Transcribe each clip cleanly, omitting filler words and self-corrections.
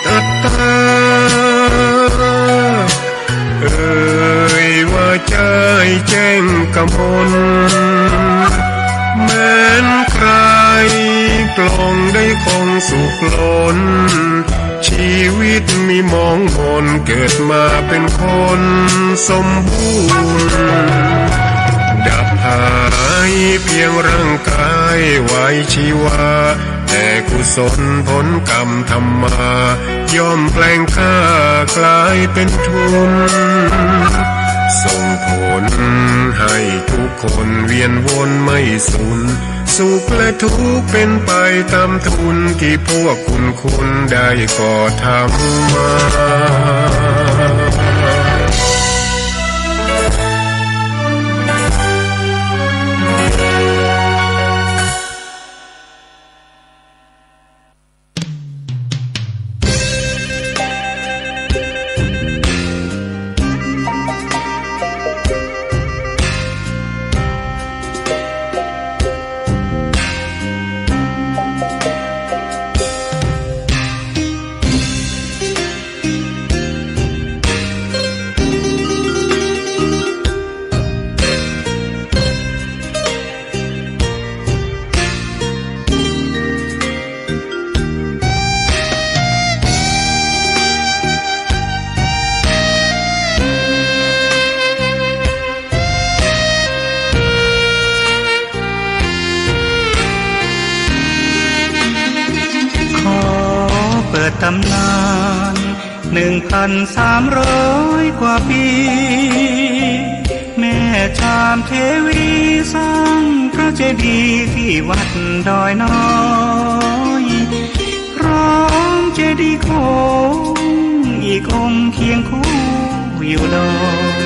ตัดตาว่าใจแจ้งกำมลแม้นใครปลองได้คงสุขล้นชีวิตมีมองมนเกิดมาเป็นคนสมบูรณ์ดับหายเพียงร่างกายไว้ชีวาแต่กุศลผลกรรมทำมาย่อมแปลงค่ากลายเป็นทุนส่งผลให้ทุกคนเวียนวนไม่สูญสุขและทุกข์เป็นไปตามทุนที่พวกคุณได้ก่อทำมาตำนาน1,300 กว่าปีแม่ชามเทวีสร้างพระเจดีย์ที่วัดดอยน้อยพร้อมเจดีย์โค้งอีกองค์เคียงคู่อยู่ดอย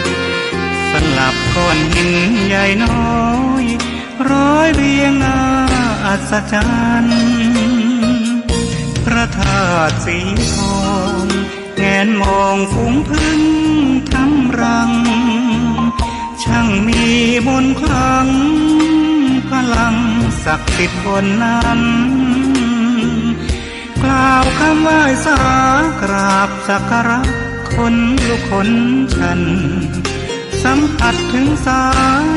สลับก้อนหินใหญ่น้อยร้อยเรียงหน้าอัศจรรย์พระธาตุสีทองแงนมองฝูงพึ่งทำรังช่างมีมนต์ขลังพลังศักดิ์สิทธิ์บนนั้นกล่าวคำไหว้สากราบสักการะคนลุกคนชันสัมผัสถึงสา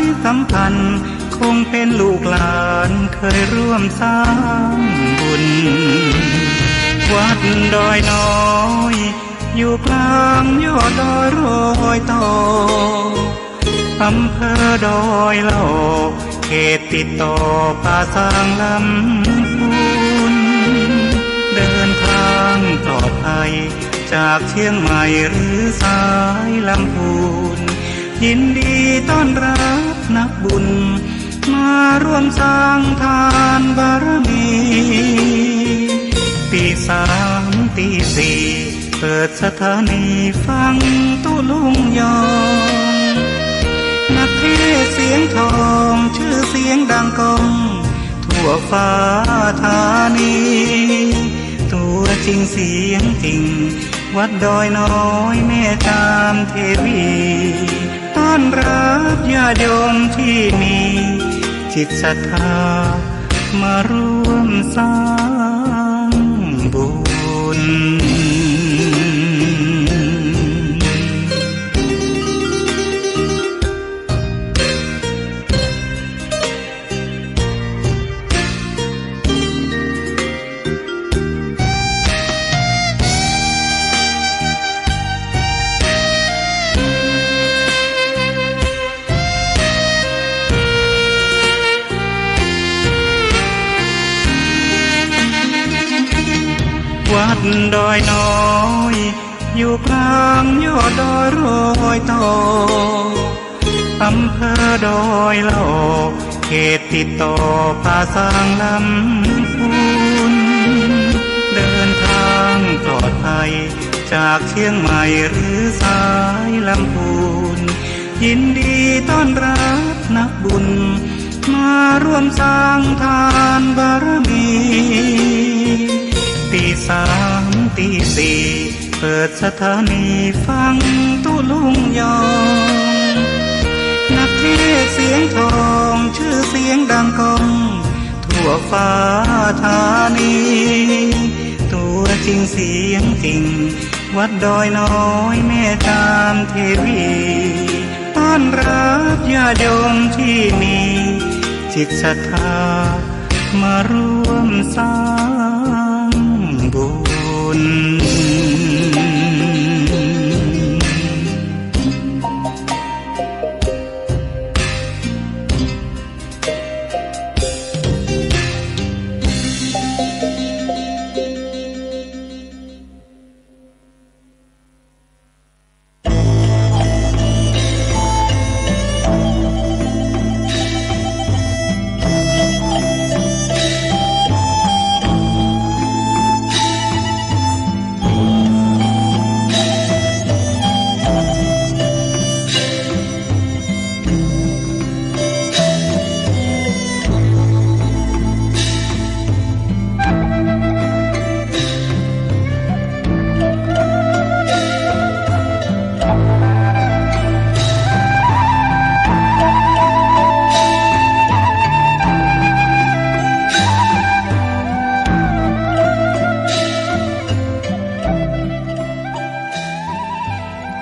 ยสัมพันธ์คงเป็นลูกหลานเคยร่วมสร้างบุญวัดดอยน้อยอยู่กลางยอดดอยโรยต่ออำเภอดอยหล่อเขตติดต่อป่าซางลำพูนเดินทางปลอดภัยจากเชียงใหม่หรือสายลำพูนยินดีต้อนรับนักบุญมาร่วมสร้างทานบารมีตี3 ตี 4เปิดสถานีฟังตุลุงยองนักเทศเสียงทองชื่อเสียงดังก้องทั่วฟ้าธานีตัวจริงเสียงจริงวัดดอยน้อยแม่จามเทวีต้อนรับญาติโยมที่มีจิตศรัทธามาร่วมสร้างบุญวัดดอยน้อยอยู่กลางยอดดอยโรยต่ออำเภอดอยหล่อเขตติดต่อป่าซางลำพูนเดินทางปลอดภัยจากเชียงใหม่หรือสายลำพูนยินดีต้อนรับนักบุญมาร่วมสร้างทานบารมีตี3 ตี 4เปิดสถานีฟังตุลุงยองนักเทศเสียงทองชื่อเสียงดังก้องทั่วฟ้าธานีตัว จริงเสียงจริงวัดดอยน้อยแม่ตามเทวีต้อนรับญาติโยมที่มีจิตศรัทธามาร่วมสร้างบุญ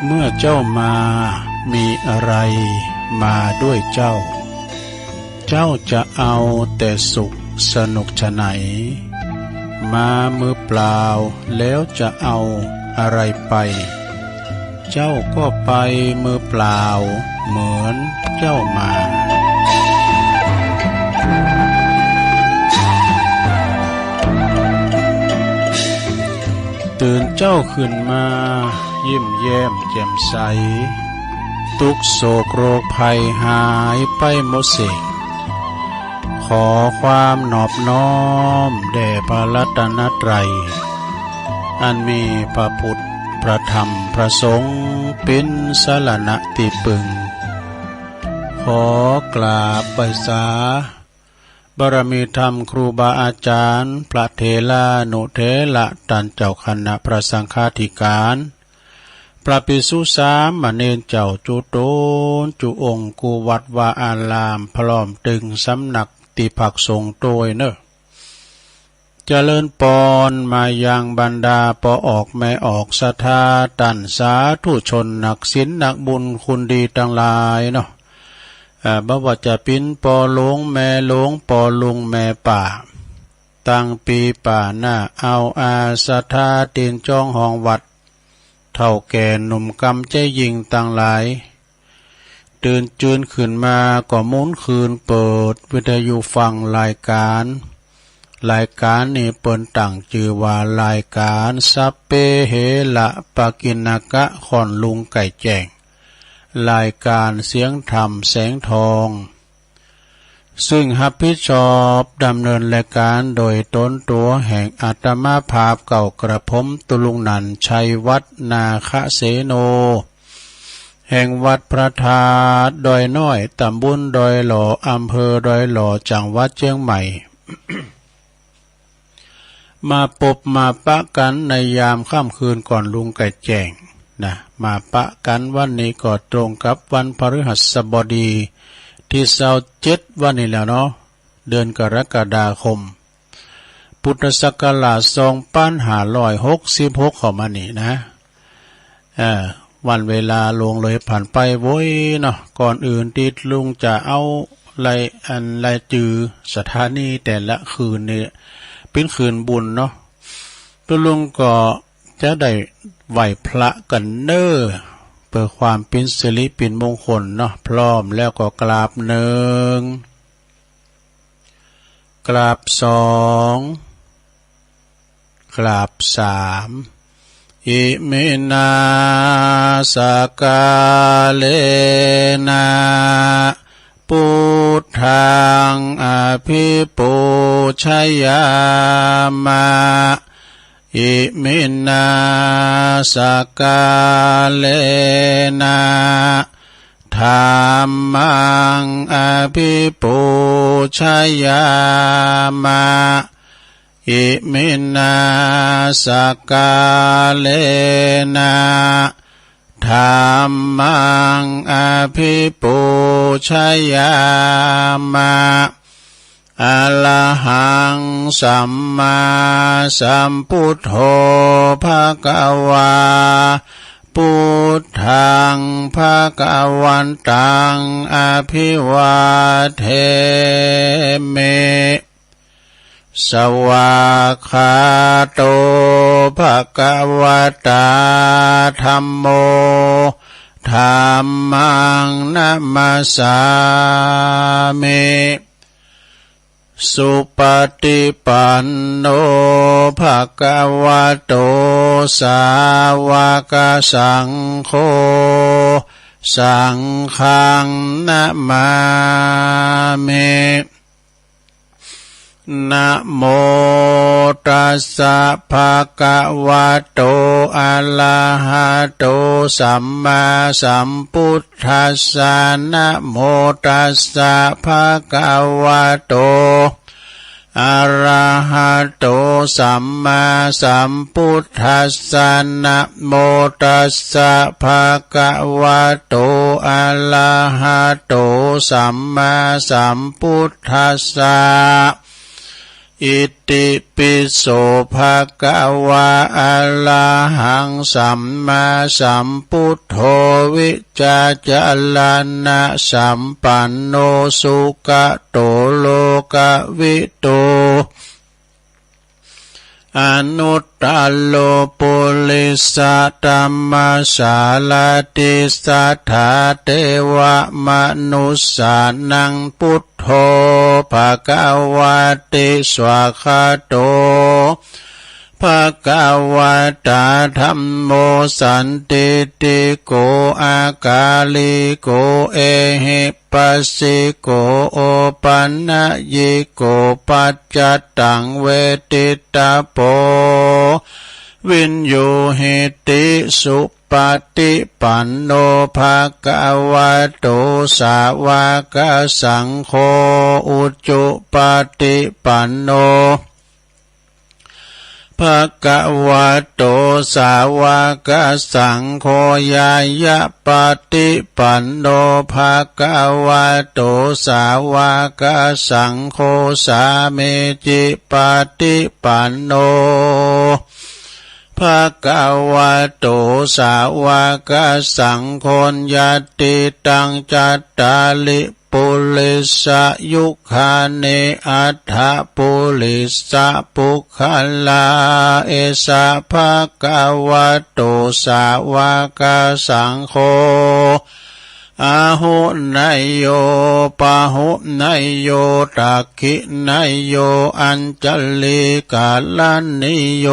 เมื่อเจ้ามามีอะไรมาด้วยเจ้า เจ้าจะเอาแต่สุขสนุกฉะไหนมามือเปล่าแล้วจะเอาอะไรไป เจ้าก็ไปมือเปล่าเหมือนเจ้ามาตื่นเจ้าขึ้นมายิ้มแย้มแจ่มใสทุกโศกโรคภัยหายไปหมดสิ้นขอความนอบน้อมแด่พระรัตนตรัยอันมีพระพุทธพระธรรมพระสงฆ์เป็นสรณะที่พึ่งขอกราบไหว้สาบารมีธรรมครูบาอาจารย์พระเถรานุเถระท่านเจ้าคณะพระสังฆาธิการพระภิกษุสามเณรเจ้าจุโตนจุองค์กุวัดวาอารามพร้อมตึงสำนักติภักสงฆ์โดยเนอะเจริญปอนมายังบรรดาปอออกแม่ออกศรัทธาตันสาธุชนนักศีลนักบุญคุณดีทั้งหลายเนาะบ่ว่าจะเป็นปอหลวงแม่หลวงปอลุงแม่ป่าตั้งปีป่าหน้าเอาอาศรัทธาเตียนจ้องห้องวัดเท่าแก่หนุ่มกำใจยิงต่างหลายตื่นจืนขึ้นมาก็มุนคืนเปิดวิทยุฟังรายการนี้เปิ้นตั้งชื่อว่ารายการสัพเพเหระปะกิณกะค่อนลุงไก่แจ้งรายการเสียงธรรมแสงทองซึ่งรับผิดชอบดำเนินรายการโดยตนตัวแห่งอาตมาภาพเก่ากระผมตุลุงนันชัยวัดนาคเสโนแห่งวัดพระธาตุดอยน้อยตำบลดอยหล่ออำเภอดอยหล่อจังหวัดเชียงใหม่ มาพบมาปะกันในยามค่ำคืนก่อนลุงไก่แจ้งนะมาปะกันวันนี้ก็ตรงกับวันพฤหัสบดีที่27วันนี้แล้วเนาะเดือนกรกฎาคมพุทธศักราช2566เข้ามานี่นะวันเวลาลงเลยผ่านไปโว้ยเนาะก่อนอื่นที่ลุงจะเอารายจือสถานีแต่ละคืนนี่เป็นคืนบุญเนาะตัวลุงก็จะได้ไหว้พระกันเน้อเพื่อความเป็นสิริเป็นมงคลเนาะพร้อมแล้วก็กราบหนึ่งกราบสองกราบสามอิมินาสกาเลนะพุทธังอภิปูชยามะอิมินาสกาเลนะธัมมังอภิปูชยามะอิมินาสกาเลนะธัมมังอภิปูชยามะ อะระหังสัมมาสัมพุทโธภะคะวาพุทธังภะคะวันตังอภิวาเทมิสวากขาโตภะคะวะตาธัมโมธัมมังนัมมัสสามิสุปฏิปันโนภะคะวะโตสาวกสังโฆสังฆังนะมามินะโมตัสสะภะคะวะโตอะระหะโตสัมมาสัมพุทธัสสะนะโมตัสสะภะคะวะโตอะระหะโตสัมมาสัมพุทธัสสะนะโมตัสสะภะคะวะโตอะระหะโตสัมมาสัมพุทธัสสะอิติปิโสภะคะวะอะระหังสัมมาสัมพุทโธวิจาจารณะสัมปันโนสุขโตโลกวิโตอนุตตโลปุริสตัมมสาลติสัทธาเทวมนุสสานังพุทโธภะคะวะติสวากขาโตภะคะวะตาธัมโมสันติติโกอากาลิโกเอหิปัสสิโกโอปันนะยิโกปัจจตังเวทิตาโปวินโยหิติสุปฏิปันโนภะคะวะโตสาวกสังโฆอุจจุปฏิปันโนภะคะวะโตสาวกสังโฆยายะปฏิปันโนภะคะวะโตสาวกสังโฆสาเมจิปฏิปันโนภะคะวะโตสาวกสังโฆยัตติตังจัตตาลิปุริสยุคาเนอัฏฐปุริสปุคลาเอสะภะคะวะโตสาวกสังโฆอาหุนายโยปะหุนายโยตักขินายโยอัญจลิกาลนิโย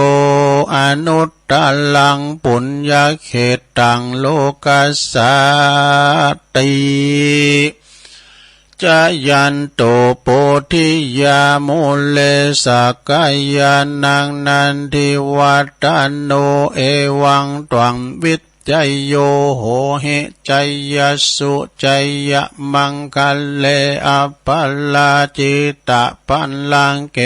อนุตตลังปุญญเขตังโลกัสสติจายันโตโพธิยามุเลสักยานังนันทิวัตโนเอวังตวังวิจโยโหหิจยสุจยมังคัลเลอปัลลาจิตะปันลังเก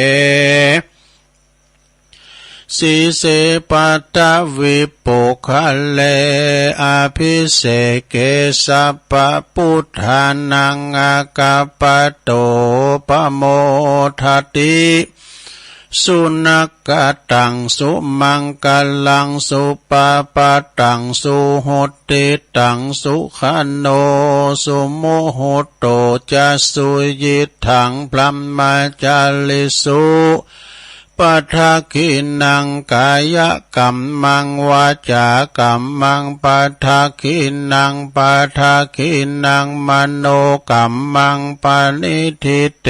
สีเสปัตตวิปุคะเลอภิเสเกสัพพพุทธานังอากาปโตปโมทัตติสุนักตังสุมังกลังสุปปะตังสุโหติตังสุขันโนสุโมโหโตจะสุยิทังพลัมมาจาลิสุปัทคินังกายกัมมังวาจากัมมังปัทคินังปัทคินังมโนกัมมังปณิทิเต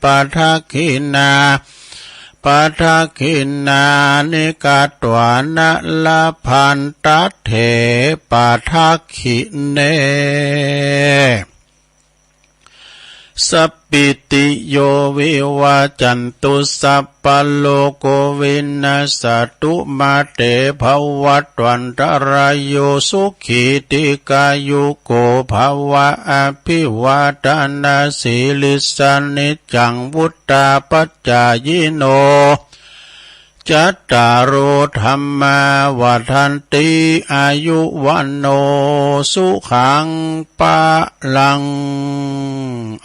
ปัทคินาปัทคินานิกาตวานะละพันตัตเถปัทคิเนสัพพิติโยวิวาจันตุสัพพโลกวินาสตุมาเตภวัตวันตรายโยสุขีติกายุโกภวะอภิวาทนาสิลิสานิจังวุตตาปัจจายโน จัตตารโอธรรมาวัฏันติอายุวันโนสุขังปะลัง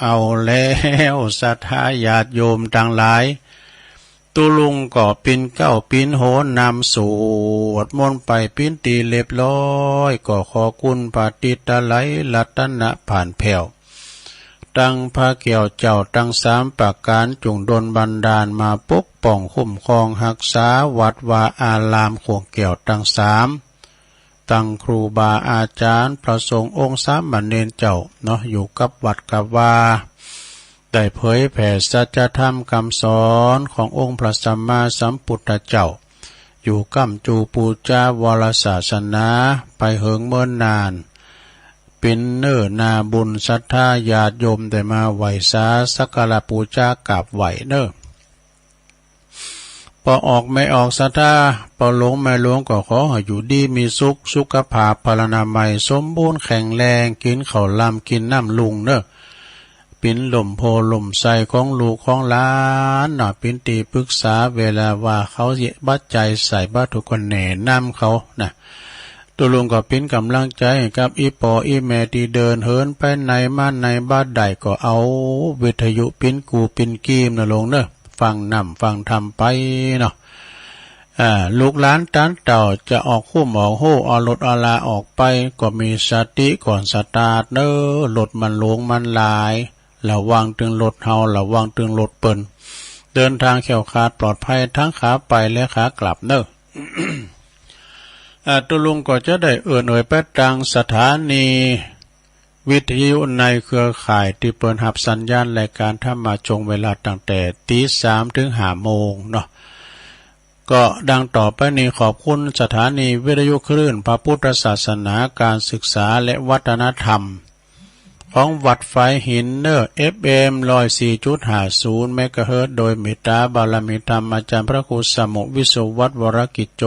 เอาแล้วศรัทธาญาติโยมทั้งหลายตุลุงก็ปินเก้าปินโหนนำสวดมนต์ไปปินตีเรียบร้อยก็ขอคุณปฏิตไลรัตนะผ่านแผ่วตั้งพระเกี่ยวเจ้าตั้งสามประการจงดลบันดาลมาปกป้องคุ้มครองรักษาวัดวาอารามขวงเกี่ยวตั้งสามตั้งครูบาอาจารย์พระสงฆ์องค์สามเณรเจ้าเนาะอยู่กับวัดกับวาได้เผยแผ่สัจธรรมคำสอนขององค์พระสัมมาสัมพุทธเจ้าอยู่กัมจูปูจาวรศาสนาไปเหิงเมื่อนานเป็นเนื้อนาบุญศรัทธาญาติโยมได้มาไหวสาสักการะปูชากราบไหวเน้อพอออกไม่ออกศรัทธาพอหลงไม่หลงก็ขอให้อยู่ดีมีสุขภาพพลานามัยสมบูรณ์แข็งแรงกินข้าวลำกินน้ำลุงเน้อปินหล่มโพหล่มใสของลูกของหลานหน่อปินตีปรึกษาเวลาว่าเขาเยบัดใจใส่บัดทุกคนแหน่น้ำเขานะตัวลุงก็เป็นกำลังใจกับอีปออีแม่ที่เดินเหินไปไหนมาไหนบ้านใดก็เอาวิทยุปินกูปินกีมนะลงเนอะฟังนำฟังทำไปเนาะลูกหลานตันเต่าจะออกคู่หมอกโหเอารถอาลาออกไปก็มีสติก่อนสตาร์ทเนอะรถมันหลงมันลายระวังตึงรถเฮาระวังตึงรถเปิ้นเดินทางแข็งขาดปลอดภัยทั้งขาไปและขากลับเนอะ ตุลุงก็จะได้เอ่ยไปตังสถานีวิทยุในเครือข่ายที่เปิดหับสัญญาณรายการธรรมะชงเวลาตั้งแต่ตี 3 ถึง 5 โมงเนาะก็ดังต่อไปนี้ขอบคุณสถานีวิทยุคลื่นพระพุทธศาสนาการศึกษาและวัฒนธรรมของวัดไฟหินเนอร์ FM 104.50 เมกะเฮิรตซ์โดยเมตตาบารมีธรรมอาจารย์พระครูสมุวิสุวัฒน์วรกิจโจ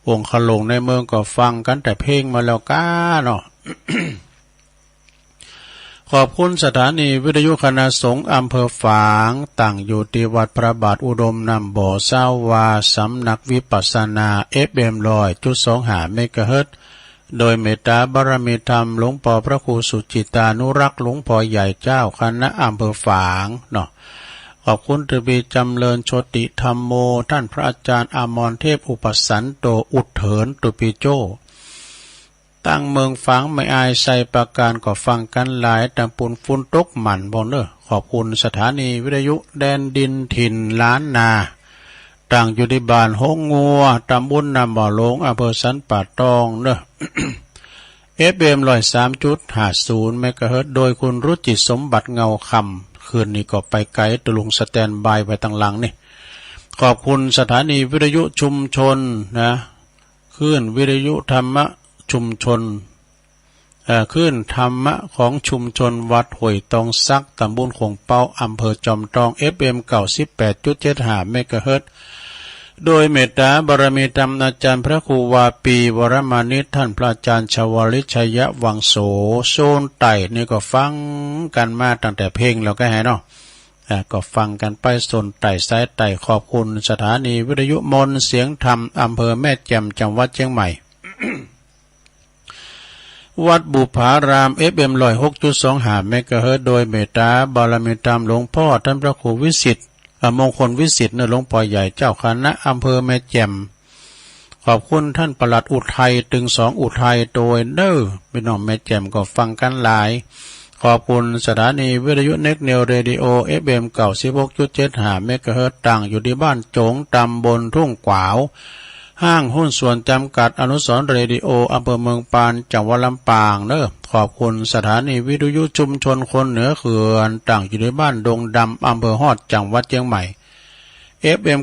องค์ขลงในเมืองก็ฟังกันแต่เพลงมาแล้วก้าเนาะ ขอบคุณสถานีวิทยุคณะสงฆ์อำเภอฝางตั้งอยู่ที่วัดพระบาทอุดมนำบ่อเศร้าวาสำนักวิปัสสนา FM 100.25 เมกะเฮิรตซ์โดยเมตตาบารมีธรรมหลวงพ่อพระครูสุจิตานุรักษ์หลวงพ่อใหญ่เจ้าคณะอำเภอฝางเนาะขอบคุณทวีจำเริญโชติธรรมโมท่านพระอาจารย์อมรเทพอุปสันโตอุดเถินตุปิโจตั้งเมืองฝางไม่อายใส่ประการก็ฟังกันหลายตังปุ่นฟุ้นตกหมันบนเนอขอบคุณสถานีวิทยุแดนดินถิ่นล้านนาตั้งอยู่ที่บ้านห้องงัวตำบลนำบ่อหลงอำเภอสันป่าตองเนอะ FM 103.50 เมกะเฮิรตซ์โดยคุณรุจิสมบัติเงาคำคืนนี้ก็ไปไกลตะลุงสแตนบายไว้ตั้งหลังนี่ขอบคุณสถานีวิทยุชุมชนนะคลื่นวิทยุธรรมะชุมชนคลื่นธรรมะของชุมชนวัดห้วยตองซักตำบลคงเป้าอำเภอจอมทอง FM 98.75 เมกะเฮิรตซ์โดยเมตตาบารมีธรรมอาจารย์พระครูวาปีวรมานิตท่านพระอาจารย์ชวลิชัยวังโสโซนไต่นี่ก็ฟังกันมาตั้งแต่เพลงแล้วก็ให้เนาะก็ฟังกันไปโซนไต่สายไต่ขอบคุณสถานีวิทยุมนเสียงธรรมอำเภอแม่แจ่มจังหวัดเชียงใหม่ วัดบุพาราม FM 106.25 เมกะเฮิรตซ์โดยเมตตาบารมีธรรมหลวงพ่อท่านพระครูวิสิทธิ์มงคลวิสิทธิ์หลวงพ่อใหญ่เจ้าคณะอำเภอแม่แจ่มขอบคุณท่านปลัดอุทัยตึง2อุทัยโดยเด้อพี่น้องแม่แจ่มก็ฟังกันหลายขอบคุณสถานีวิทยุเน็กเนลเรดิโอ FM 96.75 เมกะเฮิรตซ์ตั้งอยู่ที่บ้านโจงตำบลทุ่งกวาวห้างหุ้นส่วนจำกัดอนุสรณ์เรดิโออำเภอเมืองปานจังหวัดลำปางเด้อขอบคุณสถานีวิทยุชุมชนคนเหนือเขื่อนตั้งอยู่ในบ้านดงดำอำเภอฮอดจังหวัดเชียงใหม่ FM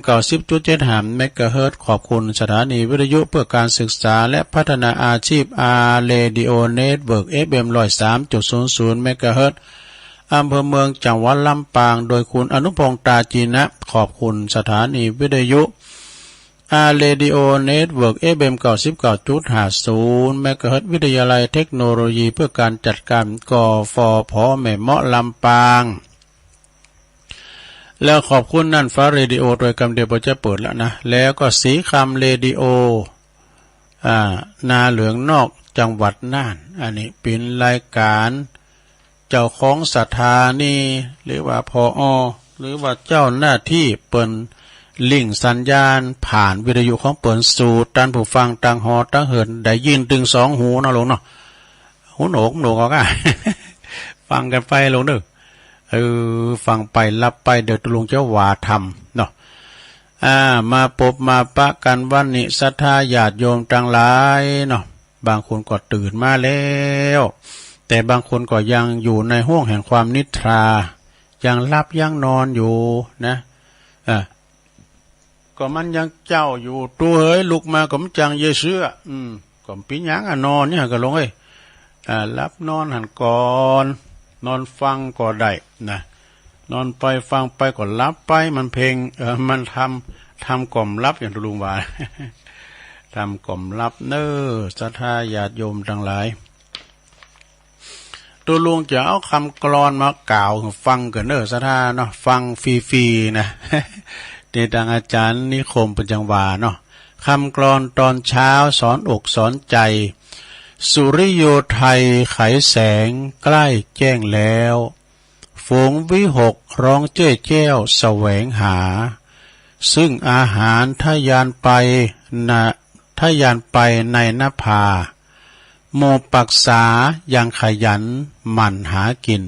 90.75 เมกะเฮิรตซ์ขอบคุณสถานีวิทยุเพื่อการศึกษาและพัฒนาอาชีพเรดิโอเน็ตเวิร์ก FM 103.00 เมกะเฮิรตซ์อำเภอเมืองจังหวัดลำปางโดยคุณอนุพงษ์ตาจีนะขอบคุณสถานีวิทยุเรดิโอเน็ตเวิร์ก FM 99.50 เมกะเฮิรตซ์วิทยาลัยเทคโนโลยีเพื่อการจัดการกฟผแม่เมาะลำปาง แล้วขอบคุณนั่นฟ้าเรดิโอโดยกำเดียวจะเปิดแล้วนะแล้วก็สีคำเรดิโอนาเหลืองนอกจังหวัดน่านอันนี้เป็นรายการเจ้าของศรัทธานี่หรือว่าพอหรือว่าเจ้าหน้าที่เปิ่นลิงก์สัญญาณผ่านวิทยุของเปิ่นสู่ท่านผู้ฟังต่างหอต่างเหินได้ยินถึงสองหูนะลงเนาะหูหนกก็ ฟังกันไปลงเด้อฟังไปรับไปเดี๋ยวตุลุงเจ้าว่าทำเนาะมาพบมาปะกันวันนี้ศรัทธาญาติโยมต่างหลายเนาะบางคนก็ตื่นมาแล้วแต่บางคนก็ยังอยู่ในห้วงแห่งความนิทรายังหลับยังนอนอยู่นะก็มันยังเจ้าอยู่ตัวเฮ้ยลุกมาก็มันจังเยเสื้อก็ปีหยังนอนเนี่ยก็ลงหลับนอนหันก่อนนอนฟังก็ได้นะนอนไปฟังไปก็หลับไปมันเพลงมันทำกล่อมรับอย่างทุลุงว่า ทำกล่อมรับเน้อศรัทธาญาติโยมทั้งหลายตัวลุงจะเอาคำกลอนมากล่าวฟังกันเน้อศรัทธาเนาะฟังฟรีๆนะ เดดังอาจารย์นิคมปัญจังวาเนาะคำกลอนตอนเช้าสอนอกสอนใจสุริโยไทยไขแสงใกล้แจ้งแล้วฝูงวิหกร้องเจ้ยแจ้วแสวงหาซึ่งอาหารทะยานไปในนภาโมปักษายังขยันหมั่นหากิน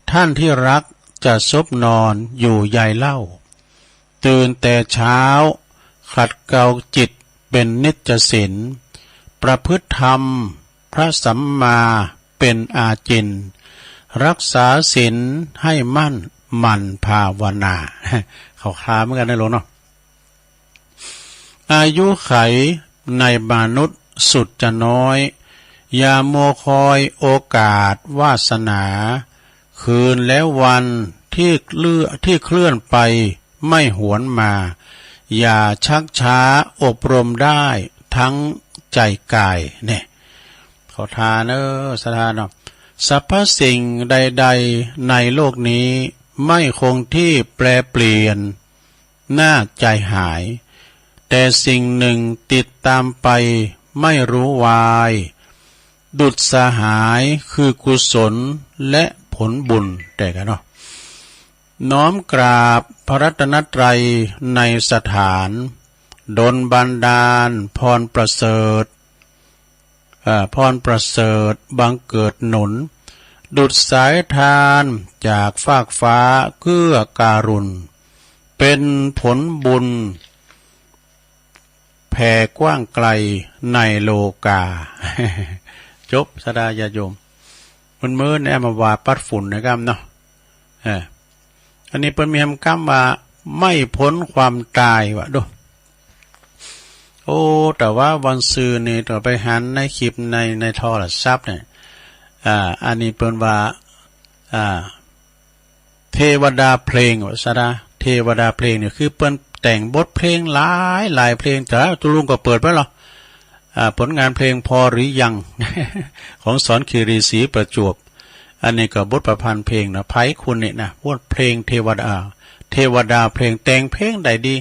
ท่านที่รักจะซบนอนอยู่ใยเล่าตื่นแต่เช้าขัดเกลาจิตเป็นนิจศีลประพฤติธรรมพระสัมมาเป็นอาจินรักษาศีลให้มั่นหมั่นภาวนาเขาคลาเหมือนกันนะหลวงเนาะอายุไขในมนุษย์สุดจะน้อยอย่ามัวคอยโอกาสวาสนาคืนแล้ววันที่เคลื่อนไปไม่หวนมาอย่าชักช้าอบรมได้ทั้งใจกายเนี่ยเขาทาเนอสถานเนาะสรรพสิ่งใดๆในโลกนี้ไม่คงที่แปรเปลี่ยนน่าใจหายแต่สิ่งหนึ่งติดตามไปไม่รู้วายดุจสหายคือกุศลและผลบุญแต่กันเนาะน้อมกราบพระรัตนตรัยในสถานดลบันดาลพรประเสริฐบังเกิดหนุนดุจสายทานจากฟากฟ้าเกื้อการุณเป็นผลบุญแผ่กว้างไกลในโลกา จบสดาญาโยมมันมื้อแอมาวาปัดฝุ่นนะครับเนาะอันนี้เป็นมีคำกำว่าไม่พ้นความตายวะดูโอ้แต่ว่าวันซื้อนี่ต่อไปหันในคลิปในโทรศัพท์เนี่ยอันนี้เป็นว่าเทวดาเพลงวะสดาเทวดาเพลงเนี่ยคือเปิ้นแต่งบทเพลงหลายเพลงแต่ตุลุงก็เปิดไว้หรอผลงานเพลงพอหรือยัง ของสอนคีรีศรีประจวบอันนี้ก็บทประพันธ์เพลงนะไผคุณเนี่ยนะบทเพลงเทวดาเพลงแต่งเพลงใดดี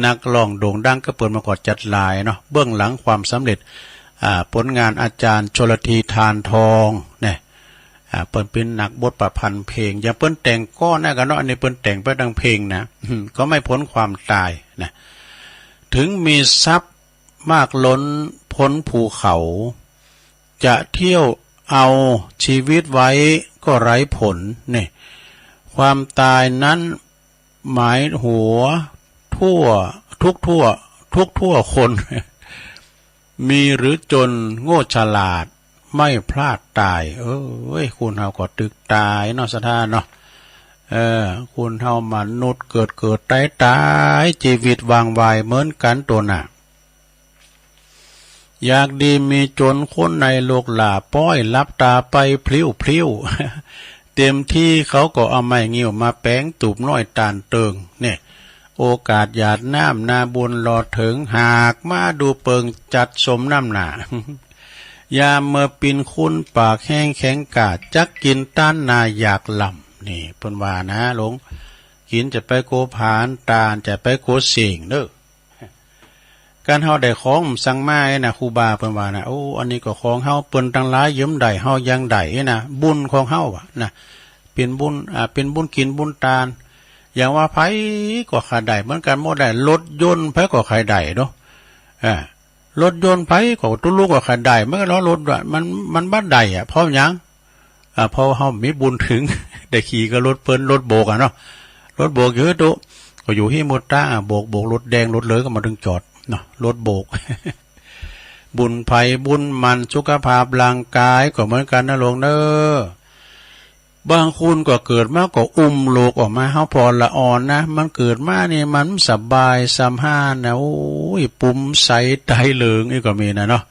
นักร้องโด่งดังก็เปิดมาก่อนจัดลายเนาะเบื้องหลังความสำเร็จผลงานอาจารย์ชลธีทานทองเนี่ยเปิ้นเป็นนักบทประพันธ์เพลงอย่าเปิ้นแต่งก้อนนะกันเนาะอันนี้เปิ้นแต่งไปดังเพลงนะก็ไม่พ้นความตายนะถึงมีทรัพย์มากล้นพ้นภูเขาจะเที่ยวเอาชีวิตไว้ก็ไร้ผลเนี่ยความตายนั้นหมายหัวทุกทั่วคน มีหรือจนโง่ฉลาดไม่พลาดตายคุณเฮาก็ตึกตายเนาะสถานเนาะคุณเฮามนุษย์เกิดตายชีวิตวางวายเหมือนกันตัวน่ะอยากดีมีจนคนในโลกหลาป้อยลับตาไปพลิ้วเต็มที่เขาก็เอาไม้งิ้วมาแป้งตูบน้อยตานเติงเนี่ยโอกาสหยาดน้ำนาบุญรอถึงหากมาดูเปิงจัดสมน้ำหนา ยามเมื่อปินคุณปากแห้งแข็งกาดจักกินต้านนาอยากลำนี่เพิ่นว่านะหลง กินจะไปโกผานตาลจะไปโกเสียงเด้อการเฮาได้ของสั่งมานะครูบาเพิ่นว่านะโอ้อันนี้ก็ของเฮาเปิ้นตั้งหลายยืมได้เฮายังได้นะบุญของเฮาอ่ะนะเป็นบุญเป็นบุญกินบุญตาลอย่างว่าไผก็ขาได้เหมือนกันบ่ได้รถยนต์ไผก็ขายได้เนาะรถยนต์ไผก็ตุลูกก็ขายได้มันก็ล้อรถมันบ่ได้อ่ะเพราะหยังเพราะเฮามีบุญถึง ได้ขี่ก็รถเปิ้นรถโบกอ่ะเนาะรถโบกเยอะตุก็อยู่ที่มดตาโบกรถแดงรถเหลืองก็มาถึงจอดเนาะรถโบก บุญภัยบุญมันสุขภาพร่างกายก็เหมือนกันนะหลวงเด้อบางคนก็เกิดมาก็อุ้มลูกออกมาเฮาพอละอ่อนนะมันเกิดมานี่มันสบายสำห้านนะโอ้ยปุ่มใสไตเหลืองนี่ก็มีนะเนาะ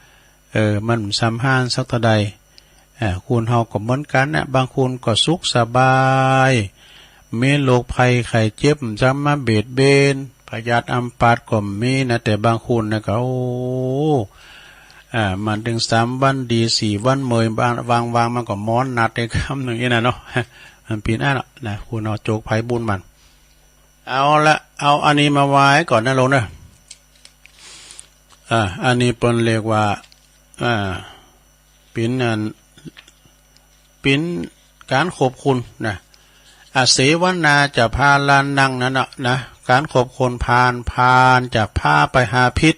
มันสำห้านสักเท่าใดคุณเฮาก็เหมือนกันนะบางคนก็สุขสบายมีโรคภัยไข้เจ็บจะมาเบียดเบนพยาธิอัมพาตก็มีนะแต่บางคนนะก็โอ้มันถึง3 วันดี4 วันเมยวางมันก็ม้อนนัดในคำหนึ่งนี่นะเนาะมันปีนั้นนะคุณเอาโจกไผ่บุญมันเอาละเอาอันนี้มาไว้ก่อนนะลงนะอันนี้เป็นเรียกว่าเป็นการขอบคุณนะเสวนาจะพาลานนั่งนั่นนะการขอบคุณพานจะพาไปหาพิษ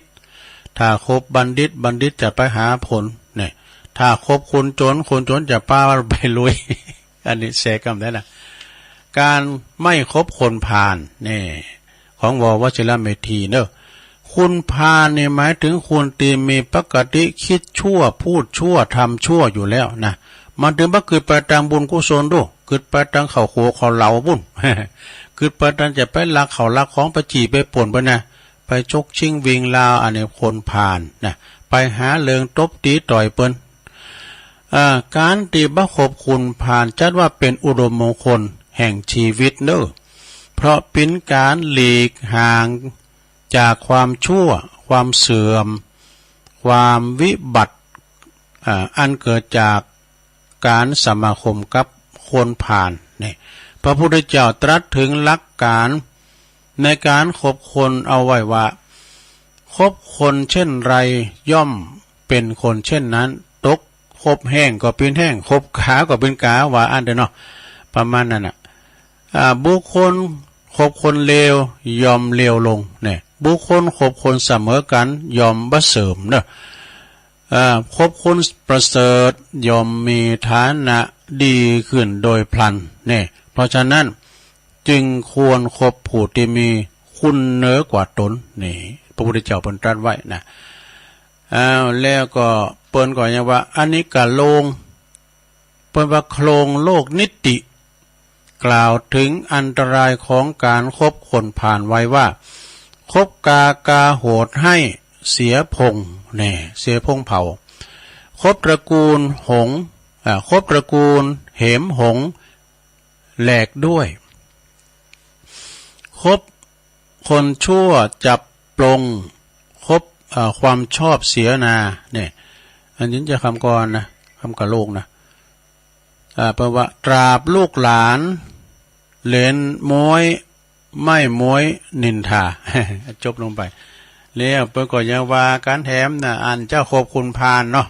ถ้าคบบัณฑิตจะไปหาผลเนี่ยถ้าคบคนจนจะป้าไปลุย อันนี้แสกรรมได้นะการไม่คบคนพาลเนี่ยของววชิรเมธีเนอะคุณพาลเนี่ยหมายถึงคุณตีมีปกติคิดชั่วพูดชั่วทำชั่วอยู่แล้วนะมันถึงว่าเกิดไปทางบุญกุศลดูเกิดไปทางเขาโคเขาเหลาบุญ เกิดไปทางจะไปลักเขาลักของไปจีไปป่นไปนะไปชกชิงวิงลาวอันนี้คนผ่านนะไปหาเลิงตบตีต่อยเปิ้นการตีบัคบคุณผ่านจัดว่าเป็นอุดมมงคลแห่งชีวิตเนอะเพราะเป็นการหลีกห่างจากความชั่วความเสื่อมความวิบัติอันเกิดจากการสมาคมกับคนผ่านนี่พระพุทธเจ้าตรัสถึงหลักการในการคบคนเอาไว้ว่าคบคนเช่นไรย่อมเป็นคนเช่นนั้นตกคบแห้งก็เป็นแห้งคบขาก็เป็นกาว่าอันเดียวเนาะประมาณนั้นน่ะบุคคลคบคนเลวยอมเลวลงเนี่ยบุคคลคบคนเสมอกันยอมบ่เสริมเนาะคบคนประเสริฐยอมมีฐานะดีขึ้นโดยพลันเนี่ยเพราะฉะนั้นจึงควรคบผู้ที่มีคุณเหนือกว่าตนนี่พระพุทธเจ้าเพิ่นตรัสไว้นะแล้วก็เปิ้นก็ยังว่าอันนี้กะโลงเปิ้นว่าโครงโลกนิติกล่าวถึงอันตรายของการคบคนผ่านไว้ว่าคบกาโหดให้เสียพงแน่เสียพงเผาคบตระกูลหงคบตระกูลเหมหงแหลกด้วยคบคนชั่วจับปลงคบความชอบเสียนาเนี่ยอันนี้จะคำกรนะคำกระโลกนะแปลว่าตราบลูกหลานเลนม้วยไม่ม้วยนินทา จบลงไปแล้วเปิดก่อนยังว่าการแถมนะอันเจ้าคบคุณพานเนาะ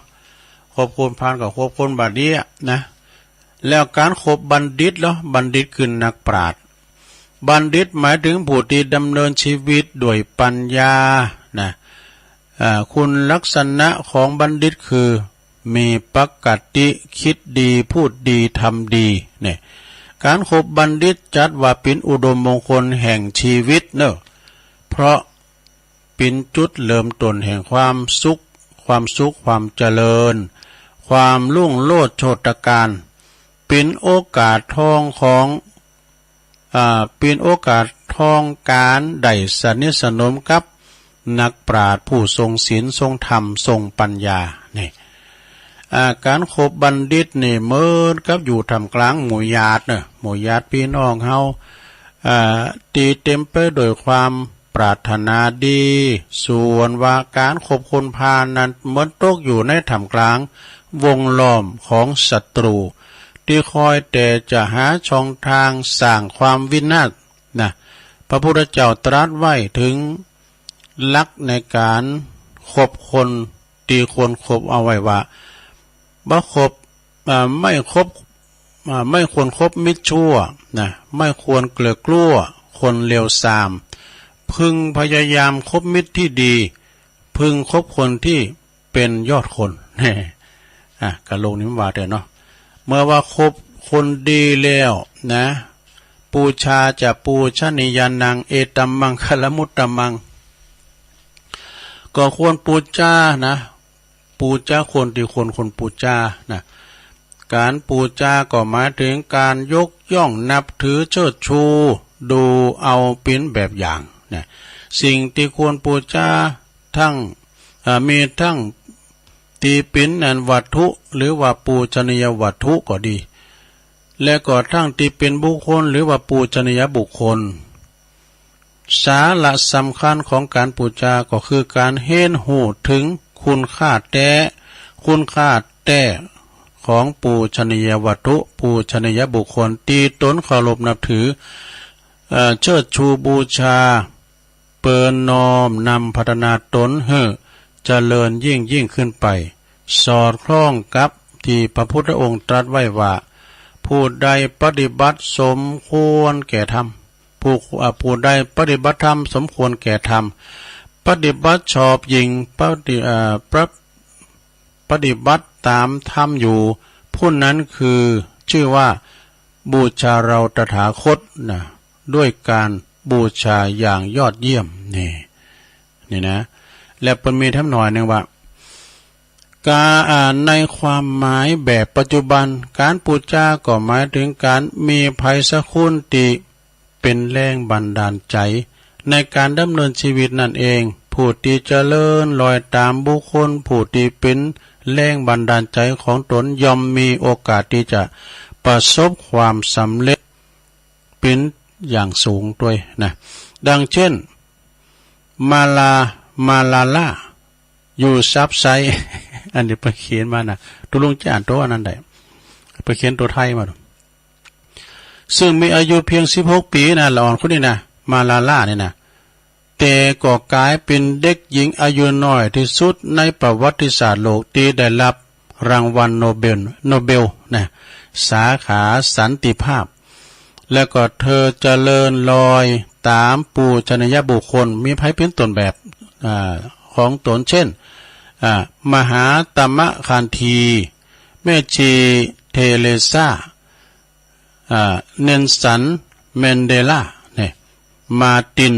คบคุณพานกับคบคนบาดีนะแล้วการคบบัณฑิตแล้วบัณฑิตคือนักปราชญ์บัณฑิตหมายถึงผู้ที่ดำเนินชีวิตด้วยปัญญานะคุณลักษณะของบัณฑิตคือมีปกติคิดดีพูดดีทำดีเนี่ยการคบบัณฑิตจัดว่าเป็นอุดมมงคลแห่งชีวิตเนอะเพราะเป็นจุดเริ่มต้นแห่งความสุขความเจริญความรุ่งโรจน์โชติการเป็นโอกาสทองของเป็นโอกาสทองการได้สนิทสนมกับนักปราชญ์ผู้ทรงศีลทรงธรรมทรงปัญญานี่การคบบัณฑิตนี่เหมือนกับอยู่ท่ามกลางหมู่ญาติเนี่ยหมู่ญาติพี่น้องเฮาตีเต็มไปด้วยความปรารถนาดีส่วนว่าการคบคนพาลนั้นเหมือนตกอยู่ในท่ามกลางวงล้อมของศัตรูที่คอยแต่จะหาช่องทางสร้างความวินาศ นะพระพุทธเจ้าตรัสไว้ถึงลักในการคบคนตีควรคบเอาไว้ว่าบ่คบไม่คบไม่ควรคบมิตรชั่วนะไม่ควรเกลือกลั้วคนเลวทรามพึงพยายามคบมิตรที่ดีพึงคบคนที่เป็นยอดคนกะลงนี้มันว่าเด้อเนาะเมื่อว่าคบคนดีแล้วนะปูชาจะปูชนียานังเอตัมมังคลมุตตมังก็ควรปูชานะปูชาคนที่คนปูชานะการปูชาก็หมายถึงการยกย่องนับถือเชิดชูดูเอาเป็นแบบอย่างนะสิ่งที่ควรปูชาทั้งมีทั้งตีเป็นวัตถุหรือว่าปูชนียวัตถุก็ดีและก็ทั้งที่เป็นบุคคลหรือว่าปูชนียบุคคลสาระสำคัญของการปูชาก็คือการเห็นหูถึงคุณค่าแท้ของปูชนียวัตถุปูชนียบุคคลตีตนเคารพนับถือเชิดชูบูชาเปินน้อมนำพัฒนาตนให้เจริญยิ่งขึ้นไปสอดคล้องกับที่พระพุทธองค์ตรัสไว้ว่าผู้ใดปฏิบัติสมควรแก่ธรรมผู้ใดปฏิบัติธรรมสมควรแก่ธรรมปฏิบัติชอบยิ่งปฏิบัติตามธรรมอยู่ผู้นั้นคือชื่อว่าบูชาเราตถาคตนะด้วยการบูชาอย่างยอดเยี่ยมนี่นะและเป็นมีทั้งหน่อยหนึ่งว่าการในความหมายแบบปัจจุบันการปูชาก็หมายถึงการมีภัยสักคุณติเป็นแรงบันดาลใจในการดำเนินชีวิตนั่นเองผู้ที่เจริญลอยตามบุคคลผู้ที่เป็นแรงบันดาลใจของตนย่อมมีโอกาสที่จะประสบความสำเร็จเป็นอย่างสูงด้วยนะดังเช่นมาลาล่าอยู่ซับไซ อันนี้ไปเขียนมานะตุลุงจะอ่านตัวอันนั้นได้ไปเขียนตัวไทยมาดูซึ่งมีอายุเพียง16 ปีนะหลอนคนนี้นะมาลาล่านี่นะแต่ก็กลายเป็นเด็กหญิงอายุน้อยที่สุดในประวัติศาสตร์โลกที่ได้รับรางวัลโนเบลนะสาขาสันติภาพแล้วก็เธอเจริญลอยตามปูชนียบุคคลมีภัยเป็นต้นแบบของตนเช่นมหาตมะคันธีแม่ชีเทเลซาเนลสันแมนเดลาเนี่ยมาร์ติน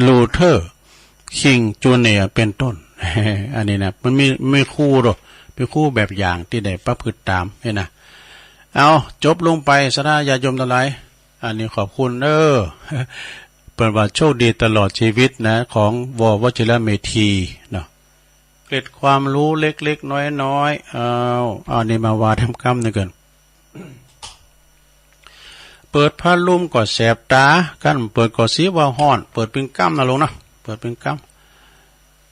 ลูเทอร์คิงจูเนียร์เป็นต้น อันนี้นะมันไม่คู่หรอกเป็นคู่แบบอย่างที่ได้ประพฤติตามเนี่ยนะเอาจบลงไปสนาญาโยมทั้งหลายอันนี้ขอบคุณเป็นว่าโชคดีตลอดชีวิตนะของววชิรเมธีเนาะเกร็ดความรู้เล็กๆน้อยๆเอานี่มาวาทำกรรมหนึ่งกันเปิดผ้าลุ่มก็แสบตากันเปิดก็สีว่าห้อนเปิดเป็นกรรมนะลงนะเปิดเป็นกรรม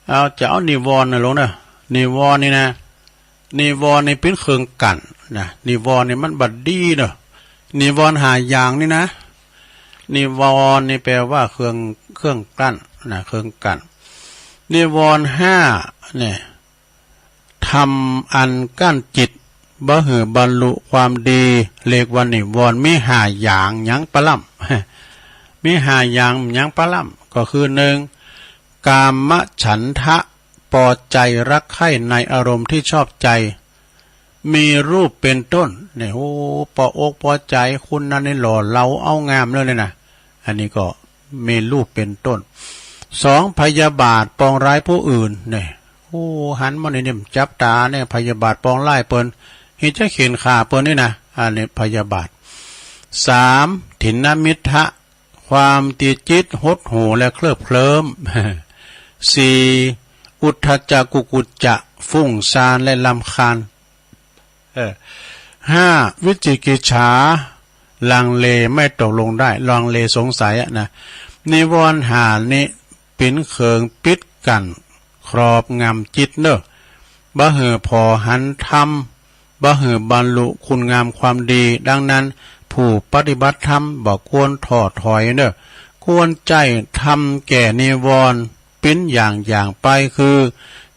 เอาจะเอานิวรณ์นะลงนะนิวรณ์นี่นะนิวรณ์นี่เป็นเครื่องกันนะนิวรณ์นี่มันบัดดีเนาะนิวรณ์หาอย่างนี่นะนิวรณ์นี่แปลว่าเครื่องกั้นนะเครื่องกั้นนิวรณ์5เนี่ยทำอันกั้นจิตบ่หือบรรลุความดีเรียกว่านิวรณ์มี5อย่างหยังปะล่ำมี5อย่างหยังปะล่ำก็คือ1กามฉันทะพอใจรักใคร่ในอารมณ์ที่ชอบใจมีรูปเป็นต้นเนี่ยโอ้พออกพอใจคุณนั่นนี่หล่อเราเอางามเลยนะอันนี้ก็มีรูปเป็นต้น2พยาบาทปองร้ายผู้อื่นเนี่ยโอ้หันมาเนี่ยจับตาเนี่ยพยาบาทปองร้ายเปิ้นเห็นจะเขียนขาเปิ้นนี่นะอันนี้พยาบาท3ถินนมิทะความติดจิตหดหูและเคลิบเคลิ้ม4อุทธัจจกุกุจจะฟุ้งซ่านและรำคาญ5วิจิกิจฉาลังเลไม่ตกลงได้ลังเลสงสัยนะนิวรณ์หานี้ปิ้นเขิงปิดกันครอบงำจิตเนอะบ่เหอพอหันทำบ่เหอบรรลุคุณงามความดีดังนั้นผ ผู้ปฏิบัติธรรมบ่ควรท้อถอยเด้อควรใจทำแก่นิวรณ์เป็นอย่างไปคือ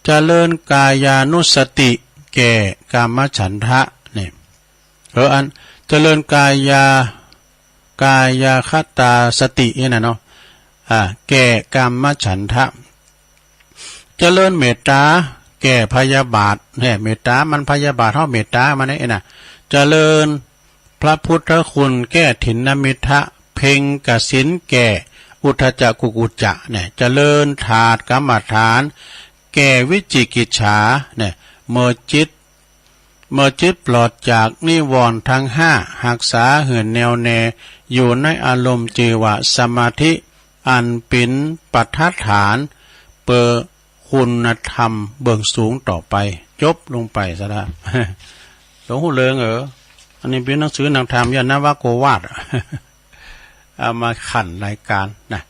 เจริญกายานุสติแก่กามฉันทะเนี่ยอันเจริญกายาคตาสตินี่นะเนาะแก่กามฉันทะเจริญเมตตาแก่พยาบาทเนี่ยเมตตามันพยาบาทเท่าเมตตามันนี่นะเจริญพระพุทธคุณแก้ถินนมิทะเพ่งกสินแก่อุทจักกุกุจจะเนี่ยเจริญถาดกรรมฐานแก่วิจิกิจฉาเนี่ยเมื่อจิตปลอดจากนิวรณ์ทั้งห้าหักษาเหือนแนวแนอยู่ในอารมณ์จีวะสมาธิอันเป็นปัฏฐานเปอคุณธรรมเบื้องสูงต่อไปจบลงไปซะละหลวงหูเลิงอันนี้เป็นหนังสือหนังธรรมยานวโกวาทเอามาขันรายการนะ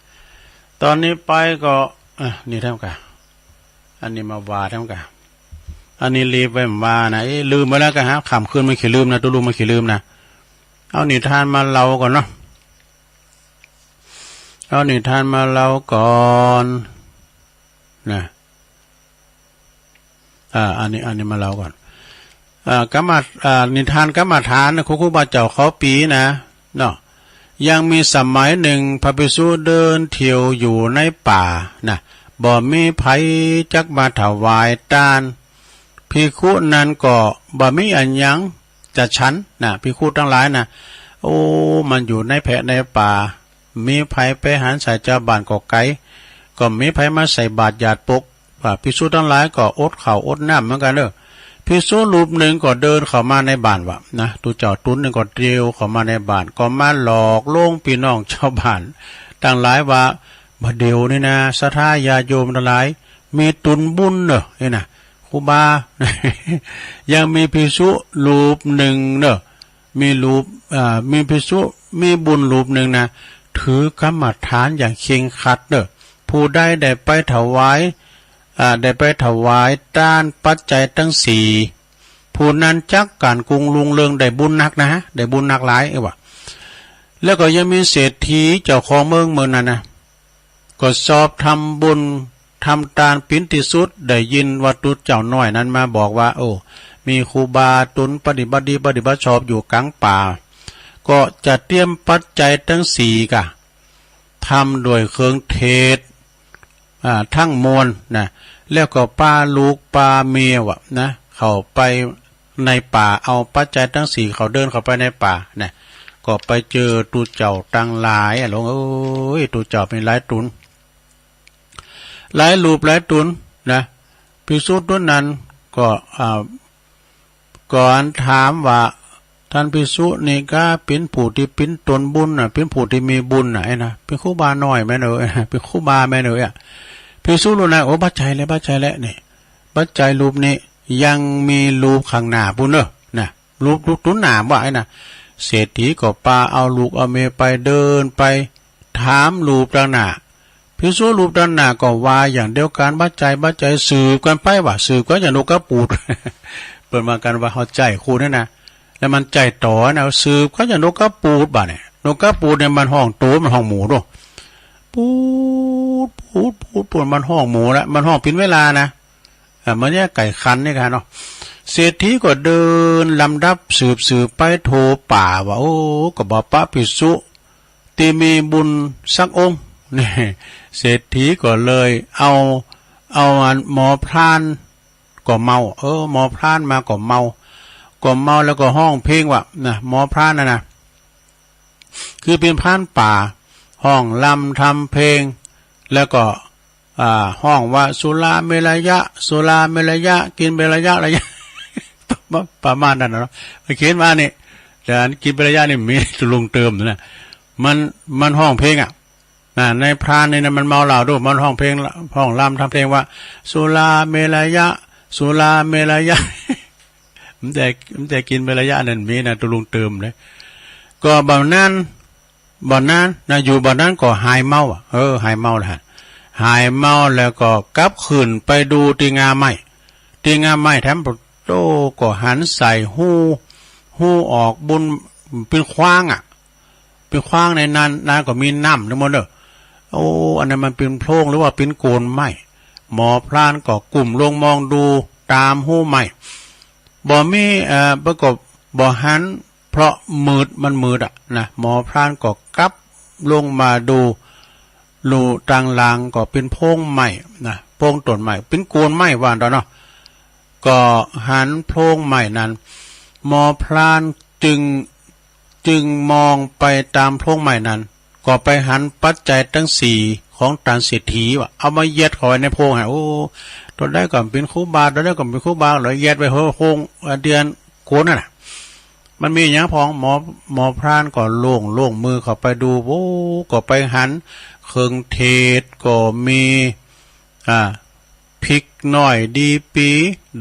ตอนนี้ไปก็นี่เท่ากันอันนี้มาวาเท่ากันอันนี้รีบไปมานะลืมไปแล้วกันฮะขำคืนไม่ขี้ลืมนะตัวลุงไม่ขี้ลืมนะเอานิทานมาเล่าก่อนเนาะเอานิทานมาเล่าก่อนนะอันนี้มาเล่าก่อนกรรมนิทานกรรมฐานนะครูบาเจ้าเขาปีนะเนาะยังมีสมัยหนึ่งพระภิกษุเดินเที่ยวอยู่ในป่านะบ่มีไผจักมาถวายทานภิกขุนั้นก็บ่มีอันยังจะฉันนะภิกขุทั้งหลายนะโอ้มันอยู่ในแพะในป่ามีไผไปหันใส่เจ้าบ้านก็ไกลก็มีไผมาใส่บาตรหยาดปกภิกษุทั้งหลายก็อดข้าวอดน้ำเหมือนกันเด้อภิกษุรูปหนึ่งก็เดินเข้ามาในบ้านวะนะตัวเจ้าตุนหนึ่งก็เดียวเข้ามาในบ้านก็มาหลอกลวงพี่น้องชาวบ้านต่างหลายว่าบ่เดียวนี่นะศรัทธาญาโยมทั้งหลายมีตุนบุญเนอะนี่นะครูบา ยังมีภิกษุรูปหนึ่งเนอะมีภิกษุมีบุญรูปหนึ่งนะถือกรรมฐานอย่างเคร่งครัดเนอะผู้ใดได้ไปถวายทานปัจจัยทั้งสี่ผู้นั้นจักการกรุงลุงเรืองได้บุญนักนะได้บุญนักหลายวะแล้วก็ยังมีเศรษฐีเจ้าของเมืองนั้นนะก็สอบทำบุญทำทานปิ้นที่สุดได้ยินวัตถุเจ้าน้อยนั้นมาบอกว่าโอ้มีครูบาตุนปฏิบัติชอบอยู่กลางป่าก็จะเตรียมปัจจัยทั้งสี่กะทำโดยเครื่องเทศทั้งมวลนะแล้วก็ป้าลูกป้าเมียวะนะเข้าไปในป่าเอาปัจจัยทั้งสี่เขาเดินเข้าไปในป่านะก็ไปเจอตูเจ้าตั้งหลายหลวงตูเจ้าเป็นหลายตุนหลายรูปหลายตุนนะภิกษุตุนนั้นก็ก่อนถามว่าท่านภิกษุนี่ก็เป็นผู้ที่เป็นตนบุญน่ะเป็นผู้ที่มีบุญน่ะนะเป็นครูบาน้อยแม่เนยเป็นครูบาแม่เนยภิกษุรูปนั้นโอ้บัจจัยแล้วนี่บัจจัยรูปนี้ยังมีรูปข้างหน้าบุญเนอะนะรูปตุนหนาว่านะเศรษฐีก็ปาเอาลูกเอาเมไปเดินไปถามรูปด้านหน้าภิกษุรูปด้านหน้าก็ว่าอย่างเดียวกันบัจจัยสืบกันไปว่าสืบก็อย่างนกกระปูด เปิดมากันว่าเขาใจครูนี่นะแล้วมันใจต่อนะสืบก็อย่างนกกระปูดบ่เนี่ยนกกระปูดเนี่ยมันห้องโตมันห้องหมูด้วยปูดมันห้องหมูละมันห้องปินเวลานะมันเนี่ยไก่คันนี่กันเนาะเศรษฐีก็เดินลำดับสืบไปโทรป่าว่าโอ้ก็บอกพระภิกษุที่มีบุญสักองค์นี่เศรษฐีก็เลยเอาหมอพรานก็เมาหมอพรานมาก็เมาแล้วก็ห้องเพลงว่านะหมอพรานนะคือเป็นพรานป่าห้องลำทำเพลงแล้วก็ห้องว่าสุราเมรยะกินเมรยะประมาณนั้นเนาะเขียนมานี่แต่กินเมรยะนี่มีตุลุงเติมนะมันห้องเพลงในพรานนี่นะมันเมาเหล้าด้วยมันห้องเพลงห้องลำทำเพลงว่าสุราเมรยะมันแต่กินเมรยะนั่นมีนะตุลุงเติมเลยก็บ่อนนั้นนะอยู่บ่อนนั้นก็หายเมาหายเมาแล้วก็กลับขึ้นไปดูตีงาไม้แถมโตก็หันใส่หูออก เป็นขว้างเป็นขว้างในนั้นก็มีน้ำทั้งหมดเด้อโอ้อันนั้นมันเป็นโพรงหรือว่าเป็นโกนไม้หมอพรานก็กลุ่มลงมองดูตามหูไม้บ่มีประกบบ่หันเพราะมันมืดนะหมอพรานก็กลับลงมาดูรูต่างลางก็เป็นโพรงไม้นะโพรงต้นไม้เป็นโกนไม้ว่าตอนเนาะก็หันโพรงไม้นั้นหมอพรานจึงมองไปตามโพรงไม้นั้นก็ไปหันปัจจัยทั้งสี่ของตาเศรษฐีว่าเอามาเย็ดเข้าไว้ในโพรงโอ้ตัวได้ก็เป็นคู่บาตัวได้ก็เป็นคู่บาแล้วเย็ดไว้โพรงเดือนโคนน่ะมันมีอย่างพองหมอพรานก็โล่งมือเข้าไปดูโอ้ก็ไปหันเครื่องเทศก็มีพริกหน่อยดีปี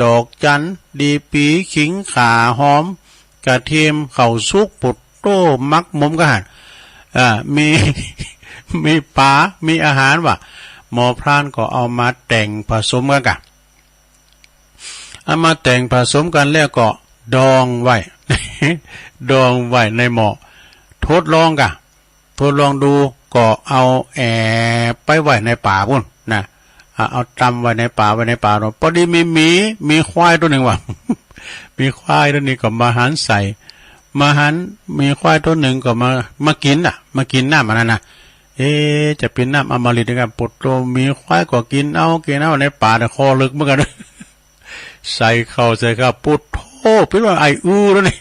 ดอกจันดีปีขิงข่าหอมกระเทียมข้าวสุกปุดโต้มักมุมก็หันมีปลามีอาหารว่ะหมอพรานก็เอามาแต่งผสมกันเอามาแต่งผสมกันแล้วก็ดองไว้ ดองไว้ในหม้อทดลองดูก็เอาไปไว้ในป่าพุ่นนะเอาตำไว้ในป่าเนาะพอดีมีควายตัวหนึ่งว่ะ มีควายตัวนี้ก็มาหันใส่มีควายตัวหนึ่งก็มากินน้ำมันนะจะเป็นน้ำอมฤตนะครับปดโตมีควายก็กินเอาในป่าแต่คอลึกเหมือนกัน ใส่เข้าปุดโธ่เป็นว่าไอแล้วนี่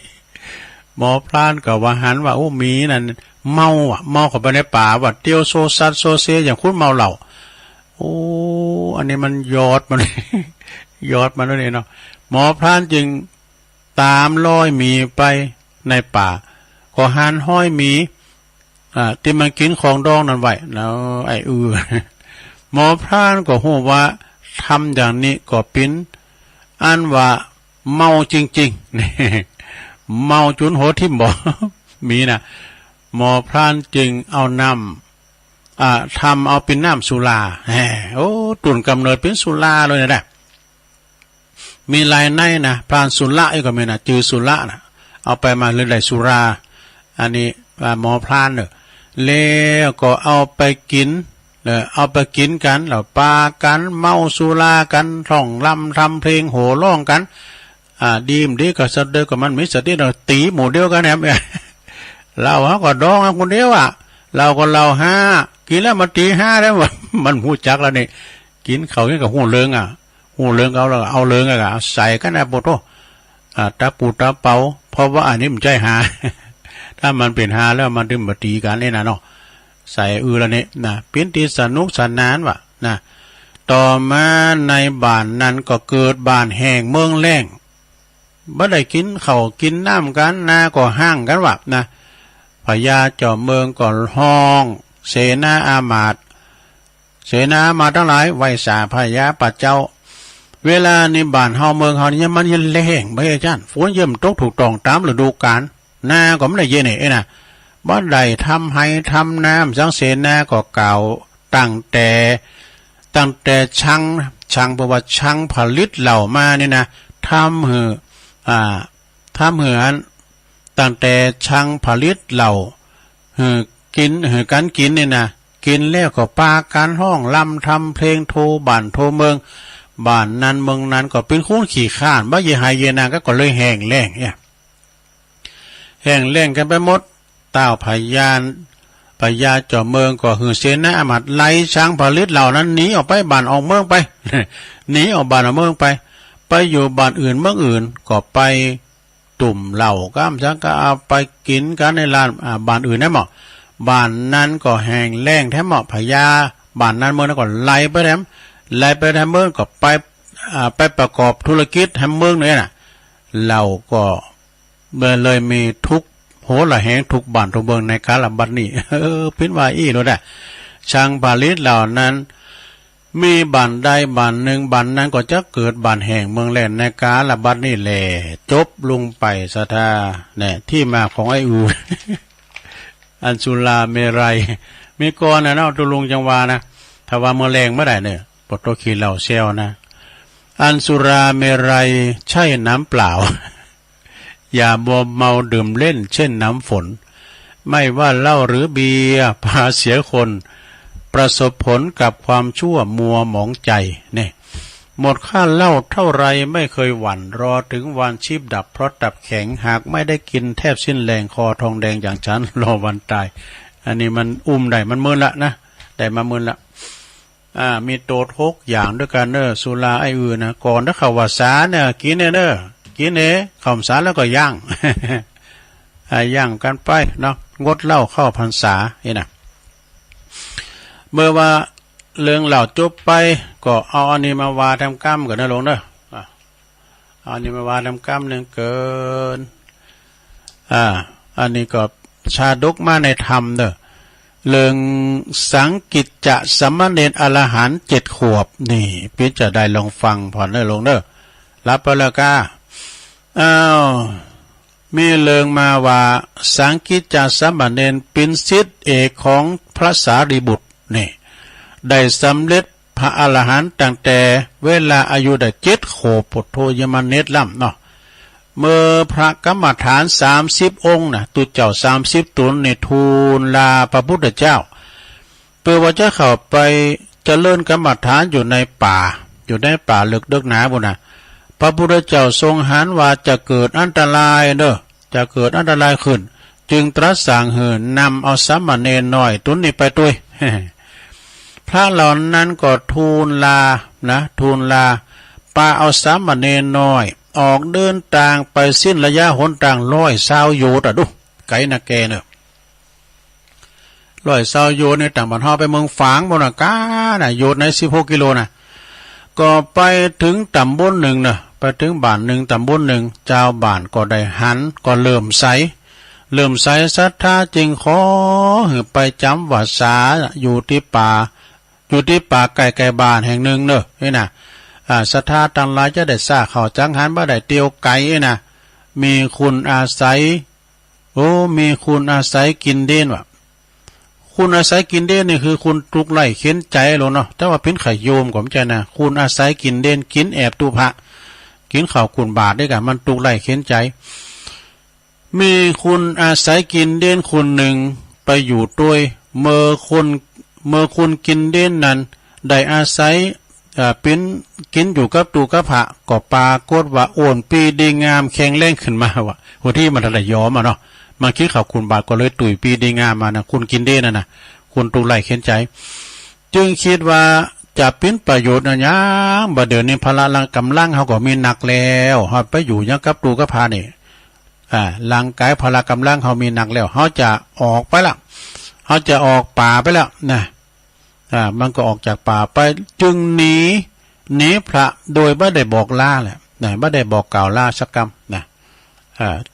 หมอพรานก็ว่าหันว่าโอ้มีนั่นเมาเข้าไปในป่าว่าเตียวโซซัดโซเซอย่างคุณเมาเหล้าโอ้อันนี้มันยอดมัน ยอดมันด้วยเนาะหมอพรานจึงตามร้อยหมีไปในป่าก็หันห้อยหมีที่มันกินของดองนั่นไว้แล้วไอหมอพรานก็ฮู้ว่าทำอย่างนี้ก็เป็นอันว่าเมาจริงๆ นี่เมาจุนโหทิ่มบ่ มีนะหมอพรานจึงเอาน้ำทำเอาเป็นน้ำสุราโอ้ตุ่นกำเนิดเป็นสุราเลยนะมีลายในนะพรานสุราก็มีนะจือสุรานะเอาไปมาเลยได้สุราอันนี้หมอพรานเนี่ยแล้วก็เอาไปกินกันแล้วปากันเมาสุรากันท่องลำทำเพลงโห่ร้องกันดีมดีก็สะเดอก็มันมีสติเราตีหมู่เดียวกันแหมเราก็ดองคนเดียวเราก็เราห้ากินแล้วมาตีห้าแล้วมันหูจักแล้วนี่กินเขาเนี่ยกับหูเลิงหูเลิงเอาเลิงใส่กันนะปุโตตาปูตาเปาเพราะว่าอันนี้มันใจหา ถ้ามันเป็นหาแล้วมันดึงมาตีกันนี่นะเนาะใส่แล้วนี่นะเป็นตีสนุกสนานว่ะนะต่อมาในบ้านนั้นก็เกิดบ้านแห้งเมืองแล้งบ่ได้กินข้าวกินน้ำกันนาก็ห้างกันว่ะนะพญาเจ้าเมืองก็ห้องเสนาอามาตย์ทั้งหลายไหว้สาพญาปัจเจ้าเวลาในบ้านเฮาเมืองเฮานี่มันยังแล้งบ่อาจารย์ฝนเยิ่มตกถูกต้องตามฤดูกาลนาก็ไม่ได้เย็นนี่นะบ่ได้ทำให้ทำน้ำสังเสนาก็กล่าวตั้งแต่ช่างประวัติช่างผลิตเหล่ามานี่นะทำเหือตั้งแต่ช่างผลิตเหล่าการกินนี่นะกินแล้วก็ปาการห้องลำทำเพลงโทบ้านโทเมืองบ้านนั้นเมืองนั้นก็เป็นคุ้นขี่ข้านบ่เยหายเยนาก็เลยแห้งแล้งเนี่ยแห้งแล้งกันไปหมดเต้าพญาเจ้าเมืองก็หือเสนาอามาตย์ไล่ช้างผลิตเหล่านั้นหนีออกไปบ้านออกเมืองไป หนีออกบ้านออกเมืองไปอยู่บ้านอื่นเมืองอื่นก็ไปตุ่มเหล่าก้ามช้างก็เอาไปกินกันในร้านบ้านอื่นได้หมดบ้านนั้นก็แห้งแล้งแท้หมดพญาบ้านนั้นเมืองนั้นก็ไล่ไปแถมเมืองก็ไปประกอบธุรกิจแถมเมืองเนี่ยน่ะเราก็เลยมีทุกโหละแหงทุกบ้านทุกเมืองในกาลบัดนี้พิ้นว่ารู้ได้ช่างผลิตเหล่านั้นมีบ้านใดบ้านหนึ่งบ้านนั้นก็จะเกิดบ้านแห่งเมืองแล่นในกาลบัดนี้แหละจบลงไปสถาเนี่ยที่มาของอันสุราเมรัยมีก่อนนะเนาะตุลุงจังหวานะถ้าว่าเมื่อแรงเมื่อไหร่เนี่ยปตโตขีเหล่าเซลนะอันสุราเมรัยใช่น้ำเปล่า อย่ามัวเมาดื่มเล่นเช่นน้ำฝนไม่ว่าเหล้าหรือเบียร์พาเสียคนประสบผลกับความชั่วมัวหมองใจเนี่ยหมดค่าเหล้าเท่าไรไม่เคยหวั่นรอถึงวันชีพดับเพราะตับแข็งหากไม่ได้กินแทบสิ้นแรงคอทองแดงอย่างฉันรอวันตายอันนี้มันได้มันมึนละนะได้มามึนละมีโตทุกอย่างด้วยกันสุราไออื่นนะก่อนถ้าเขาว่าสาเนี่ยกินเนี่ยกินข่าวสารแล้วก็ย่าง ย่างกันไปเนาะงดเหล้าเข้าพรรษานะเมื่อว่าเรื่องเหล่าจบไปก็เอาอันนี้มาวาทำกรรมกันนะลงเนอะเอาอันนี้มาวาทำกรรมหนึ่งเกินอันนี้ก็ชาดกมาในธรรมเนอะเรื่องสังกิจจะสมณเณรอรหันต์7 ขวบนี่พี่จะได้ลองฟังผ่อนได้ลงเนอะรับไปแล้วก้ามีเรื่องมาว่าสังกิจจะสมณเณรเป็นศิษย์เอกของพระสารีบุตรนี่ได้สำเร็จพระอรหันต์ตั้งแต่เวลาอายุได้7 ขวบปุถโธยมเนตรล่ำเนาะเมื่อพระกรรมฐาน30 องค์นะตุเจ้า30 ตนในทูลลาพระพุทธเจ้าเพื่อว่าจะเข้าไปเจริญกรรมฐานอยู่ในป่าลึกเดึกหนาบุญนะพระพุทธเจ้าทรงหันว่าจะเกิดอันตรายจะเกิดอันตรายขึ้นจึงตรัสสั่งเหินนำเอาสามเณรน้อยตุนนี้ไปด้วย พระเหล่านั้นก็ทูลลาปาเอาสามเณรน้อยออกเดินทางไปสิ้นระยะหนทาง120 โยชน์ดูไกลนะแกเนอะ120 โยชน์ในต่างบ้านเฮาไปเมืองฝางบนอากาศโยชน์ใน16 กิโลนะก็ไปถึงตำบลหนึ่งนะไปถึงบ้านหนึ่งตำบลหนึ่งเจ้าบ้านก็ได้หันก็เริ่มใสศรัทธาจึงขอไปจำวัดสาอยู่ที่ป่าใกล้ๆบ้านแห่งหนึ่งเนอะนี่นะศรัทธาต่างหลายจะได้ทราบเขาจังหันบ่ได้เตียวไก่นะมีคุณอาศัยมีคุณอาศัยกินเด่นว่ะคุณอาศัยกินเด่นนี่คือคุณทุกไล่เข็นใจหรอเนาะแต่ว่าเป็นไข่โยมก็ไม่ใช่นะคุณอาศัยกินเด่นกินแอบตุพระกินข้าวกุนบาทด้วยกันมันทุกไล่เข็นใจมีคุณอาศัยกินเด่นคุณหนึ่งไปอยู่ด้วยเมื่อคุณกินเด่นนั้นได้อาศัยเป็นกินอยู่กับตูกับพระก็ปรากฏว่าโอนปีดีงามแข็งแรงขึ้นมาว่ะหัวที่มันอะไรย้อมเนาะมาคิดข่าวคุณบาทก็เลยตุยปีดีงามมานะคุณกินเด่นนะคุณตูไล่เข็นใจจึงคิดว่าจะเป็นประโยชน์นะยังบ่เดี๋ยวนี้พละกำลังเขาก็มีหนักแล้วเขาไปอยู่ยังกับตูกับพระนี่ร่างกายพละกำลังเขามีหนักแล้วเขาจะออกไปละเขาจะออกป่าไปแล้วนะมันก็ออกจากป่าไปจึงหนีพระโดยไม่ได้บอกลาแหละไม่ได้บอกกล่าวลาสักคำนะ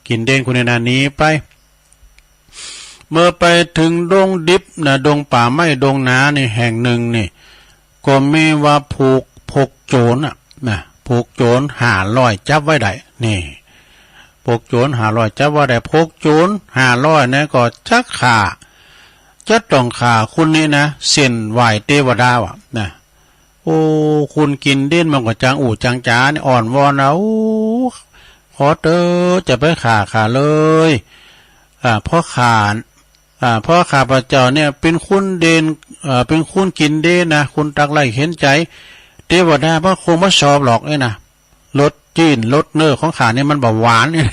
กินเด่นคุณนานี้ไปเมื่อไปถึงดงดิบดงป่าไม้ดงนาในแห่งหนึ่งนี่ก็มีว่าผูกโจรผูกโจร500จับไว้ได้นี่ผูกโจร500จับไว้ได้ผูกโจร500เนี่ยก็จักขาจะต้องขาคุณนี่นะเส้นไหวเทวดาวนะโอ้คุณกินเด่นมันก็จังจังจ๋านี่อ่อนวอนนะขอเตอจะไปขาเลยเพราะข้าพเจ้าเนี่ยเป็นคุณเด่นเป็นคุณกินเด่นนะคุณตักไล่เห็นใจเทวดาเพราะคงไม่ชอบหรอกนะรสจีนรสเนื้อของข้าเนี่ยมันแบบหวานเนี่ย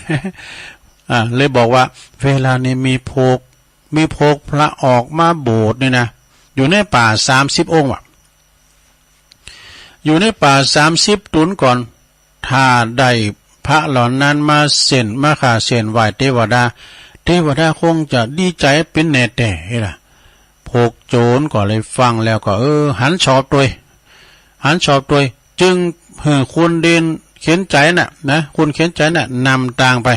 เลยบอกว่าเวลานี้มีโพกพระออกมาโบสถ์นี่นะอยู่ในป่า30 องค์อยู่ในป่า30 ตุนก่อนถ้าได้พระเหล่านั้นมาขาเส้นไหวเทวดาคงจะดีใจเป็นแน่แต่ล่ะพวกโจรก็เลยฟังแล้วก็หันชอบด้วยจึงคุณเด่นเข็นใจนะคุณเข็นใจนำทางไป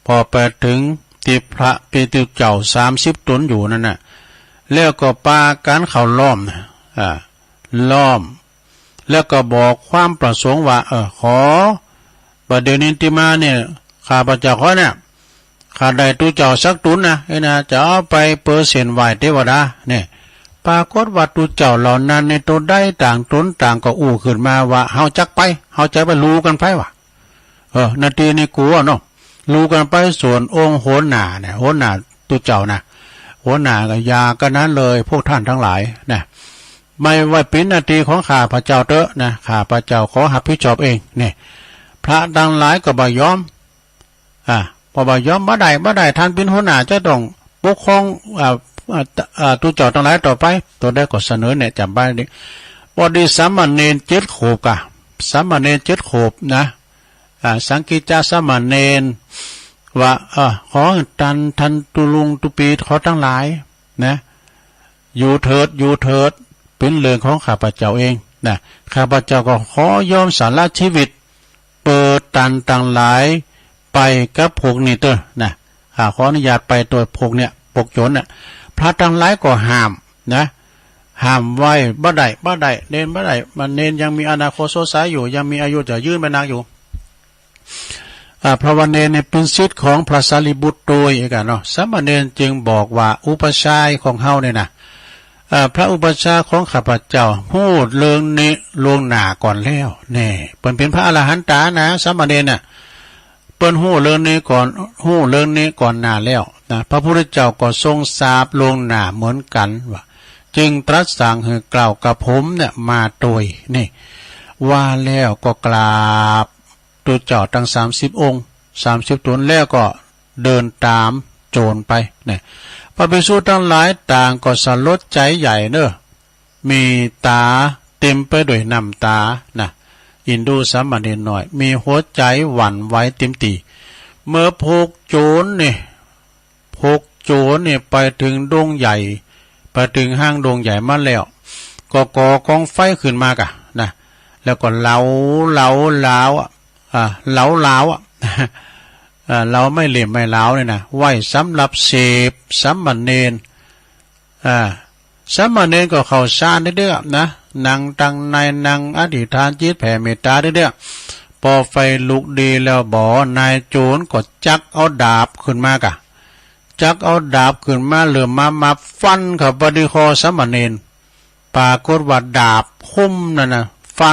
พอไปถึงที่พระเปตุเจ้า30 ตนอยู่นั่นแล้วก็ปาการเขาล้อมแล้วก็บอกความประสงค์ว่าขอประเดี๋ยวนี้ที่มาเนี่ยข้าพเจ้าขอเนี่ยข้าได้ตุเจ้าสักตุนนะจะเอาไปเปอร์เซ็นต์ไหวเทวดาเนี่ยปรากฏว่าตุเจ้าเหล่านั้นในตัวได้ต่างตนต่างก็ขึ้นมาว่าเฮาจักไปเฮาใจไปรู้กันไปว่ะนาทีนี้กูเนาะ รู้กันไปส่วนองค์โหนหนาเนี่ยโหนหนาตุเจ้านะโหนหนากับยากันนั้นเลยพวกท่านทั้งหลายนะไม่ว่าเป็นนาทีของข้าพระเจ้าเตอะนะข้าพระเจ้าขอรับผิดชอบเองเนี่ยพระดังหลายก็บ่ยอมพอบ่ยอมบ่ได้ท่านเป็นหัวหน้าจะต้องปกครองตุเจ้าทั้งหลายต่อไปตัวได้ก็เสนอเนี่ยจำไว้ดิพอดีสามเณร7 ขวบสามเณร7 ขวบนะสังกิจจาสามเณรว่าขอท่านตุลุงตุปีขอทั้งหลายนะอยู่เถิดเป็นเรื่องของข้าพเจ้าเองนะข้าพเจ้าก็ขอยอมสละชีวิตเปิดตันต่างหลายไปกับพวกนี้เถอะนะขออนุญาตไปตัวพวกเนี่ยพวกโจรเนี่ยพระทั้งหลายก็ห้ามนะห้ามไว้บ่ได้เน้นบ่ได้มันเน้นยังมีอนาคตสดใสอยู่ยังมีอายุจะยืนไปนานอยู่พระวันเนรเป็นศิษย์ของพระสารีบุตรโดยกันเนาะสามเณรจึงบอกว่าอุปชายของเฮาเนี่ยนะพระอุปชาของข้าพเจ้าพูดเรื่องนี้ลวงหน้าก่อนแล้วแน่เปิ้นเป็นพระอรหันตานะสามเณรน่ะเปิ้นฮู้เรื่องนี้ก่อนหน้าแล้วนะพระพุทธเจ้าก็ทรงทราบลวงหน้าเหมือนกันว่าจึงตรัสสั่งให้กล่าวกับผมเนี่ยมาโดยนี่ว่าแล้วก็กราบตัวเจ้าทั้ง30 องค์30 ตนแล้วก็เดินตามโจรไปเนี่ยพระภิกษุทั้งหลายต่างก็สลดใจใหญ่เนอะมีตาเต็มไปด้วยน้ำตานะอินดูสามเณรหน่อยมีหัวใจหวั่นไหวเต็มตีเมื่อพกโจรเนี่ยไปถึงดงใหญ่ไปถึงห้างดงใหญ่มาแล้วก็ก่อกองไฟขึ้นมากะนะแล้วก็เหลาเราไม่เหลี่ยมไม่เล้าเนี่ยนะไว้สำหรับเสพสามเณรสามเณรก็เข้าฌานเด้อนะนั่งตั้งในนั่งอธิษฐานจิตแผ่เมตตาเด้อพอไฟลุกดีแล้วบ่นายโจรก็จักเอาดาบขึ้นมากะจักเอาดาบขึ้นมาเหลือมาฟันเข้าไปที่คอสามเณรปรากฏว่าดาบคมนั่นน่ะฟั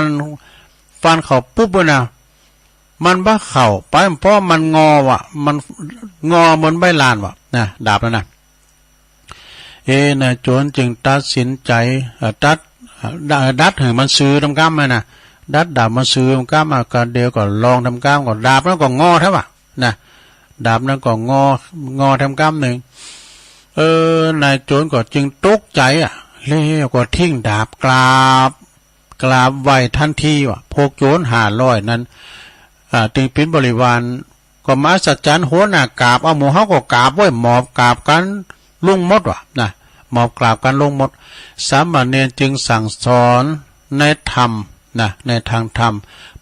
นเข้าปุ๊บนะมันบ้าเข่าไปเพราะมันงอว่ะมันงอเหมือนใบลานว่ะนะดาบแล้วนะนะโจรจึงตัดสินใจดัดให้มันซื้อทำกล้ามนะดัดดาบมาซื้อทำกล้ามกันเดียวก็ลองทำกล้ามก็ดาบแล้วก็งอเท่าว่ะนะดาบนั้นก็งอทำกล้ามหนึ่งนายโจรก็จึงตกใจแล้วก็ทิ้งดาบกราบไว้ทันทีว่ะพวกโจร500นั้นถึงเป็นบริวารก็มาสัจจันหัวหน้ากราบเอาหมู่เฮาก็กราบไว้หมอบกราบกันลุงมดว่ะนะหมอบกราบกันลุงมดสามเณรจึงสั่งสอนในธรรมนะในทางธรรม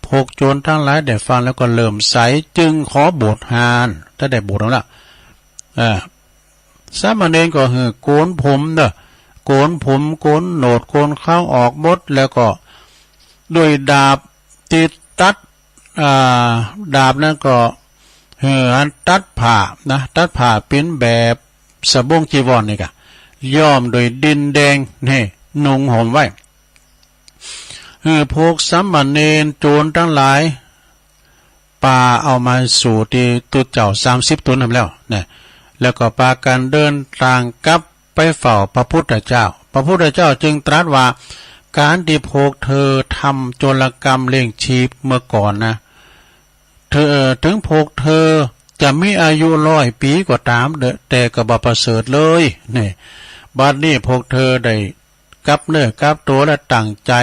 พวกโจรทั้งหลายได้ฟังแล้วก็เริ่มใสจึงขอบวชหานถ้าได้บวชแล้วล่ะสามเณรก็โกนผมเด้อโกนผมโกนโหนดโกนเข้าออกหมดแล้วก็ด้วยดาบติดตัดดาบนั้นก็ตัดผ่านะตัดผ่าเป็นแบบสบงจีวรนี่กะย้อมโดยดินแดงนี่นุ่งห่มไว้พวกสามเณรโจรทั้งหลายป่าเอามาสู่ที่ตุเจ้า30 ตนทำแล้วเนี่ยแล้วก็ปากันเดินทางกลับไปเฝ้าพระพุทธเจ้าพระพุทธเจ้าจึงตรัสว่าการที่พวกเธอทำโจรกรรมเลี้ยงชีพเมื่อก่อนนะถึงพวกเธอจะมีอายุ100 ปีก็ตามแต่ก็บ่ประเสริฐเลยนี่บัดนี้พวกเธอได้กลับเนื้อกลับตัวและตั้งใจ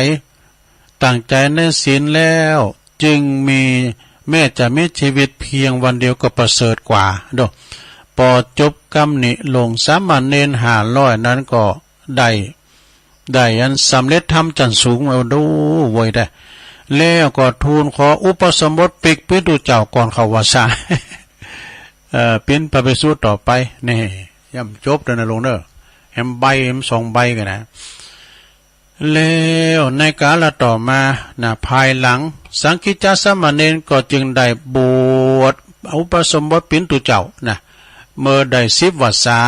ในศีลแล้วจึงมีแม้จะมีชีวิตเพียงวันเดียวก็ประเสริฐกว่าดอกพอจบกรรมนี้ลงสามเณร500นั้นก็ได้อันสำเร็จธรรมจันสูงเอาดูไว้ได้แล้วก็ทูลขออุปสมบทปิกปิตุเจ้าก่อนเข้าวาสาเป็นพระภิกษุต่อไปนี่ย่ำจบแล้วนะลงเด้อแฮมใบแฮม2 ใบกันนะแล้วในกาลต่อมาภายหลังสังฆิจจสามเณรก็จึงได้บวชอุปสมบทปิตุเจ้าเมื่อได้10 วรรษา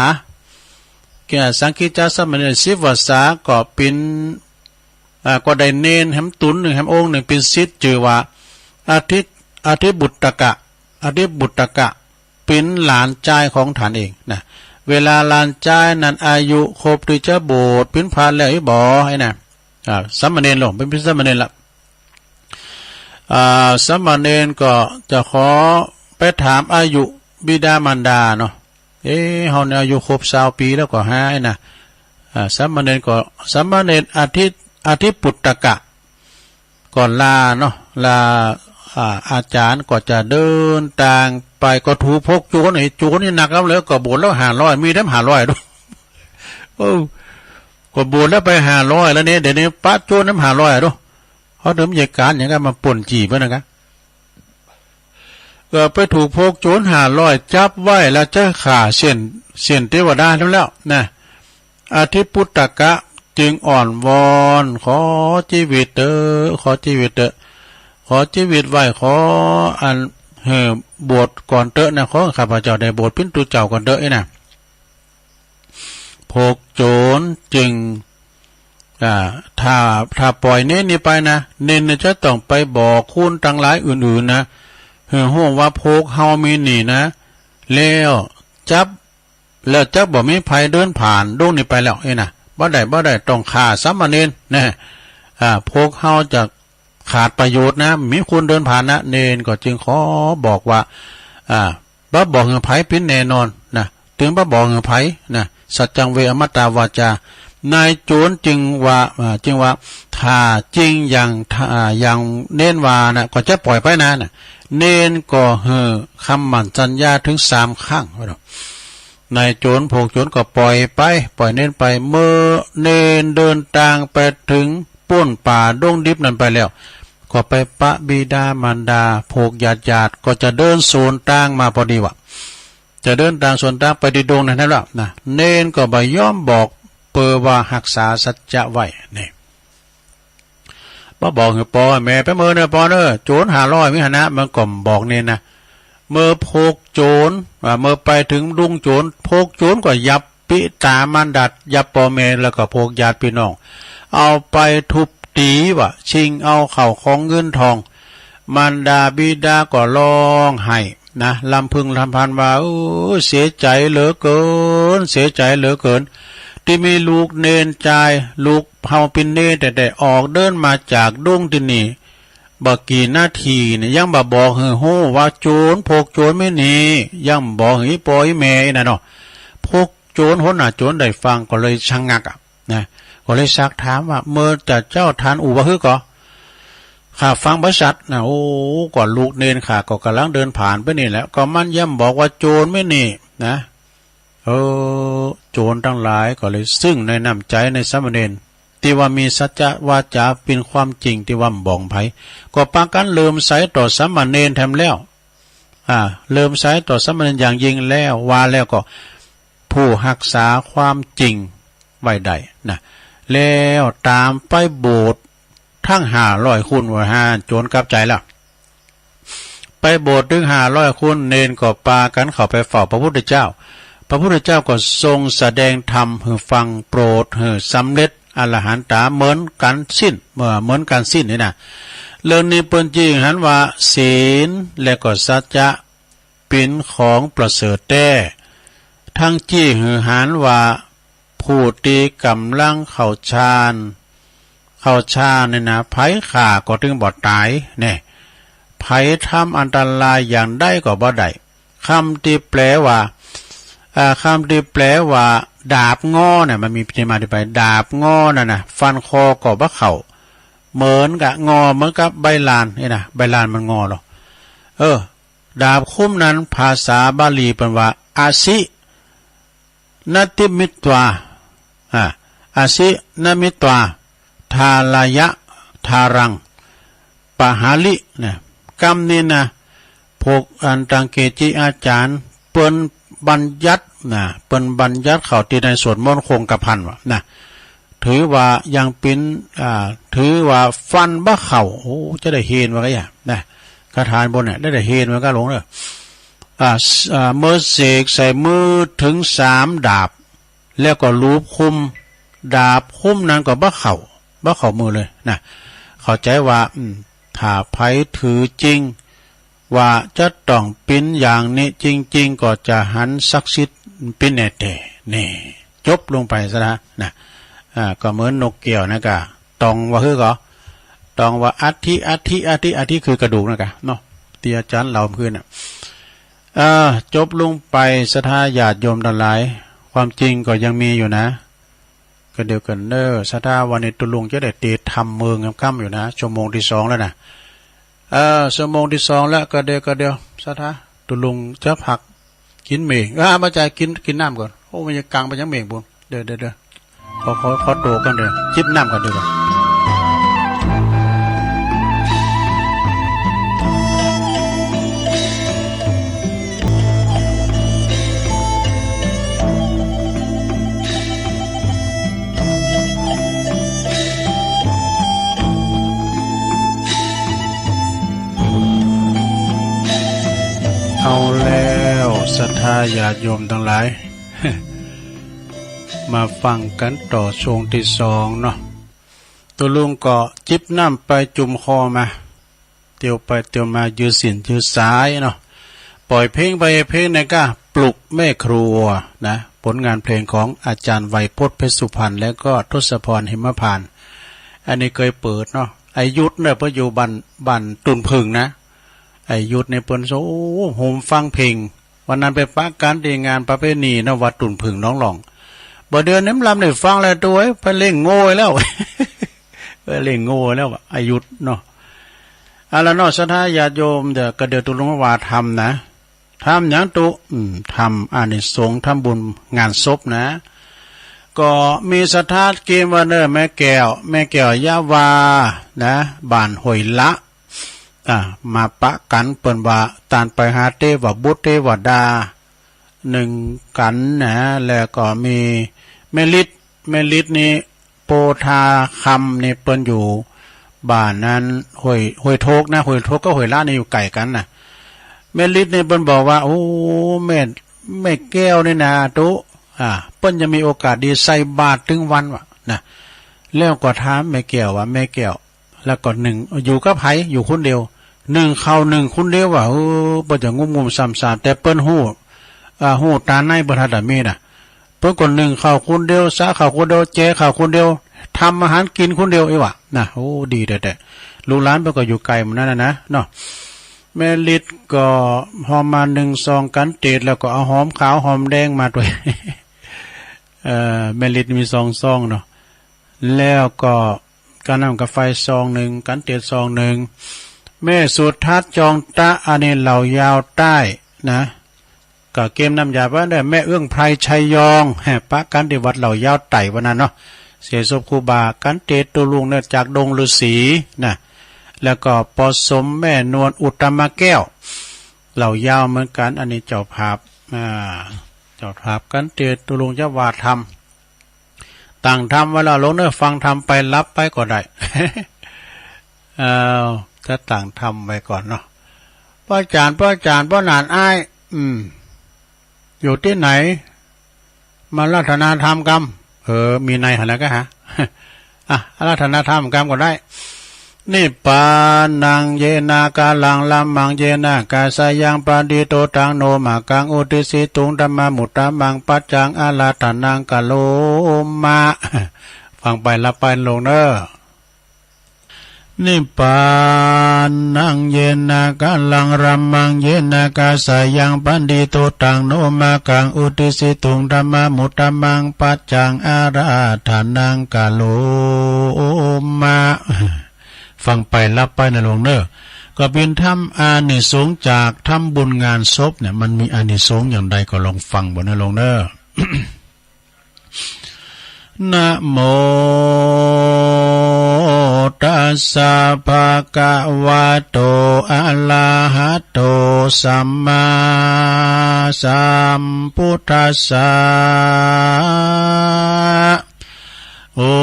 สังฆิจจสามเณร10 วรรษาก็เป็นก็ได้เนนแหมตุน1 แหมองค์ 1เป็นศิษย์ชื่อว่าอธิบุตตกะ เป็นหลานชายของท่านเองนะเวลาหลานชายนั้นอายุครบที่จะโบสถ์เป็นพระแล้วบ่ไอ้น่ะสามเณรหลงเป็นสามเณรละสามเณรก็จะขอไปถามอายุบิดามารดาเนาะเฮาเนี่ยอายุครบ20 ปีแล้วก็หายนะสามเณรก็สามเณรอาทิปุตตกะก่อนลาเนาะลาอาจารย์ก็จะเดินทางไปก็ถูพกโจรโจรนี่หนักแล้วเลยก็บวชแล้ว500มีได้500ด้วยก็บวชแล้วไป500แล้วเนี่ยเดี๋ยวนี้ป้าโจรน้ำ500ด้วยเขาเดิมเหตุการณ์อย่างนั้นมาป่นจีบนะครับก็ไปถูกพกโจร500จับไว้แล้วจะขาเส้นเทวดาแล้วนะอาทิปุตตกะจึงอ่อนวอนขอชีวิตเถอะขอชีวิตเถอะขอชีวิตไว้ขออันบวชก่อนเถอะนะขอข้าพเจ้าได้บวชเป็นตุเจ้าก่อนเถอะนะพกโจรจึงถ้าปล่อยเน้นนี่ไปนะเน้นจะต้องไปบอกคุณต่างหลายอื่นๆนะห้องว่าพกเฮามีนี่นะแล้วจับบ่มีภัยเดินผ่านดงนี่ไปแล้วนะบ่ได้ต้องฆ่าสามเณรนะพกเฮาจะขาดประโยชน์นะมีคนเดินผ่านนะเนนก็จึงขอบอกว่าบ่บอกเหือไผเป็นแน่นอนนะถึงบ่บอกเหือไผนะสัจจังเวอมตตาวาจานายโจรจึงว่าถ้าจริงอย่างเน้นว่านะก็จะปล่อยไปนะเน้นก็คำมั่นสัญญาถึง3 ครั้งนายโจรพวกโจรก็ปล่อยเน้นไปเมื่อเน้นเดินทางไปถึงป่นป่าดงดิบนั่นไปแล้วก็ไปปะบิดามารดาพวกญาติก็จะเดินโซนต่างมาพอดีว่าจะเดินทางโซนต่างไปที่ดงนั่นแหละนะเน้นก็บ่ยอมบอกเปิดว่ารักษาสัจจะไว้นี่บ่บอกให้ปอแม่ไปเมื่อเนี่ยปอเด้อโจร500มิหนะมันก็บอกเน้นนะเมื่อพกโจรเมื่อไปถึงดุงโจรพกโจรก็ยับปิตามันดัดยับปอแม่แล้วก็พกญาติพี่น้องเอาไปทุบตีว่าชิงเอาเข้าของเงินทองมารดาบิดาก็ร้องไห้นะลำพึงลำพันว่าเสียใจเหลือเกินเสียใจเหลือเกินที่มีลูกเนนใจลูกเฮาเป็นเนนแต่ออกเดินมาจากดงที่นี่บ่กี่นาทีเนี่ยยังบ่บอกเฮอโหว่าโจรพกโจรไม่หนียังบอกให้ปล่อยแม่น่ะเนาะพกโจรหนน่ะโจรได้ฟังก็เลยชะงักนะก็เลยซักถามว่าเมื่อจะเจ้าทานอู่บ่คือก็ข้าฟังบ่ชัดนะก่อนลูกเนนข้าก็กำลังเดินผ่านไปนี่แหละก็มันย่ำบอกว่าโจรไม่หนีนะโจรทั้งหลายก็เลยซึ่งในน้ำใจในสามเณรที่ว่ามีสัจจะวาจาเป็นความจริงที่ว่าบ่องไผก็ปากันเริ่มใสต่อสามเณรแถมแล้วเริ่มใสต่อสามเณรอย่างยิ่งแล้วว่าแล้วก็ผู้รักษาความจริงไว้ได้นะแล้วตามไปโบสถ์ทั้ง500 คนว่าโจรกลับใจแล้วไปโบสถ์ถึง500 คนเนนก็ปากันเข้าไปเฝ้าพระพุทธเจ้าพระพุทธเจ้าก็ทรงแสดงธรรมให้ฟังโปรดให้สำเร็จอรหันตาเหมือนกันสิ้นเหมือนกันสิ้นนี่นะเรื่องนี้เปิ้นจริงหันว่าศีลและก็สัจจะเป็นของประเสริฐแท้ทั้งจี้หือหันว่าผู้ตีกำลังเข้าฌานเนี่ยนะไผฆ่าก็ถึงบ่ตายเนี่ยไผทำอันตรายอย่างใดก็บ่ได้คำที่แปลว่าดาบง้อเนี่ยมันมีที่มาที่ไปดาบง้อน่ะฟันคอก็บ่เข้าเหมือนกับงอเหมือนกับใบลานนี่นะใบลานมันงอหรอดาบคมนั้นภาษาบาลีเป็นว่าอาสินติมิตวาอาสินมิตวาทาลายะทารังปหาลิเนี่ยกรรมนี้นะพวกอันตังเกจิอาจารย์เปิ้นบัญญัติเปิ้นบัญญัติเข้าที่ในสวดมนต์คงกระพันว่านะถือว่ายังเป็นถือว่าฟันบ่เข้าจะได้เห็นว่าก็อย่างนะคาถาบนเนี่ยได้เห็นมันก็หลงเด้อเมื่อเสกใส่มือถึง3 ดาบแล้วก็ลูบคุมดาบคุมนั้นก็บ่เข้ามือเลยนะเข้าใจว่าถ้าไผถือจริง ว่าจะต้องปิ้นอย่างนี้จริงๆก็จะหันศักดิ์สิทธิ์ปิ้นแน่แต่นี่จบลงไปซะนะก็เหมือนนกเกี่ยวนะกะตองว่าคือก็ตองว่าอัฐิคือกระดูกนะกะเนาะที่อาจารย์เราพื้นจบลงไปศรัทธาญาติโยมทั้งหลายความจริงก็ยังมีอยู่นะก็เดียวกันศรัทธาวันนี้ตุลุงจะได้ตีทำมืองค่ำๆอยู่นะชั่วโมงที่2แล้วนะชั่วโมงที่2แล้วก็เดียวศรัทธาตุลุงจะผักกินเมงมาใจกินน้ำก่อนโอ้มันจะกลางไปยังเมงบุญเดี๋ยวขอโตกันเดี๋ยวจิบน้ำกันดีกว่าเอาแล้วศรัทธาญาติโยมทั้งหลาย มาฟังกันต่อช่วงที่2เนาะตัวลุงก็จิบน้ำไปจุ่มคอมาเตียวไปเตียวมายืดสินยืดสายเนาะปล่อยเพลงไปเพลงในก็ปลุกแม่ครัวนะผลงานเพลงของอาจารย์ไวยพจน์เพชรสุพรรณและก็ทศพรหิมพานต์อันนี้เคยเปิดเนาะไอยุทธเนี่ยเพิ่นอยู่บ้านตุนพึ่งนะไอยุทธในเปิ้นโซโหมฟังเพลงวันนั้นไปปักการดีงานประเพณีนวัดตุนพึ่งน้องหลองบ่เดือนน้ำลำได้ฟังแล้วตัวไปเล่งโง่แล้ว ไปเล่งโง่แล้วอายุเนาะแล้วเนาะศรัทธาญาติโยมเดี๋ยวก็เดี๋ยวตุลงว่าทำนะทำอย่างตุทำอานิสงส์ทำบุญงานศพนะก็มีศรัทธาเกมว่าเนอแม่แก้วยาวานะบ้านห้วยละมาปะกันเปิ้นว่าตานไปหาเทวบุตรเทวดา1กันนะแล้วก็มีแม่ฤทธิ์นี่โปธาคำนี่เปิ้นอยู่บ้านนั้นห้วยโทกนะห้วยโทกก็ห้วยละนี่อยู่ไกลกันนะแม่ฤทธิ์นี่เปิ้นบอกว่าโอ้แม่แก้วนี่นะตุเปิ้นจะมีโอกาสดีใส่บาตรถึงวันวะนะแล้วก็ถามแม่แก้วว่าแม่แก้วแล้วก็อยู่กับไผอยู่คนเดียวเข้าคนเดียวว่าบ่จะงุมๆซ้ำๆแต่เปิ้นฮู้ตาในบ่ทันได้มีน่ะเพิ่นคนเข้าคนเดียวซะเข้าคนเดียวแจเข้าคนเดียวทำอาหารกินคนเดียวไอ้วะนะโอ้ดีแต่ลูกหลานเพิ่นก็อยู่ไกลหมดนั่นนะเนาะแม่ฤทธิ์ก็หอมมา1ซองกันเตดแล้วก็เอาหอมขาวหอมแดงมาด้วย แม่ฤทธิ์มี2ซองเนาะแล้วก็การนำกาแฟซอง1กันเตดซอง1แม่สุทัศน์จองตะอันนี้เหล่ายาวใต้นะก็เกมน้ำยาบ้านได้แม่เอื้องไพรชัยยองปะกันที่วัดเหล่ายาวไต่วันนั้นเนาะเสียศพครูบากันเตตัวลุงเนี่ยจากดงฤาษีนะแล้วก็ปอสมแม่นวลอุตตมแก้วเหล่ายาวเหมือนกันอันนี้เจ้าภาพกันเตตัวลุงจะว่าทำต่างทำเวลาลงเนี่ยฟังทำไปรับไปก็ได้ ถ้าต่างทำไปก่อนเนาะพ่ออาจารย์พ่อนานอ้ายอยู่ที่ไหนมารัตนาธรรมกรรมมีในหันแล้วก็ฮะ รัตนาธรรมกรรมก็ได้นิปานังเยนากาลังลัมมังเยนากาสยังปาดิโตตังโนมากังอุติสิตุงธัมมามุตตะมังปัจจังอาลาธนังกะโลมา ฟังไปละไปลงเด้อนิปานังเยนะกะลังรัมมังเยนะกาสายังปันดิโตตังโนมากังอุติสิตุงธัมมามุตตะมังปัจจังอาราธานังกะโลมาฟังไปรับไปนะหลวงเด้อก็เป็นทำอานิสงส์จากทำบุญงานศพเนี่ยมันมีอานิสงส์อย่างใดก็ลองฟังบ่นะหลวงเด้อ นะโมตัสสะภะคะวะโตอะระหะโตสัมมาสัมพุทธัสสะอุ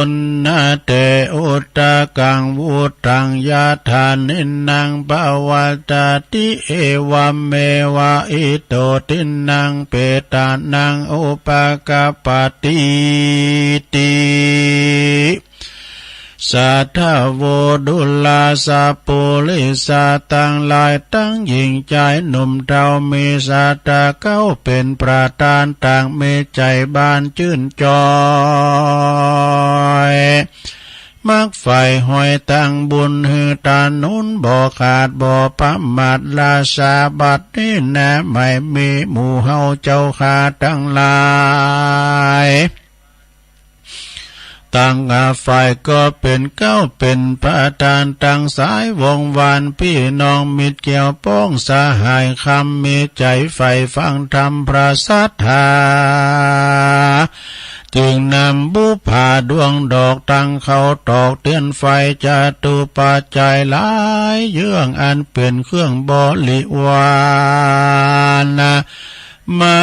ณนะเตอุตตะกังวุตังยะธานินังภวัตติเอวัมเมวะอิโตตินังเปตานังอุปกปปติติ สัทธโวดุลาสาปุลิสาตังหลายตั้งหญิงใจหนุ่มเทามีสัตตะเก้าเป็นประธานต่างมีใจบานชื่นจอยมักไฟหอยตั้งบุญหือตานุนบ่ขาดบ่ประมาทลาสาบัดนี้นะไม่มีหมู่เฮาเจ้าขาทั้งหลายตั้งฝ่ายก็เป็นเก้าเป็นประธานตั้งสายวงวานพี่น้องมิตรเกี่ยวป้องสหายคำมีใจใฝ่ฟังธรรมพระสัทธาจึงนำบุพาดวงดอกตั้งเขาตอกเตือนไฟจตุปัจจัยหลายเยื่องอันเป็นเครื่องบริวารมา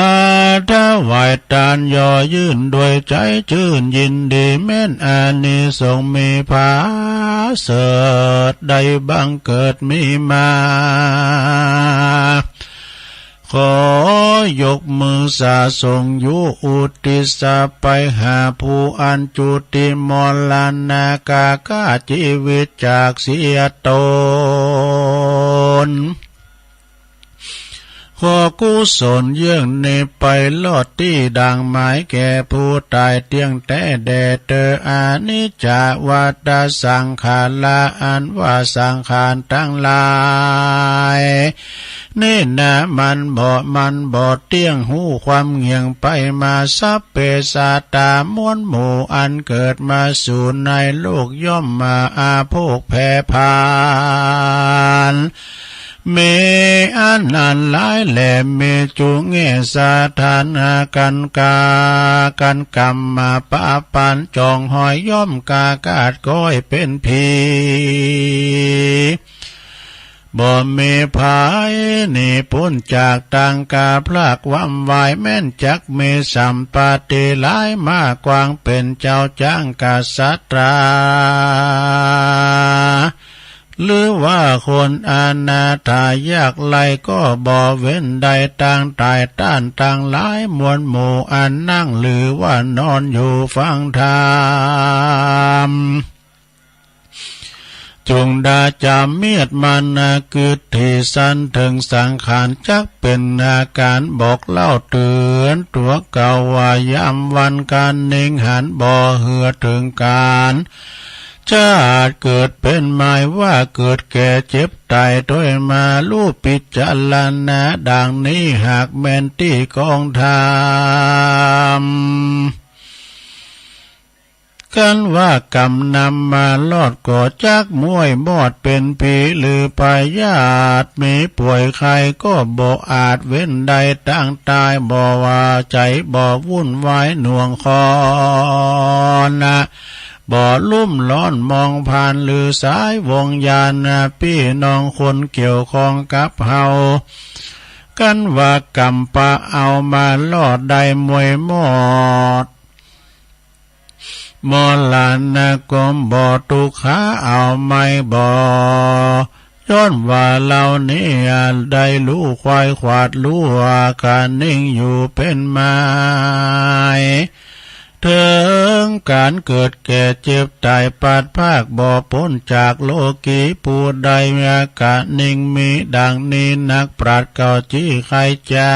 ถวายทานย่อยื่นด้วยใจชื่นยินดีแม้นอานิสงส์มีผาเสดใดบังเกิดมีมาขอยกมือสาส่งยุอุติสาไปหาผู้อันจุติมรณากากาชีวิตจากเสียตนขอกุศลเยื่องในไปลอดที่ดังหมายแก่ผู้ตายเตียงแต่แดเตออานิจจวัฏสังขารละอันว่าสังขารทั้งหลายนี่นะมันบ่เตี้ยงหูความเงียงไปมาสัพเพสาตามวลหมู่อันเกิดมาสู่ในโลกย่อมมาอาโภคแผ่พานเมอันนันหลายแหล่เมจุเงสาธานากันกรรมมาปะปันจองหอยย่อมกากาดก้อยเป็นผีบ่มีภายนี่พ้นจากตังกาพลากวำวายแม่นจักเมสัมปติหลายมากกวางเป็นเจ้าจ้างกษัตราหรือว่าคนอนาถายากไลก็บ่เว้นใดต่างตายต้านต่างหลายมวลหมู่อันนั่งหรือว่านอนอยู่ฟังธรรมจงดาจามเมียดมันกึศที่สันถึงสังขารจักเป็นอาการบอกเล่าเตือนตัวเก่าว่ายามวันการนิ่งหันบ่เหือถึงการชาติเกิดเป็นหมายว่าเกิดแก่เจ็บตายโดยมาลู่ปิจารณาดังนี้หากแม่นที่กองธรรมกันว่ากรรมนำมาลอดก่อจักมวยมอดเป็นผีหรือพยาธิมีป่วยใครก็บ่อาจเว้นใดตั้งตายบ่ว่าใจบ่วุ่นวายหน่วงคอนะบ่ลุ่มล้อนมองผ่านหรือสายวงยานพี่น้องคนเกี่ยวข้องกับเฮากันว่ากรรมปะเอามาลอดได้มวยมอดมลานกมบ่ตุขาเอาไม่บ่ย้อนว่าเรานี้ได้รู้ควายขวาดรู้ว่าการนิ่งอยู่เป็นไม้ถึงการเกิดแก่เจ็บตายปาดภาคบ่พ้นจากโลกีผู้ใดมีอากาศนิ่งมีดังนี้นักปราชญ์เก่าจี้ใครจา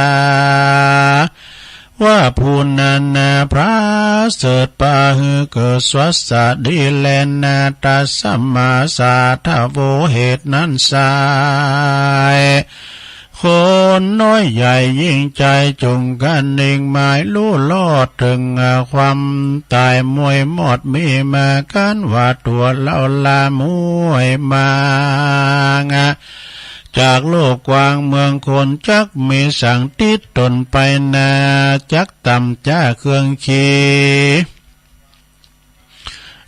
ว่าผู้นั้นพระเสด็จปาหือเกิดสวัสดีแลนนาตาสัมมาสัทธโวเหตุนั้นสายคนน้อยใหญ่ยิ่งใจจงกันเองหมายรู้ลอดถึงความตายมวยหมดมีมากันว่าตัวเราลามวยมางจากโลกกว้างเมืองคนจักมีสั่งติดตนไปนาจักต่ำจ้าเครื่องขี่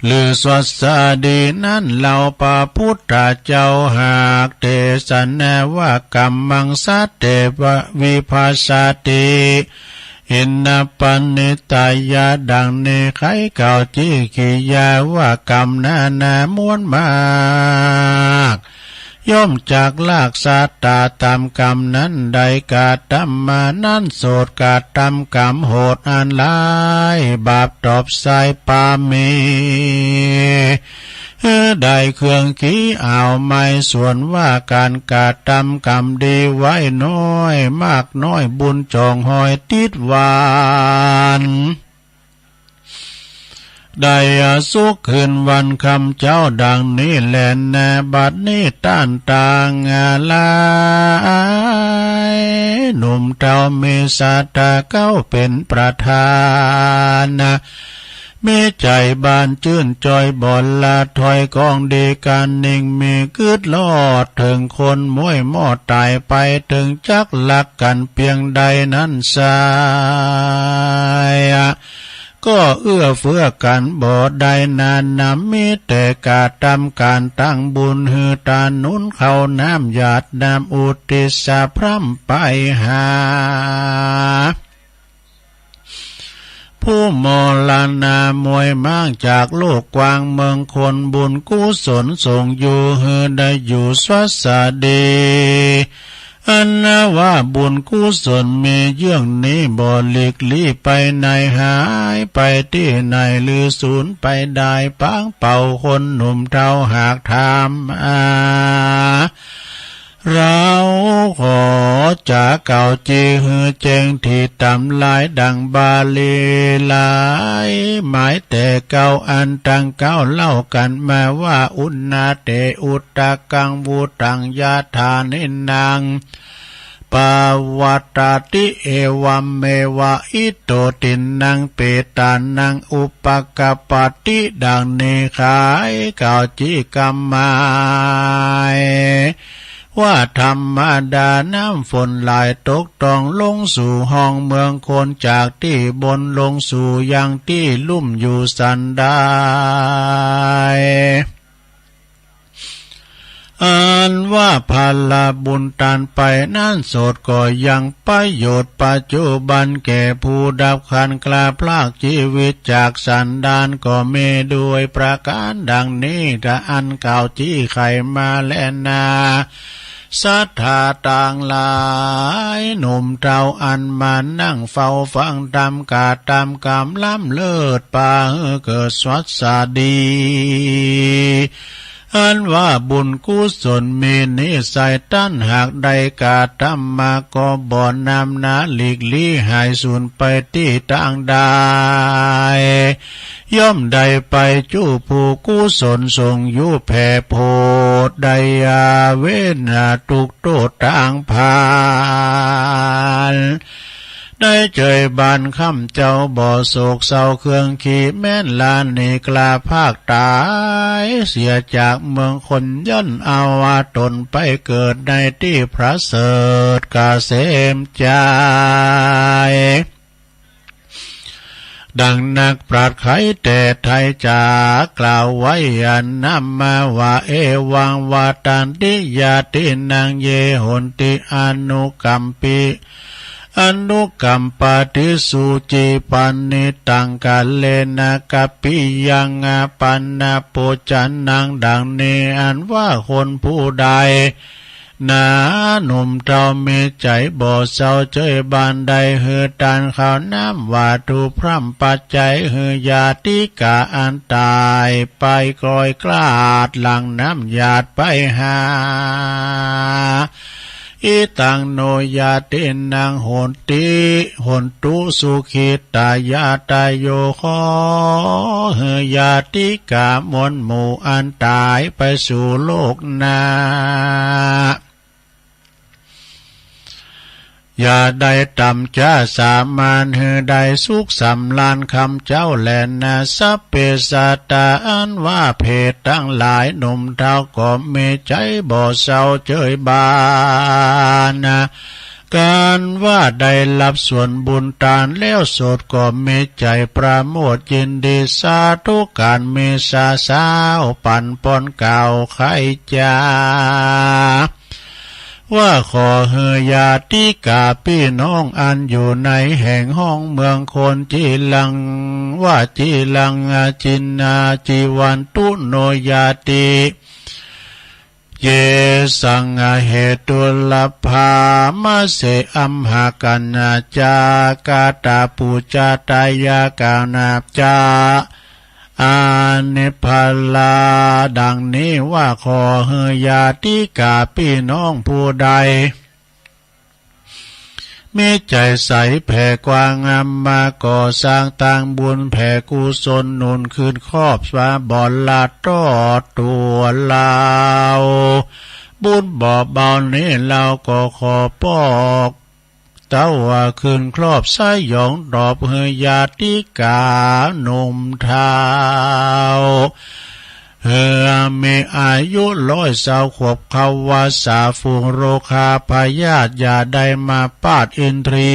หรือสวัสดีนั้นเราพระพุทธเจ้าหากเทศนาว่ากรรมังสัตเตววิภาสติอินนปันนิตายาดังในไขเก่าจี้ขียาว่ากรรมนามวลมากย่อมจากลากสาตาตามกรรมนั้นใดกาตมมานั้นโสดกาตามกรรมโหดอันหลายบาปตอบสายปามี ได้เครื่องขี้อ่าวไม่ส่วนว่าการกาทำกรรมดีไว้น้อยมากน้อยบุญจองหอยติดหวานได้สุขคืนวันคำเจ้าดังนี้แลนแนบัดนี้ต้านต่างลายหนุ่มเจ้ามีสัตตะเก้าเป็นประธานมีใจบานชื่นจอยบ่อนละถอยกองดีการนิ่งมีกึดลอดถึงคนมวยหม้อตายไปถึงจักหลักกันเพียงใดนั้นสายก็เอื้อเฟื้อกันบ่ได้นานนำมีแต่กาทำการตั้งบุญฮือตานุนเขาน้ำหยาดน้ำอุติสะพร่ำไปหาผู้มรณามวยมั่งจากโลกกว้างเมืองคนบุญกุศลส่งอยู่ฮือได้อยู่สวัสดีอันนะว่าบุญกุศลมีเยื่องนี้บ่หลีกลี่ไปไหนหายไปที่ไหนลือสูญไปได้ปังเป่าคนหนุ่มเท่าหากทำเราขอจากเก่าจีฮือเจงที่ตำลายดังบาลีหลายหมายแต่เก่าอันตังเก่าเล่ากันมาว่าอุณนาเตอุตตะกังวูตังยาธานินังปาวัตตติเอวัมเมวะอิโตตินังเปตานังอุปกปปติดังเนขายเก่าจีกรรมายว่าธรรมดาน้ำฝนหลายตกต้องลงสู่ห้องเมืองคนจากที่บนลงสู่ยังที่ลุ่มอยู่สันได้อันว่าพลาบุญตานไปนั่นโสดก็ยังประโยชน์ปัจจุบันแก่ผู้ดับขันกลาพลากชีวิตจากสันดานก็มีด้วยประการดังนี้ถ้าอันเก่าจี้ไขมาแลนาศรัทธาต่างหลายหนุ่มเจ้าอันมานั่งเฝ้าฟังตามกาตามกรรมล้ำเลิศป่าเกิดสวัสดีอันว่าบุญกุศลมีนิสัยตั้นหากใดกาทำมาก็บ่อนำนาหลีกลี่หายสูญไปที่ต่างได้ย่อมได้ไปจู้ผู้กุศลทรงอยู่แผ่โพดไดยาเวนาทุกโตต่างผ่านได้เจยบานคำเจ้าบ่อโศกเศร้าเครื่องขีแม่นลานนี่กลาภาคตายเสียจากเมืองคนย่นเอาว่าตนไปเกิดในที่พระเสริฐกาเสมใจดังนักปราชญ์ไขแต่ไทยจากล่าวไว้อันนำมาว่าเอวังวาตันติยาตินังเยหนติอนุกัมปิอนุกัมปติสุจิปันนิตังกาเลนะกัปปิยังปันนาโปจันนังดังนี้อันว่าคนผู้ใดนาหนุ่มเจ้ามีใจบ่เศร้าเจยบานใดหือตานข้าวน้ำว่าถูพร่ำปัจจัยหือยาติกาอันตายไปกลอยกลาดหลังน้ำหยาดไปหาอิตังโนยาตินังโหนติโหนตุสุขิตายาตายโยขอเฮยาติกามนหมู่อันตายไปสู่โลกนาอย่าได้ต่ำจ้าสามานเฮได้สุขสำลานคำเจ้าแลนนาสัพเพสัตตาอันว่าเพศทั้งหลายหนุ่มเท่าก็มีใจบ่เศร้าเจยบานการว่าได้รับส่วนบุญตานแล้วโสดก็มีใจประโมทยินดีสาธุการเมษาสาวปั่นปนเก่าไข่จ้าว่าขอเฮยาติกาพี่น้องอันอยู่ในแห่งห้องเมืองคนจีลังว่าจีลังจินนาจีวันตุโนยาติเยสังเหตุลภามาเสอัมหากันนาจากาตาปูจาตายากานาจา อานิพาลาดังนี้ว่าขอเฮยาติกาพี่น้องผู้ใดมีใจใสแผ่กว้างงามมาก่อสร้างต่างบุญแผ่กุศลหนุนคืนครอบสวาบอนลาตอดตัวลาวบุญบ่เบานี้เราก็ขอปอกเต้าว่าคืนครอบสายหยองดอบเฮยาติกาหนุ่มเท้าเฮอมีอายุ120 ขวบเขาวาสาฝูงโรคาพยาธิอย่าได้มาปาดอินทรี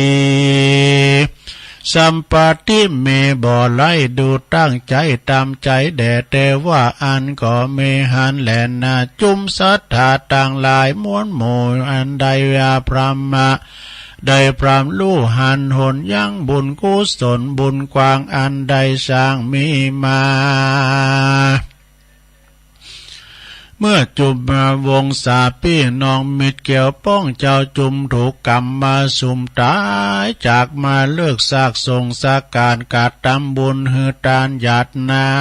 สัมปติมีบ่ไล่ดูตั้งใจตามใจแด่แต่ว่าอันก็มีหันแหลนนาจุมศรัทธาต่างหลายม้วนหมู่อันใดอาพรามะได้พรามลู่หันหนยังบุญกุศลบุญกว้างอันใดสร้างมีมาเมื่อจุมมาวงศาพี่น้องมิตรเกี่ยวป้องเจ้าจุมถูกกรรมมาสุมตายจากมาเลิกซากทรงสาการกาตำบุญหือตานหยาดน้ำ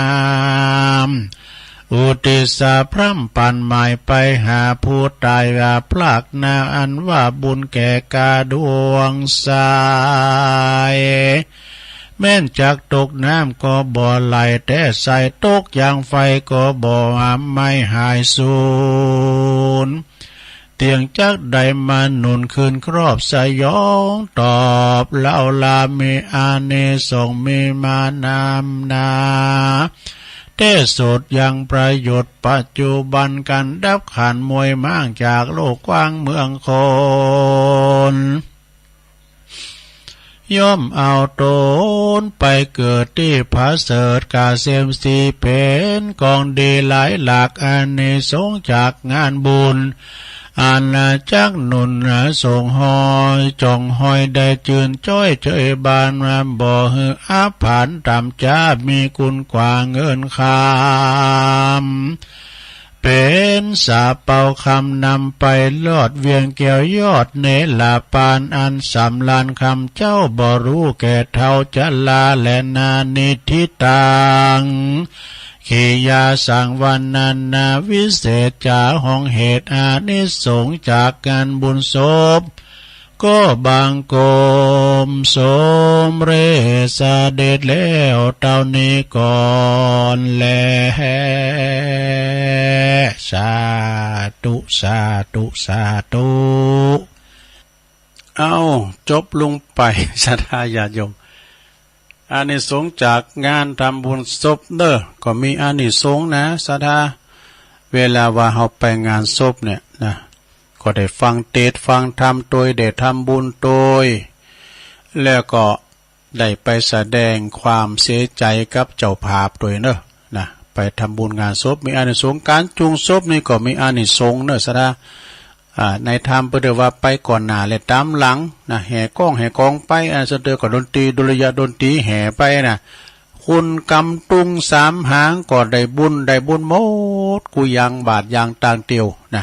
อุติสาพร่ำปันหมายไปหาผู้ตายอาพลากนาอันว่าบุญแก่กาดวงสายแม่นจากตกน้ำก็บ่ไหลแต่ใส่ตกอย่างไฟก็บ่ไม่หายสูญเตียงจักใดมาหนุนคืนครอบสยองตอบเล่าลามีอาเนสงมีมานามนาเทศดยังประโยชน์ปัจจุบันกันดับขันมวยมั่งจากโลกกว้างเมืองคนย่อมเอาตนไปเกิดที่ผาเสดกาเซมสีเป็นกองดีหลายหลักอานิสงส์จากงานบุญอาณาจักรหนุนส่งหอยจองหอยได้จืนจ้อยเจยบานมาบ่อหืออาผ่านตามจ้ามีคุณกว่าเงินคำเป็นสาเป่าคำนำไปลอดเวียงแก้วยอดเนลาปานอันสำลานคำเจ้าบ่รู้แก่เท่าจะลาและนานิทิตังขียาสังวันนานาวิเศษจาห้องเหตุอานิสงส์จากการบุญศพก็บางกรมสมเรสเด็จแล้วเท่านี้ก่อนแลสาธุสาธุสาธุเอาจบลงไปศรัทธาญาติโยมอานิสงส์จากงานทำบุญศพเด้อก็มีอานิสงส์นะศรัทธาเวลาว่าเราไปงานศพเนี่ยนะก็ได้ฟังเทศน์ฟังธรรมโดยได้ทำบุญโดยแล้วก็ได้ไปแสดงความเสียใจกับเจ้าภาพโดยเนอะนะไปทำบุญงานศพมีอานิสงส์การจูงศพนี่ก็มีอานิสงส์เนอะศรัทธาในธรรมเพื่อว่าไปก่อนหน้าและตามหลังนะแห่ก้องแห่กองไปเสด็จกับดนตรีดุริยดนตรีแห่ไปนะคุณกำตุง3 หางก็ได้บุญหมดกูยังบาทยังต่างเตียวนะ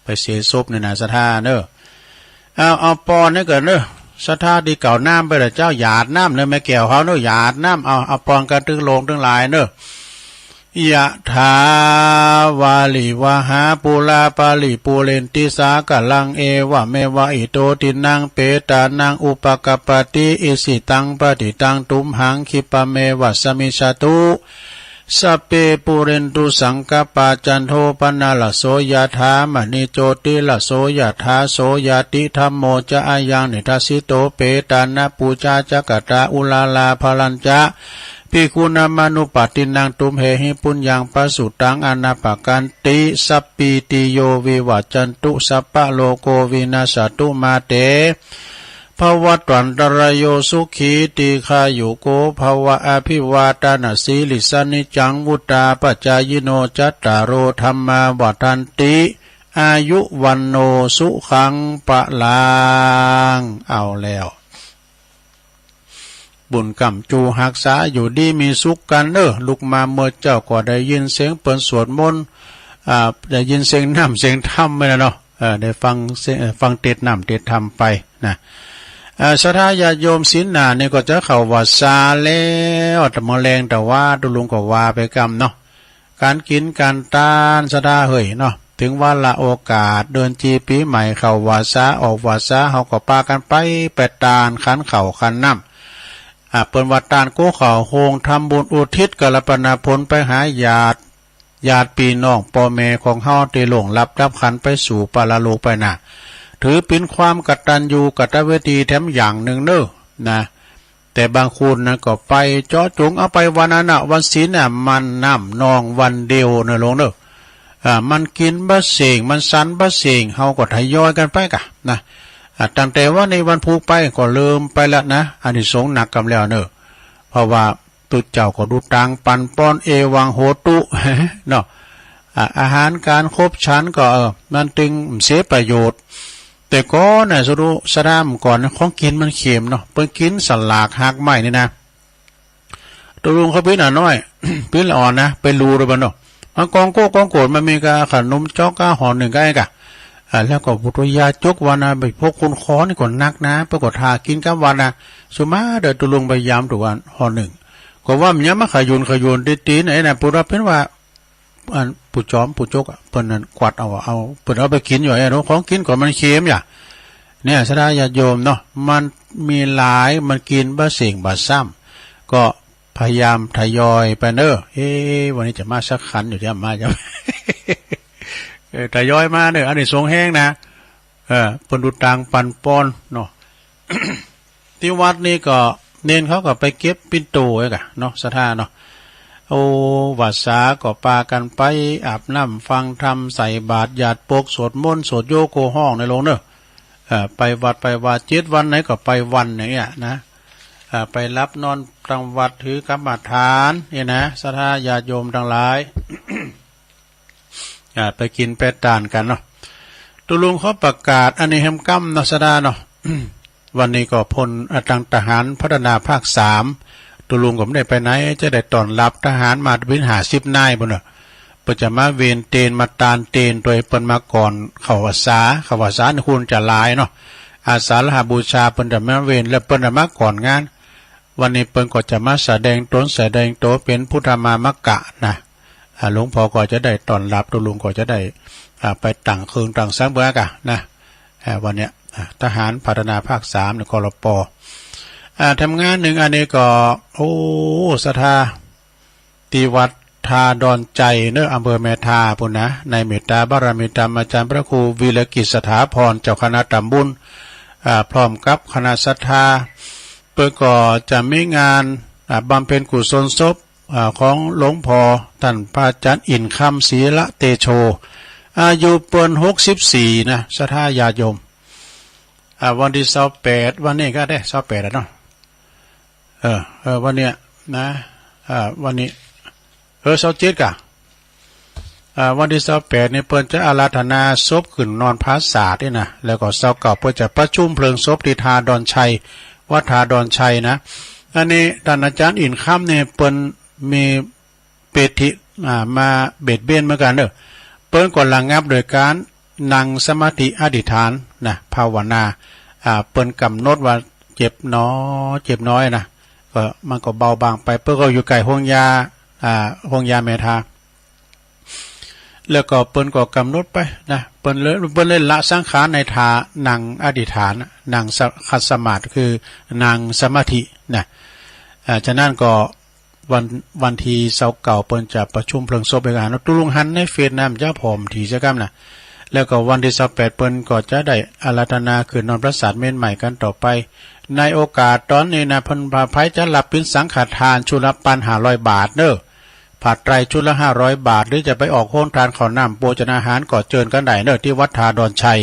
ไปเสียศพในนาศรัทธาเนอะเอาปอนนี่เกิดเนอะศรัทธาดีเก่าน้ำไปเลยเจ้าหยาดน้ำเนอะแม่แก้วเขาเนอะหยาดน้ำเอาปอนกันถึงโลงถึงหลายเนอะยะถาวาลิวหาปุลาปาลิปุเรนติสากลังเอวะเมวะอิโตตินังเปตานังอุปกปติอิสิตังปฏิตังตุมหังคิปะเมวะสมิชตุสัพเพปุเรนตุสังกปาจันโทปนาลโสยถามณิโจติลโสยถาโสยติธัมโมจะอายังนิทัสสิโตเปตานะปูจาจักตาอุลาลาภลัญจะภิกขุนามานุปตินังตุมเหหิปุญญังปสุตังอนาปกันติสัพพิติโยวิวัจจันตุสัพพะโลโกวินาศตุมาเตภวัตวันตรายโยสุขีติขายุโกภวะอภิวาทนาสีลิสานิจังวุตาปัจจายโนจัตตารโอธรรมาวัฏันติอายุวันโนสุขังปะลางเอาแล้วบุญกรรมจูหักษาอยู่ดีมีสุขกันลุกมาเมื่อเจ้าก็ได้ยินเสียงเปิ่นสวดมนต์ได้ยินเสียงน้ำเสียงธรรมไปแล้วเนาะได้ฟังเทศน์น้ำเทศน์ธรรมไปนะ ศรัทธาญาติโยมศีลหนาเนี่ยก็จะเข้าวัดซาแล้วแต่มแรงแต่ว่าตุลุงก็ว่าไปกรรมเนาะการกินการตานศรัทธาเฮยเนาะถึงวันละโอกาสเดินจีปีใหม่เข้าวัดซาออกวัดซาเฮาก็ปากันไปตานขันเข่าขันน้ำเปิ้นวัดตานกู้เข่าโฮงทำบุญอุทิศกัลปนาผลไปหาญาติพี่น้องพ่อแม่ของเฮาที่หลงรับขันไปสู่ปาราโลกไปน่ะถือเป็นความกตัญญูกตเวทีแถมอย่างหนึ่งเนอะนะแต่บางคนนะก็ไปเจาะจงเอาไปวันนั้นน่ะวันศีลน่ะมันน้ำนองวันเดียวเนอะลงเนอะมันกินบะเสงมันสันบะเสงเฮาก็ทยอยกันไปกะนะตั้งแต่ว่าในวันผูกไปก็เริ่มไปแล้วนะอานิสงส์หนักกำแล้วเนอะเพราะว่าตุเจ้าก็ดูตังปันป้อนเอวังโหตุเนาะอาหารการครบชั้นก็มันตึงเสียประโยชน์แต่ก็น่ะสรุสรามก่อนของกินมันเค็มเนาะเพิ่งกินสลากหักไม้นี่นะตัวลุงเขาเป็นน้อย เป็นอ่อนนะเป็นรูเลยบ้านเนาะมันกองโกรธมันมีกาขนมจ๊อกกาห่อหนึ่งก็ไอ้กะแล้วก็บุตรยาจกวันนะไปพกคุณคอนี่ก่อนนักนะปรากฏทากินกับวันนะสุมาเดินตัวลุงไปยามตัววันห่อหนึ่งก็ว่ามันยังมาขยุนตีไหนนะปุระเป็นว่าผู้จอมผู้จกเปิ้นนั้นกวาดเอาเปิ้นเอาไปกินอยู่ไอ้เนาะของกินก่อนมันเค็มอย่าเนี่ยศรัทธาญาติโยมเนาะมันมีหลายมันกินบะเสงบะซ้ำก็พยายามทยอยไปเนอะวันนี้จะมาสักขันอยู่ที่มาจะทยอยมาเนอะอันนี้ทรงแห้งนะเปิ้นดูตังปันป้อนเนาะ ที่วัดนี่ก็เน้นเขาก็ไปเก็บปิ่นโตไว้กะเนาะศรัทธาเนาะโอ้วัดสาก็ปากันไปอาบน้ำฟังธรรมใส่บาตรหยาดปกสวดมนต์สวดโยโกห้องในโรงเนอะไปวัด7 วันไหนก็ไปวันอย่างเงี้ยนะไปรับนอนกลางวัดถือกรรมฐานเนี่ยนะศรัทธาญาติโยมทั้งหลาย ไปกินไปตานกันเนาะตุลุงเขาประกาศอันนี้แฮมกัมนะศรัทธาเนาะ วันนี้ก็พลตังทหารพัฒนาภาค3ตุลุงก็ไม่ได้ไปไหนจะได้ต้อนรับทหารมาเป็น50 นายบ่เนาะเปิ่นจะมาเวนเตนมาตานเตนโดยเปิ้นมาก่อนเข้าพรรษานี่คุณจะหลายเนาะอาสาฬหบูชาเปิ้นจะมาเวนและเปิ้นจะมาก่อนงานวันนี้เปิ้นก็จะมาแสดงตนแสดงโตเป็นพุทธมามกะนะหลวงพ่อก็จะได้ต้อนรับตุลุงก็จะได้ไปตั้งคืนตั้งสังเบือกะนะวันเนี้ยทหารพัฒนาภาค3ในกรปทำงานหนึ่งอันนี้ก็โอ้ศรัทธาที่วัดทาดอนใจเนอะอำเภอแม่ทาปุ่นนะในเมตตาบารมีธรรมอาจารย์พระครูวีรกิจสถาพรเจ้าคณะตำบลพร้อมกับคณะศรัทธาเพื่อก่อจะมีงานบำเพ็ญกุศลศพของหลวงพ่อท่านพระอาจารย์อินคำศรีละเตโชอายุเปิ้น64นะศรัทธาญาติโยมวันที่28วันนี้ก็ได้28แล้วเนาะวันเนี้ยนะวันนี้27กะวันที่28นี่เปิ้นจะอาราธนาศพขึ้นนอนพระศาสตร์นี่นะแล้วก็29เปิ้นจะประชุมเพลิงศพที่ทาดอนชัยวัดทาดอนชัยนะอันนี้ท่านอาจารย์อินค่ำเนี่ยเปิ้นมีเปติมาเบ็ดเบี้ยนเหมือนกันเด้อเปิ้นก็ระงับโดยการนั่งสมาธิอธิษฐานนะภาวนาเปิ้นกำหนดว่าเจ็บน้อยนะก็มันก็เบาบางไปเปิ้นก็อยู่ใกล้ห้องยาเมธาแล้วก็เปิ้นก็กำหนดไปนะเปิ้นเล่นละสังขารในทานั่งอธิษฐานนั่งคัดสมาธิคือนั่งสมาธินะฉะนั้นก็วันที่29เปิ้นจะประชุมเพลิงศพไปกันตุลุงหันในเฟซน้ำเจ้าผอมที่จะกำนะแล้วก็วันที่28เปิ้นก็จะได้อาราธนาคืนนอนพระศาสตร์เม่นใหม่กันต่อไปในโอกาสตอนนี้นะเพิ่นพาไผจะรับเป็นสังฆทานชุดละ1,500 บาทเด้อผัดไตรชุดละ500 บาทหรือจะไปออกโครงทานข้าวน้ำโภชนาหารก็เชิญกันได้เด้อที่วัดทาดอนชัย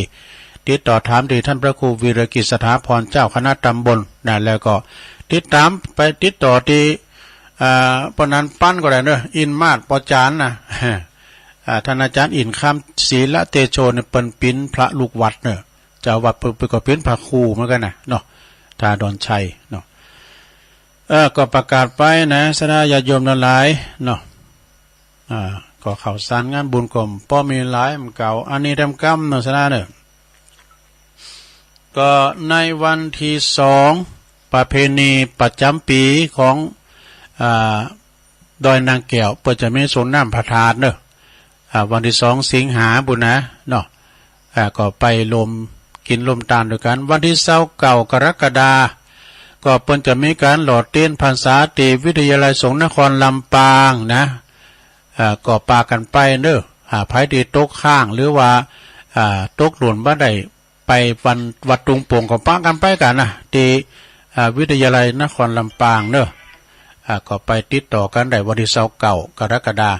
ติดต่อถามที่ท่านพระครูวีรกิจสถาพรเจ้าคณะตำบลนะแล้วก็ติดตามไปติดต่อที่ปนันปั้นก็ได้เด้ออินมาศปจานนะท่านอาจารย์อินคำศรีละเตโชเนี่ยเป็นปิ้นพระลูกวัดเนอะเจ้าวัดเป็นก็เป็นพระครูเหมือนกันนะเนาะทาดอนชัยเนาะก็ประกาศไปนะศรัทธาญาติโยมทั้งหลายเนาะก็ข่าวสารงานบุญกรมป้อมีหลายมันเก่าอันนี้ทำกรรมเนาะศรัทธาเนอะ ก็ในวันที่ประเพณีประจำปีของดอยนางแก้วเปิดจะมีสวนน้ำพระธาตุเนอะวันที่สิงหาบุญนะเนาะก็ไปลมกินลมตาลด้วยกันวันที่29กรกฎาก็เปิดจะมีการหล่อเต้นพรรษาตีวิทยาลัยสงฆ์นครลำปางนะก็ปากันไปเนอะภายดีตกข้างหรือว่าตกหล่นบ้านใดไปวันวัดตุงโป่งก็ปากันไปกันนะตีวิทยาลัยนครลำปางเนอะก็ไปติดต่อกันได้วันที่29กรกฎาคม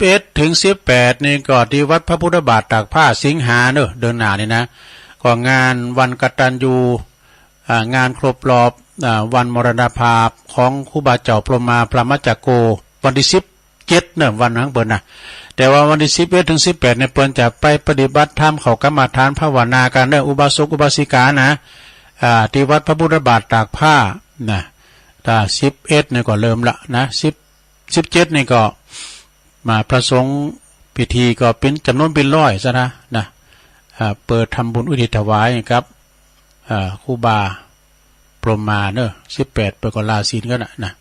11ถึง18นี่ก็ที่วัดพระพุทธบาทตากผ้าสิงหาเนอะเดินหน้านี่นะก็งานวันกตัญญูงานครบรอบวันมรณภาพของครูบาเจ้าพรหมาพระมัจจโกวันที่17เนอะวันนั้นเปิ้นนะแต่ว่าวันที่11ถึง18เนี่ยเปิ้นจะไปปฏิบัติธรรมเข้ากรรมฐานภาวนากันเนอะอุบาสกอุบาสิกานะที่วัดพระพุทธบาทตากผ้านะถ้า11เนี่ยก็เริ่มละนะ17นี่ก็มาพระสงฆ์พิธีก็เป็นจำนวนเป็นร้อยซะนะเปิดทำบุญอุทิศถวายครับครูบาพรหมาเนอะ18เปิดก็ลาศีลก็นะ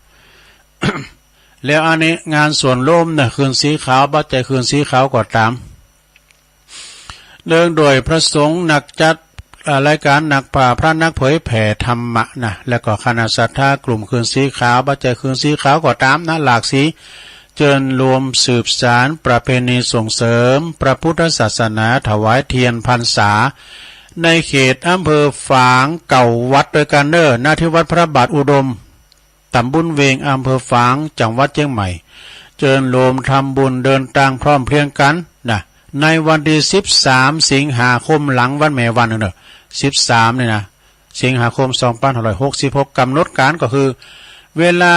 แล้วอันนี้งานส่วนร่มนะคืนสีขาวบัดใจคืนสีขาวก็ตามเนื่องโดยพระสงฆ์นักจัดรายการนักป่าพระนักเผยแผ่ธรรมะนะแล้วก็คณะศรัทธากลุ่มคืนสีขาวบัดใจคืนสีขาวก็ตามนะหลากสีเจิญรวมสืบสารประเพณีส่งเสริมพระพุทธศาสนาถวายเทียนพรรษาในเขตอำเภอฝางเก่าวัดโดยกันเนอร์ณที่วัดพระบาทอุดมตำบลเวงอำเภอฝางจังหวัดเชียงใหม่เจิญรวมทำบุญเดินทางพร้อมเพรียงกันนะในวันที่13สิงหาคมหลังวันแม่วันเนอะ13เนี่ยนะสิงหาคม2566กำหนดการก็คือเวลา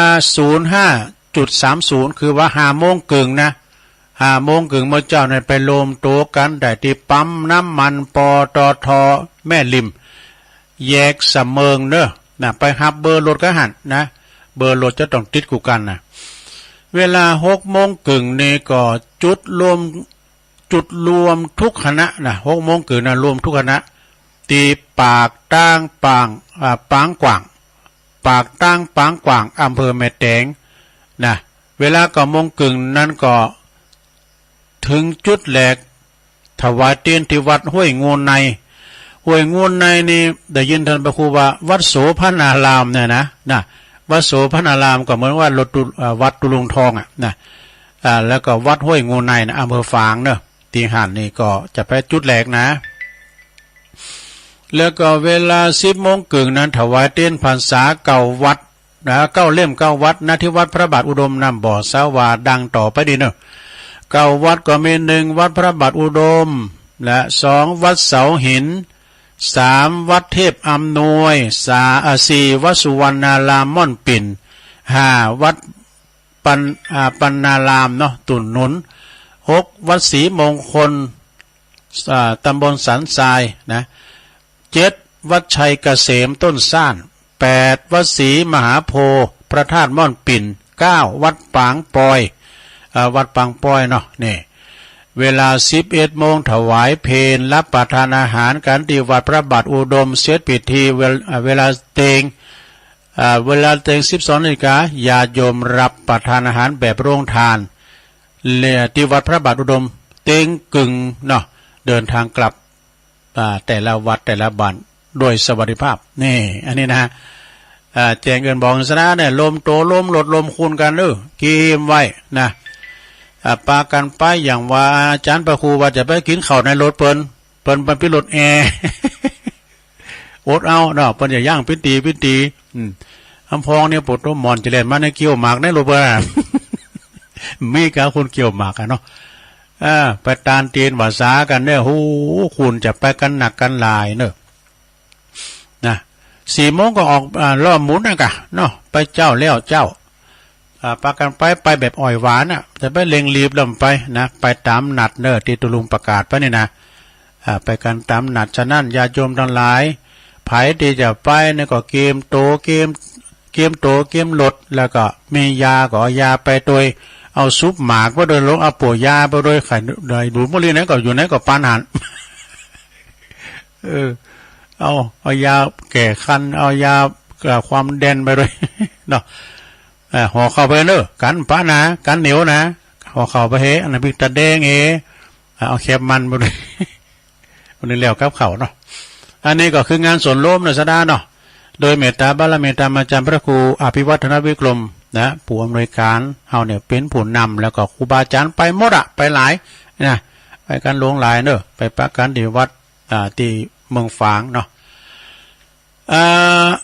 05.30 คือว่า5 โมงครึ่งนะ5 โมงครึ่งเมื่อเจ้าเนี่ยไปรวมตัวกันได้ที่ปั๊มน้ำมันปตท.แม่ริมแยกสะเมิงเนอะนะไปหับเบอร์รถก็หันนะเบอร์รถจะต้องติดกูกันนะเวลา6 โมงครึ่งนี่ก็จุดรวมทุกคณะนะ6 โมงครึ่งนะรวมทุกคณะตีปากตั้งปางปางกว่างปากตั้งปางกว่างอำเภอแม่แตงนะเวลา9 โมงครึ่งนั้นก็ถึงจุดแหลกถวายเตียนที่วัดห้วยงูในนี่ได้ยินท่านพระครูว่าวัดโสภณารามเนี่ยนะวัดโสภณารามก็เหมือนว่าวัดตุลุงทองนะแล้วก็วัดห้วยงูในนะอำเภอฝางเนอะตีหันนี่ก็จะไปจุดแหลกนะแล้วก็เวลา10 โมงครึ่งนั้นถวายเตียนพรรษาเก่าวัดนะ9 เล่ม 9 วัดณที่วัดพระบาทอุดมน้ำบ่อสาวาดังต่อไปดีเนอะ9 วัดก็มี1 วัดพระบาทอุดมและ2 วัดเสาหิน3 วัดเทพอำนวย4 วัดสุวรรณารามม่อนปิ่น5 วัดปัณณารามเนาะตุ่นหนุน6 วัดศรีมงคลตำบลสันทรายนะ7 วัดชัยเกษมต้นซ่าน8 วัดศรีมหาโพธิ์พระธาตุม่อนปิ่น9 วัดปางปอยวัดปางปอยเนาะนี่เวลา11 โมงถวายเพลรับประทานอาหารกันที่วัดพระบาทอุดมเสร็จพิธีเวลาเตง12 นาฬิกาญาติโยมรับประทานอาหารแบบโรงทานที่วัดพระบาทอุดมเตงกึ่งเนาะเดินทางกลับแต่ละวัดแต่ละบ้านโดยสวัสดิภาพนี่อันนี้นะแจ้งเงินบอกสนะเนี่ยลมโตลมลดลมคูณกันกิมไว้นะปากันไปอย่างว่าอาจารย์พระครูว่าจะไปกินข้าวในรถเปิ้นไปรถแอร์ อดเอาเนาะเปิ้นอย่าย่างพิตีอำพองเนี่ยปวดตัวหมอนจะเล่นมาในเกี่ยวหมากในรถเปิ้น มีกะคนเกี่ยวหมากกันเนาะไปตานเตียนภาษากันเนี่ยโหคุณจะไปกันหนักกันหลายเนอะนะ4 โมงก็ออกล้อมหมุนนะกะเนาะไปเจ้าแล้วเจ้าปากันไปแบบอ่อยหวานจะไปเล็งรีบลำไปนะไปตามนัดเนอะที่ตุลุงประกาศไปนี่นะไปกันตามนัดฉะนั้นญาติโยมทั้งหลายไผที่จะไปเนี่ยก็เกมโตเกมลดแล้วก็มียาก็ยาไปโดยเอาซุปหมากไปโดยลงเอาปัวยาไปโดยไข่โดยดูดมะลิไหนก็อยู่ไหนก็ปานหัน เอายาแก่คันเอายาความแดนไปเลยเนาะห่อเข้าไปเนอะกันป้านะกันเหนียวนะห่อเข้าไปเฮอันนั้นพริกตาแดงเอาแคบมันไปเลยวันนี้แล้วกับเขาเนาะอันนี้ก็คืองานส่วนร่วมนะสดาเนาะโดยเมตตาบารมีตามอาจารย์พระครูอภิวัฒนวิกรมนะผู้อำนวยการเอาเนี่ยเป็นผู้นำแล้วก็ครูบาอาจารย์ไปหมดไปหลายนะไปกันหลวงหลายเนอะไปปักกันที่วัดที่เมืองฝางเนาะ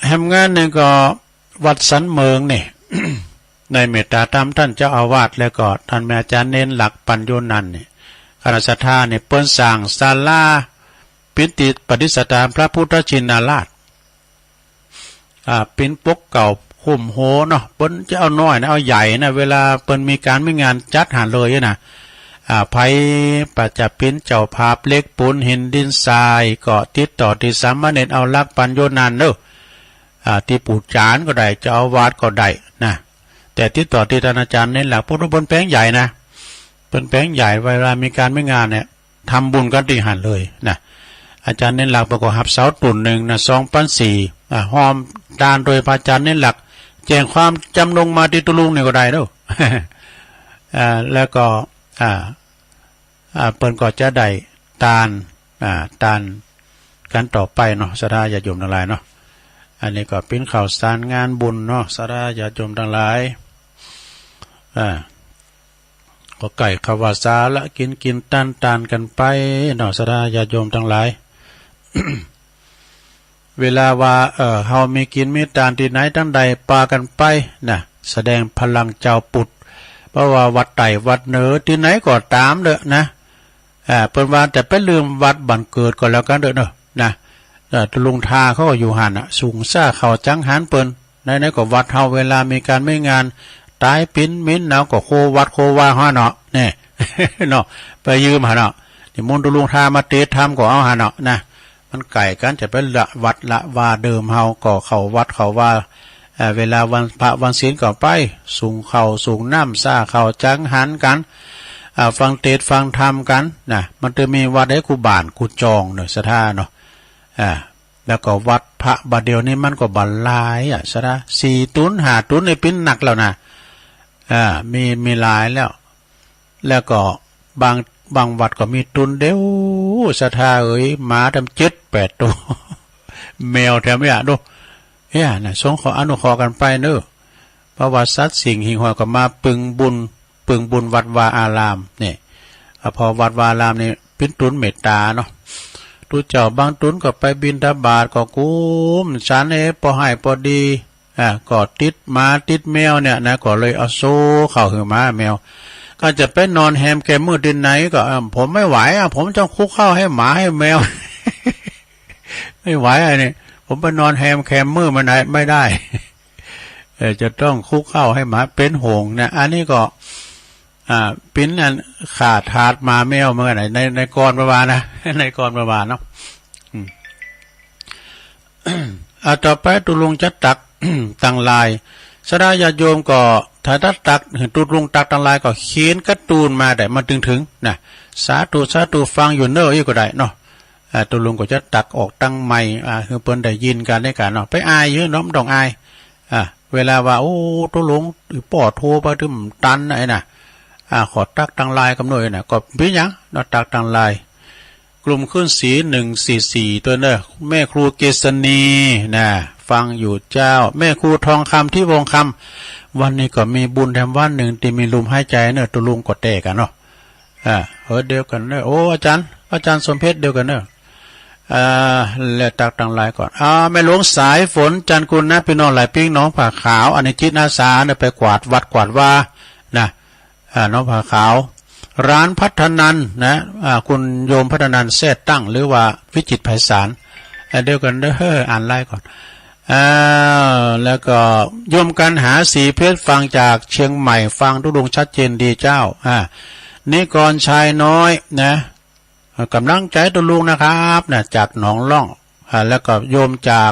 แห่งงานหนึ่งก็วัดสันเมืองเนี่ย ในเมตตาธรรมท่านเจ้าอาวาสแล้วก็ท่านแม่อาจารย์เน้นหลักปัญโยนันเนี่ยคณะสัทธาเนี่ยเปิ้นสร้างศาลาปิติปฏิสถานพระพุทธชินราชเป็นปกเก่าคุ้มโหเนาะเปิ้นจะเอาน้อยนะเอาใหญ่นะเวลาเปิ้นมีการไม่งานจัดหาเลยนะไผปัจจพินเจ้าภาพเล็กปูนหินดินทรายก็ติดต่อที่สามเณรเอาลักปัญโยนันเนอะที่ปู่จานก็ได้เจ้าอาวาสก็ได้นะแต่ติดต่อที่ท่านอาจารย์เน้นหลักพุทธบนแป้งใหญ่นะเป็นแป้งใหญ่เวลามีการไม่งานเนี่ยทำบุญกันที่หันเลยนะอาจารย์เน้นหลักประกอบหับเสาตุ่นหนึ่งนะ2,400หอมดานโดยพระอาจารย์เน้นหลักแจ้งความจำลงมาที่ตุลุงเนี่ยก็ได้เนอะแล้วก็เปิ้นก็จะได้ตานกันต่อไปเนาะสดาญาติโยมทั้งหลายเนาะอันนี้ก็เป็นข่าวสารงานบุญเนาะสดาญาติโยมทั้งหลายก็ไก่ขวาสาละกินตานกันไปเนาะสดาญาติโยมทั้งหลาย เวลาว่าเฮามีกินมีตานที่ไหนทั้งใดปากันไปนะแสดงพลังเจ้าปุตเพราะว่าวัดไต่วัดเหนือที่ไหนก็ตามเด้อนะเปิ้นว่าแต่ไปลืมวัดบันเกิดก็แล้วกันเด้อเนาะนะตุลุงทาเขาก็อยู่หันสูงซ่าเขาจังหันเปิ้นไหนๆก็วัดเฮาเวลามีการไม่งานตายปิ้นมิ้นเนาะก็โควัดโคว่าฮะเนาะแน่ เนาะไปยืมหาเนาะนี่มนต์ตุลุงทามาเตะทำก็เอาหาเนาะนะมันไก่กันจะไปละวัดละว่าเดิมเฮาก็เข้าวัดเข้าว่าเวลาวันพระวันศีลก็ไปสูงเข่าสูงน้ำซ่าเข่าจังหันกันฟังเทศฟังธรรมกันนะมันจะมีวัดให้กูบ้านกูจองเนาะสถาเนาะแล้วก็วัดพระบาเดียวนี่มันก็บรรลายสถา4 ตุน5 ตุนในปิ้นหนักแล้วนะมีหลายแล้วก็บางวัดก็มีตุนเดียวสถาหมาทำ7-8 ตัว แมวแถมไม่ดูนะสงขออนุขอกันไปเนอะเพราะว่าสัตว์สิ่งหิงหอยก็มาปึงบุญวัดวาอารามเนี่ยพอวัดวาอารามนี่เป็นตุนเมตตาเนาะตุเจ้าบางตุนก็ไปบิณฑบาตก็กุ้มฉันพอให้พอดีก็ติดหมาติดแมวเนี่ยนะก็เลยเอาโซ่เข้าหือหมาแมวก็จะไปนอนแฮมแกมืดดินไหนก็ผมไม่ไหวผมจะคุกเข้าให้หมาให้แมว ไม่ไหวนี่ผมไปนอนแฮมแคมมือมันไม่ได้จะต้องคุกเข้าให้หมาเป็นหงนะอันนี้ก็ปิ้นอันขาดถาดมาแมวเมื่อไหร่ในกรประวานะในกรประวาเนาะต่อไปตุลุงจะตัก ตังลายสดาญาติโยมก็ถ้าตักตุลุงตักตังลายก็เขียนการ์ตูนมาแต่มาถึงนะสาธุฟังอยู่เนอก็ได้เนาะตุลุงก็จะตักออกตั้งใหม่คือเปิ้นได้ยินกันได้กันเนาะไปอายเยอะเนาะต้องอายเวลาว่าโอ้ตุลุงปอดโทรไปถึงตันไอ้น่ะขอตักตังลายกำหนดน่ะก็เป็นหยังเนาะตักตังลายกลุ่มขึ้นสี144ตัวเนอะแม่ครูเกษณีนะฟังอยู่เจ้าแม่ครูทองคำที่วงคำวันนี้ก็มีบุญแถมวันหนึ่งที่มีลมหายใจเนอะตุลุงก็เตะกันเนาะเดียวกันเนอะโอ้อาจารย์สมเพชรเดียวกันเนอะแล้วตักตังลายก่อนแม่หลวงสายฝนจันกุลนะพี่น้องหลายปิ้งน้องผ่าขาวอันนี้จิตอาสาเนี่ยไปกวาดวัดกวาดว่านะน้องผ่าขาวร้านพัฒนันนะคุณโยมพัฒนันแท้ตั้งหรือว่าวิจิตรไพศาลเดียวกันเด้ออ่านไล่ก่อนแล้วก็โยมกันหาสีเพชรฟังจากเชียงใหม่ฟังทุดงชัดเจนดีเจ้านิกรชายน้อยนะกำลังใจตุลุงนะครับนะจากหนองล่องแล้วก็โยมจาก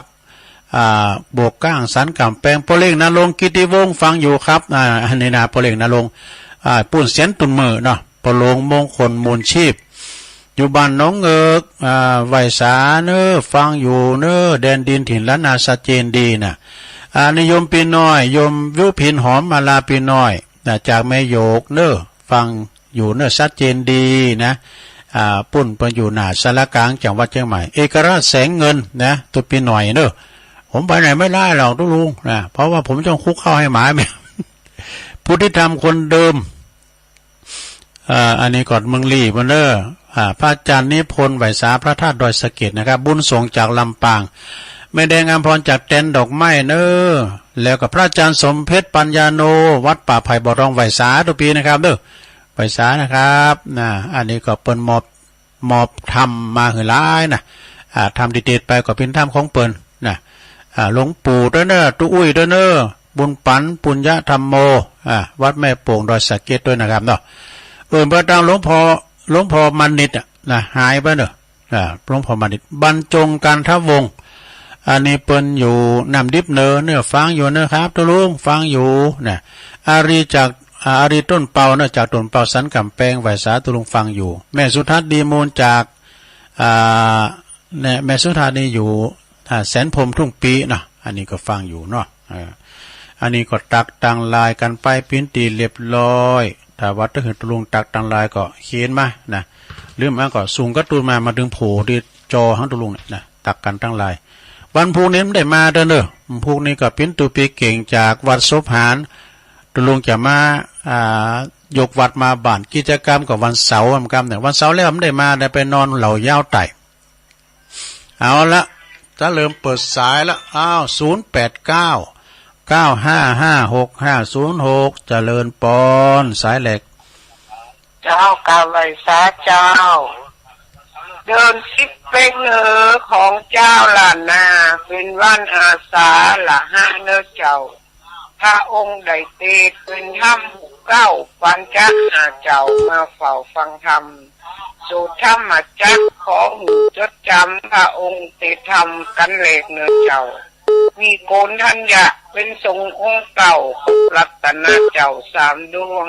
โบกก้างสันกำแปงโปเล่งนรงกิติวงศ์ฟังอยู่ครับอันนี้นะโปเล่งนรงปุ่นเสียนตุนมือเนาะปโลงมงคลมูลชีพ อยู่บ้านน้องเอิกไหวสาเนอฟังอยู่เนอแดนดินถิ่นล้านนาชัดเจนดีนะนิยมปีน้อยยมวิวพินหอมมาลาปีน้อยจากแม่โยกเนอฟังอยู่เนอชัดเจนดีนะปุ่นไปอยู่หน้าสารกลางจังหวัดเชียงใหม่เอกราชแสงเงินนะตัวปีหน่อยเนอผมไปไหนไม่ได้หรอกทุกลุงนะเพราะว่าผมต้องคุกเข้าให้หมาแม่ผู้ที่ทำคนเดิมอันนี้กอดเมืองลี่บนเนอพระอาจารย์นิพนธ์ไหวสาพระธาตุดอยสะเก็ดนะครับบุญส่งจากลำปางแม่แดงอำพรจากแตนดอกไม้เนอแล้วกับพระอาจารย์สมเพชรปัญญาโนวัดป่าไผ่บ่อรองไหวสาทุกปีนะครับเด้อไหวสานะครับอันนี้ก็เปิ้นมอบทำมาหือร้ายนะทำดีๆไปก็เป็นธรรมของเปิ้นนะหลวงปู่เด้อเนอตุ้อุ้ยเด้อเนอบุญปันปุญญธรรมโมวัดแม่โป่งดอยสะเก็ดด้วยนะครับเนาะพระดังหลวงพ่อมานิตนะหายไปเนอะหลวงพ่อมานิตบรรจงการทวงศ์อันนี้เปิ้นอยู่นำดิบเนื้อฟังอยู่นะครับทุลุงฟังอยู่นะอารีต้นเปาเนอะจากต้นเปาสันกำแพงไหวสาทุลุงฟังอยู่แม่สุทัศน์ดีมูลจากเนี่ยแม่สุทัศน์นี่อยู่แสนพรมทุ่งปีเนาะอันนี้ก็ฟังอยู่เนาะอันนี้ก็ตักตังลายกันไปพินตีเรียบร้อยถ้าวัดถ้าเห็นตุลุงตักตังลายก็เขียนมานะหรือมาก็สูงก็ตูนมาถึงโผล่ที่จอทั้งตุลุงเนี่ยนะตักกันตั้งลายวันพูนี้ไม่ได้มาเด้อเนอะพวกนี้ก็เป็นตัวปีเก่งจากวัดศพหานตุลุงจะมายกวัดมาบ้านกิจกรรมกับวันเสาร์กันเนี่ยวันเสาร์แล้วไม่ได้มาได้ไปนอนเหล่ายาวไต่เอาละจะเริ่มเปิดสายแล้ว08995565506เจริญปอนสายเหล็กเจ้ากาไวสาเจ้าเดินคิดเป็นเนื้อของเจ้าล้านนาเป็นวันอาสาละห้าเนื้อเจ้าพระองค์ได้เตศเป็นธรรมเก้าปัญจหาเจ้ามาเฝ้าฟังธรรมสูตรธรรมจักของจดจำพระองค์เตศธรรมกันเลกเนื้อเจ้ามีโกนทัญญะเป็นทรงองค์เก่ารัตนเจ้าสามดวง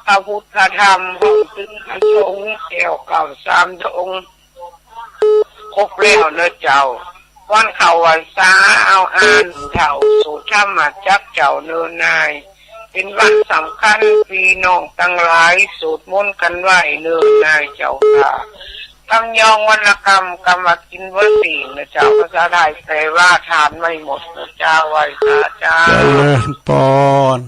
พระพุทธธรรมห้องตึงพระสงฆ์แก้วเก่าสามดวงครบแล้วเนื้อเจ้าวันเขาวันสาเอาอ่านเจ้าสูตรธรรมจักเจ้าเนินนายเป็นวันสำคัญพี่น้องตั้งหลายสูตรมนต์กันไหวเนินนายเจ้าค่ะทำยองวรรณกรรมกรรมกินวสีนะเจ้าภาษาไทยแปลว่าทานไม่หมดนะเจ้าไหวสาเจ้าเจริญปอน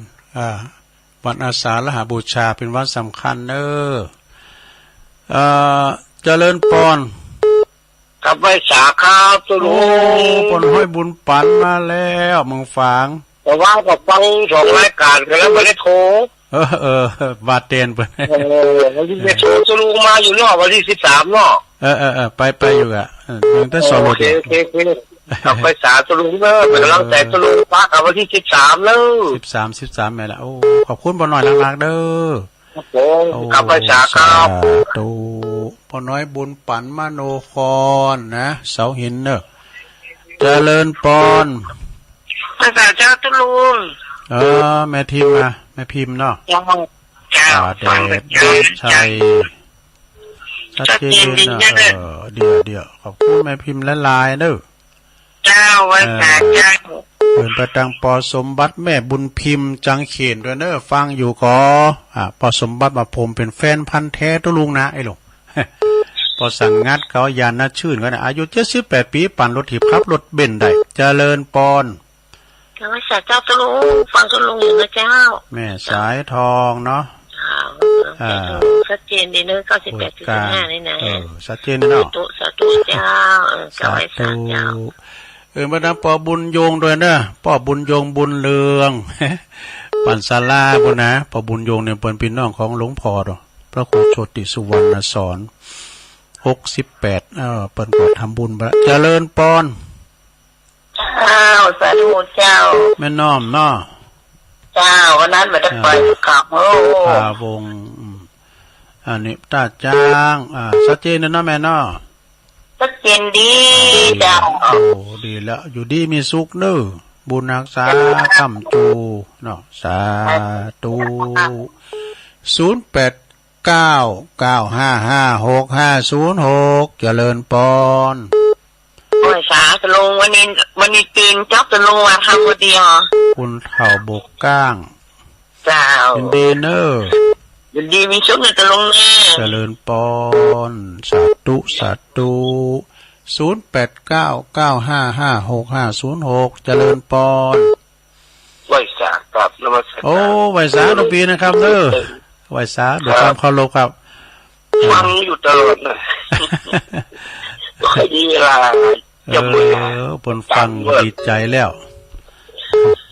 วันอาสาฬหบูชาเป็นวันสำคัญเนอเจริญปอนกับไหวสาครับตุลุงปนห้อยบุญปันมาแล้วมึงฟังแต่ว่าก็ฟังสองรายการกันแล้วไม่ได้โทรบาเตนเปิดวันที่ไปโทรตุลุงมาอยู่เนาะวันที่13เนาะไปอยู่อ่ะยังได้สอบโอเคกับไปสาตุลุงเนอะเป็นกำลังใจตุลุงป้ากับวันที่13เนอะ13แม่ละโอ้ขอบคุณบ่หน่อยรักๆเด้อกับไปสาครับตูพ่อน้อยบุญปันมโนครนะเสาหินเนอะเจริญปอนภาษาเจ้าตุลุงแม่ทีมนะแม่พิมพ์เนาะเจ้าเดชชัยชัดเจนนะเดี๋ยวขอบคุณแม่พิมพ์และลายเด้อเจ้าไว้แก่เจ้าเปิดประตังปอสมบัติแม่บุญพิมพ์จังเขียนด้วยเนอะฟังอยู่ก็ปอสมบัติมาผมเป็นแฟนพันธุ์แท้ตุลุงนะไอ้หลงพอสั่งงัดเขายานน่าชื่นกันนะอายุ78 ปีปั่นรถถีบขับรถเบนซ์ได้เจริญปอนเจ้าตุลุงฟังตุลุงอยู่นะเจ้าแม่สายทองเนาะชัดเจนดีเนอะ98.5นี่นะชัดเจนเนาะสาธุเจ้าสาธุมาดามปอบุญโยงด้วยนะปอบุญโยงบุญเลืองปันศาลาบุญนะปอบุญโยงเนี่ยเป็นพี่น้องของหลวงพ่อพระครูโชติสุวรรณสอน68เปิ้นก็ทำบุญไปเจริญปอนสาธุเจ้าแม่น้อมเนาะเจ้าวันนั้นมาได้ไปขับพาวงอันนี้ตาจ้างชัดเจนนะแม่เนาะชัดเจนดีเจ้าโอ้ดีแล้วอยู่ดีมีสุขเน้อบุญรักษาคำจูเนาะสาธุ08995565506 0899556506เจริญปอนโอ้ยสาจะลงวันนี้ตีนจ๊อบจะลงมาทำคนเดียวคุณเถ่าบกก้างเจ้าเป็นเดเนอร์ยินดีมีชุดจะลงแน่เจริญปอนสาธุ0899556506เจริญปอนไหวสาครับนมัสการโอ้ไหวสาทุกปีนะครับเด้อไหวสาด้วยความเคารพครับฟังอยู่ตลอดนะเคยดีเวลาจะปนฟังดีใจแล้ว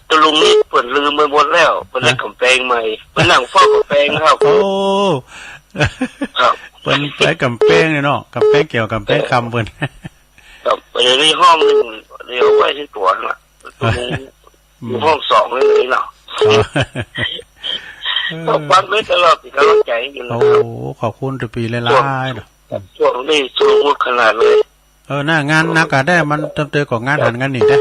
ตะลุงนี่เปิดลืมไปหมดแล้วเปิดเล่นกำแพงใหม่เปิดหนังฟอกกำแพงครับโอ้เปิดไปกำแพงเนี่ยเนาะกำแพงเกี่ยวกำแพงคำเปิดครับไปในห้องนึงเดี๋ยวไว้ที่ตัวน่ะอยู่ห้อง2เลยเนาะฟังด้วยตลอดกำลังใจอยู่นะโอ้ขอบคุณทุกปีหลายๆเนาะช่วงนี้ช่วงมุดขนาดเลยหน้างานนักก็ได้มันเติมเต็มกับงานหันกันนี่ได้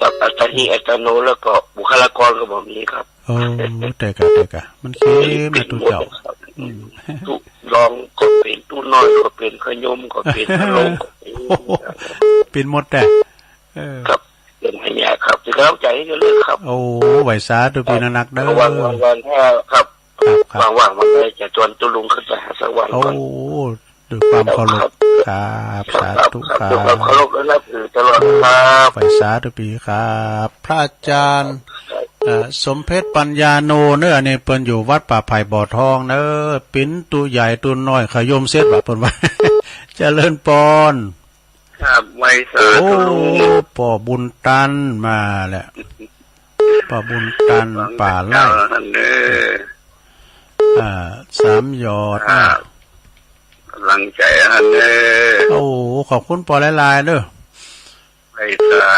ครับอาจารย์อาจารย์โนแล้วก็บุคลากรก็บอกนี้ครับโอ้แต่กะมันเข้มในตู้เจ้าตู้รองก็เป็นตู้น้อยก็เป็นขยมก็เป็นโลงก็เป็นหมดแต่ครับเป็นให้ยาครับจะเข้าใจกันเลยครับโอ้ไหวสาทุกปีนักเด้อวันถ้าครับว่างๆมันได้จะจวนตุลุงขึ้นไปหาสักวันโอ้ด้วยความเคารพครับสาธุครับด้วยความเคารพและนับถือตลอดครับไหวสาทุกปีครับพระอาจารย์สมเพชรปัญญาโนเนอะนี่เปิ้นอยู่วัดป่าไผ่บ่อทองเนอะปิ้นตัวใหญ่ตัวน้อยขยมเสร็จว่าเปิ้นว่าเจริญปอนครับไว้สาธุป่อบุญตันมาแหละป่อบุญตันป่าไร่3 ยอดกำลังใจอันเด้อโอ้ขอบคุณปอหลายๆเด้อไอ้สา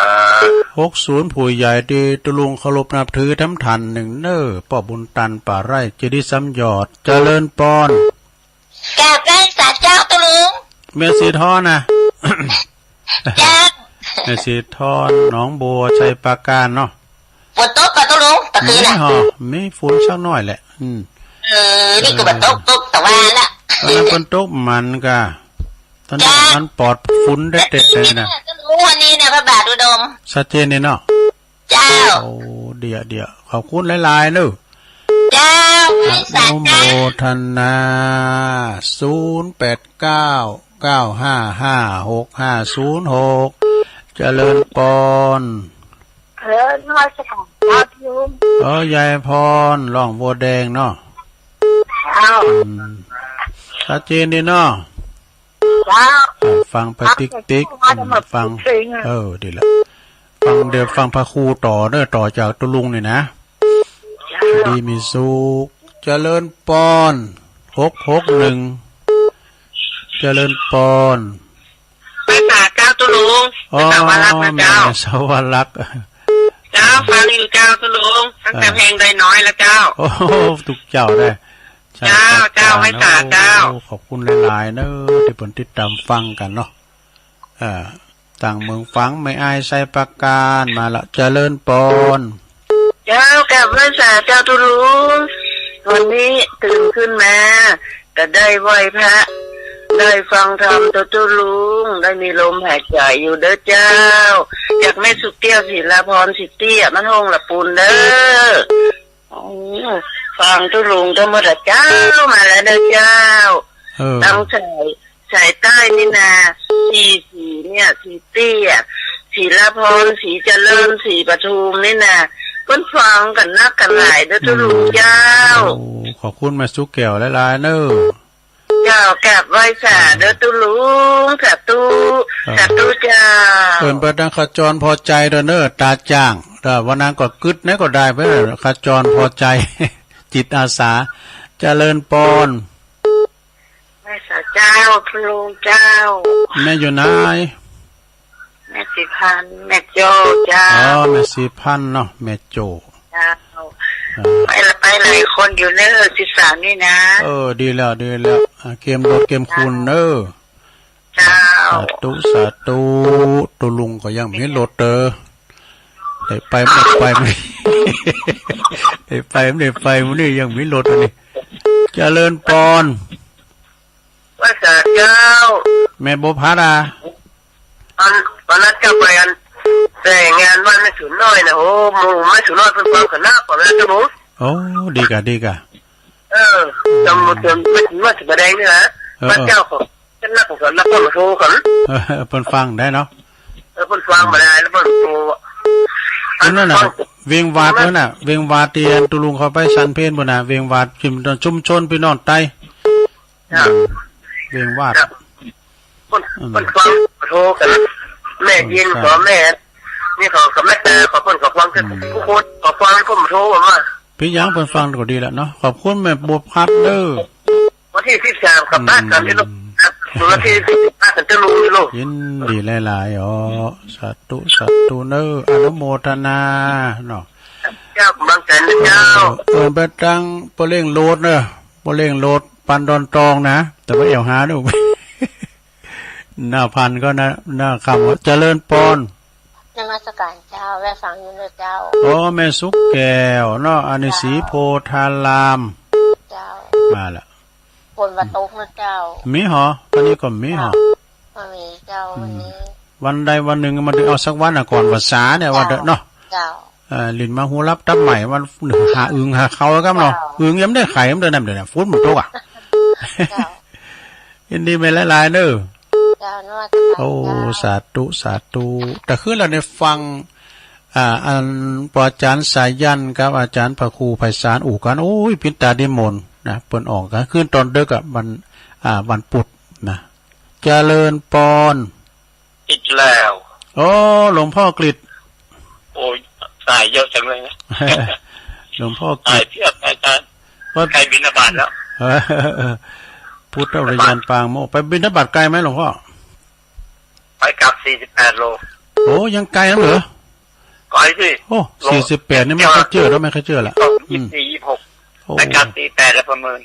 60ผู้ใหญ่ดีตุลุงเคารพนับถือทำทัน1เน้อป่อบุญตันป่าไร่จะได้3 ยอดเจริญปอนกราบได้สาเจ้าตุลุงเมสีทอนะจ้าเมสีทอนหนองบัวชัยปราการเนาะฝนตกป่ะตุลุงตะคืนน่ะไม่ฝนชักน้อยแหละนี่ก็แบบตกแต่ว่าละตอนนั้นฝนตกมันก็ตอนนั้นมันปลอดฝุ่นได้เต็มเลยนะวันนี้เนี่ยพระบาทอุดมชัดเจนนี่เนาะเจ้าโอ้เดี๋ยวขอบคุณหลายๆเนอะเจ้าโมทนา0899556506เจริญปอนน้อยสักครับยุมยายพรร้องบัวแดงเนาะชัดเจนดีเนาะฟังไปติ๊กฟังดีละฟังพระครูต่อเด้อต่อจากตุลุงนี่นะดีมีสุขเจริญปอน661เจริญปอนไปสาเจ้าตุลุงสวรรค์นะเจ้าสวรรค์เจ้าฟังอยู่เจ้าตุลุงตั้งแต่เพลงได้น้อยแล้วเจ้าโอ้ทุกเจ้าได้เจ้าให้สาเจ้าขอบคุณหลายๆเนอะที่เปิดติดตามฟังกันเนาะต่างเมืองฟังไม่อายใส่ประการมาละเจริญปอนเจ้ากับพระสาเจ้าตุลุงวันนี้ตื่นขึ้นมาก็ได้ไหว้พระได้ฟังธรรมตัวตุลุงได้มีลมหายใจอยู่เด้อเจ้าอยากแม่สุเตี้ยศิลาพรสิเตี้ยมันห้องละปูนเด้อฟังตุลุงธรรมดาเจ้ามาแล้วเด้อเจ้าตั้งสายใต้นี่นาสีเนี่ยสีเตี้ยศิลาพรสีเจริญสีปทุมนี่นาเพิ่นฟังกันนักกันหลายเด้อตุลุงเจ้าขอบคุณมาสุกแก้วหลายๆเด้อเจ้ากราบไหว้สาเด้อตุลุงสาธุเจ้าเพิ่นประดังขจรพอใจเด้อเน้อตาจ้างวันนั้นก็กึดนะก็ได้ไปขจรพอใจจิตอาสาเจริญปอนแม่สาเจ้าพระลุงเจ้าแม่อยู่ไหนแม่สิพันแม่โจเจ้าแม่สิพันเนาะแม่โจเจ้าไปหลายคนอยู่เนอะ13นี่นะดีแล้วเกมรถเกมคุณเนอะเจ้าสาธุตุลุงก็ยังมีรถได้ไปไม่ได้ไปมันนี่ยังมีรถอันนี้ เจริญปอน ว่าสาเจ้า แม่บุพัดอ่ะ วันนั้นจะไปอันแต่งานวันไม่สูนน้อยนะโอ้หมูไม่สูนน้อยเป็นความขนาดก่อนแล้วจะหมู โอ้ดีกะจำไม่ถึงว่าจะแสดงนี่นะพระเจ้าของฉันนักของฉันนักคนมาโชว์กันเพิ่นฟังได้เนาะเพิ่นฟังมาได้แล้วเพิ่นโชว์นั่นน่ะเวียงวาดนั่นน่ะเวียงวาดเตียนตุลุงเขาไปสันเพนบ่น่ะเวียงวาดชุมชนพี่น้องใต้เวียงวาดเพิ่นฟังโชว์กันแม่ยินขอแม่นี่เขากับแม่แต่ขอเพิ่นขอฟังกันทุกคนขอฟังผมโชว์ว่าพี่ยังเพิ่นฟังก็ดีแล้วเนาะขอบคุณแม่บุพัดเด้อวันที่13กับบ้านกันที่ลูกวันที่15กันจะรู้ลูกยินดีหลายๆอ๋อสาธุเด้ออนุโมทนาเนาะเจ้ากำลังใจนะเจ้าไปตั้งบ่เร่งโลดเด้อบ่เร่งโลดปันดอนตองนะแต่ว่าเอวหาดูหน้าพันก็นะหน้าคำว่าเจริญปอนนมัสการเจ้าแม่ฟังอยู่เลยเจ้าโอ้แม่สุกแก้วเนาะอันนี้สีโพธารามเจ้ามาละคนวัดตกนะเจ้ามีหรอวันนี้ก็มีหรอมีเจ้าวันนี้วันใดวันหนึ่งมันเอาสักวันก่อนภาษาเนี่ยวันเด้อเนาะเจ้าลินมาหูรับตับใหม่วันหาอึงหาเขาแล้วกันเนาะอึงยังได้ไข่ยังได้นำเด้อฟุตมันตกอ่ะยินดีไปหลายๆเด้อโอ้สาธุแต่คือเราได้ฟังอันปอาจารย์สายันกับอาจารย์พระครูไพศาลอู่กันโอ้ยปิตาดิมนนะเปิ้นออกกันขึ้นตอนเด็กอ่ะวันปุดนะเจริญปอนอีกแล้วโอ้หลวงพ่อกฤษโอ้ยสายเยอะจังเลยนะหลวงพ่อกฤษเพียบอาจารย์ว่าใครบิณฑบาตแล้วพุทธวิญญาณปางโมไปบิณฑบาตไกลไหมหลวงพ่อไปกลับ48 โลโอ้ยังไกลแล้วเหรอไกลสิโอ้48นี่ไม่เคยเจอแล้วไม่เคยเจอละ24 26ไปกลับ48แล้วประเมิน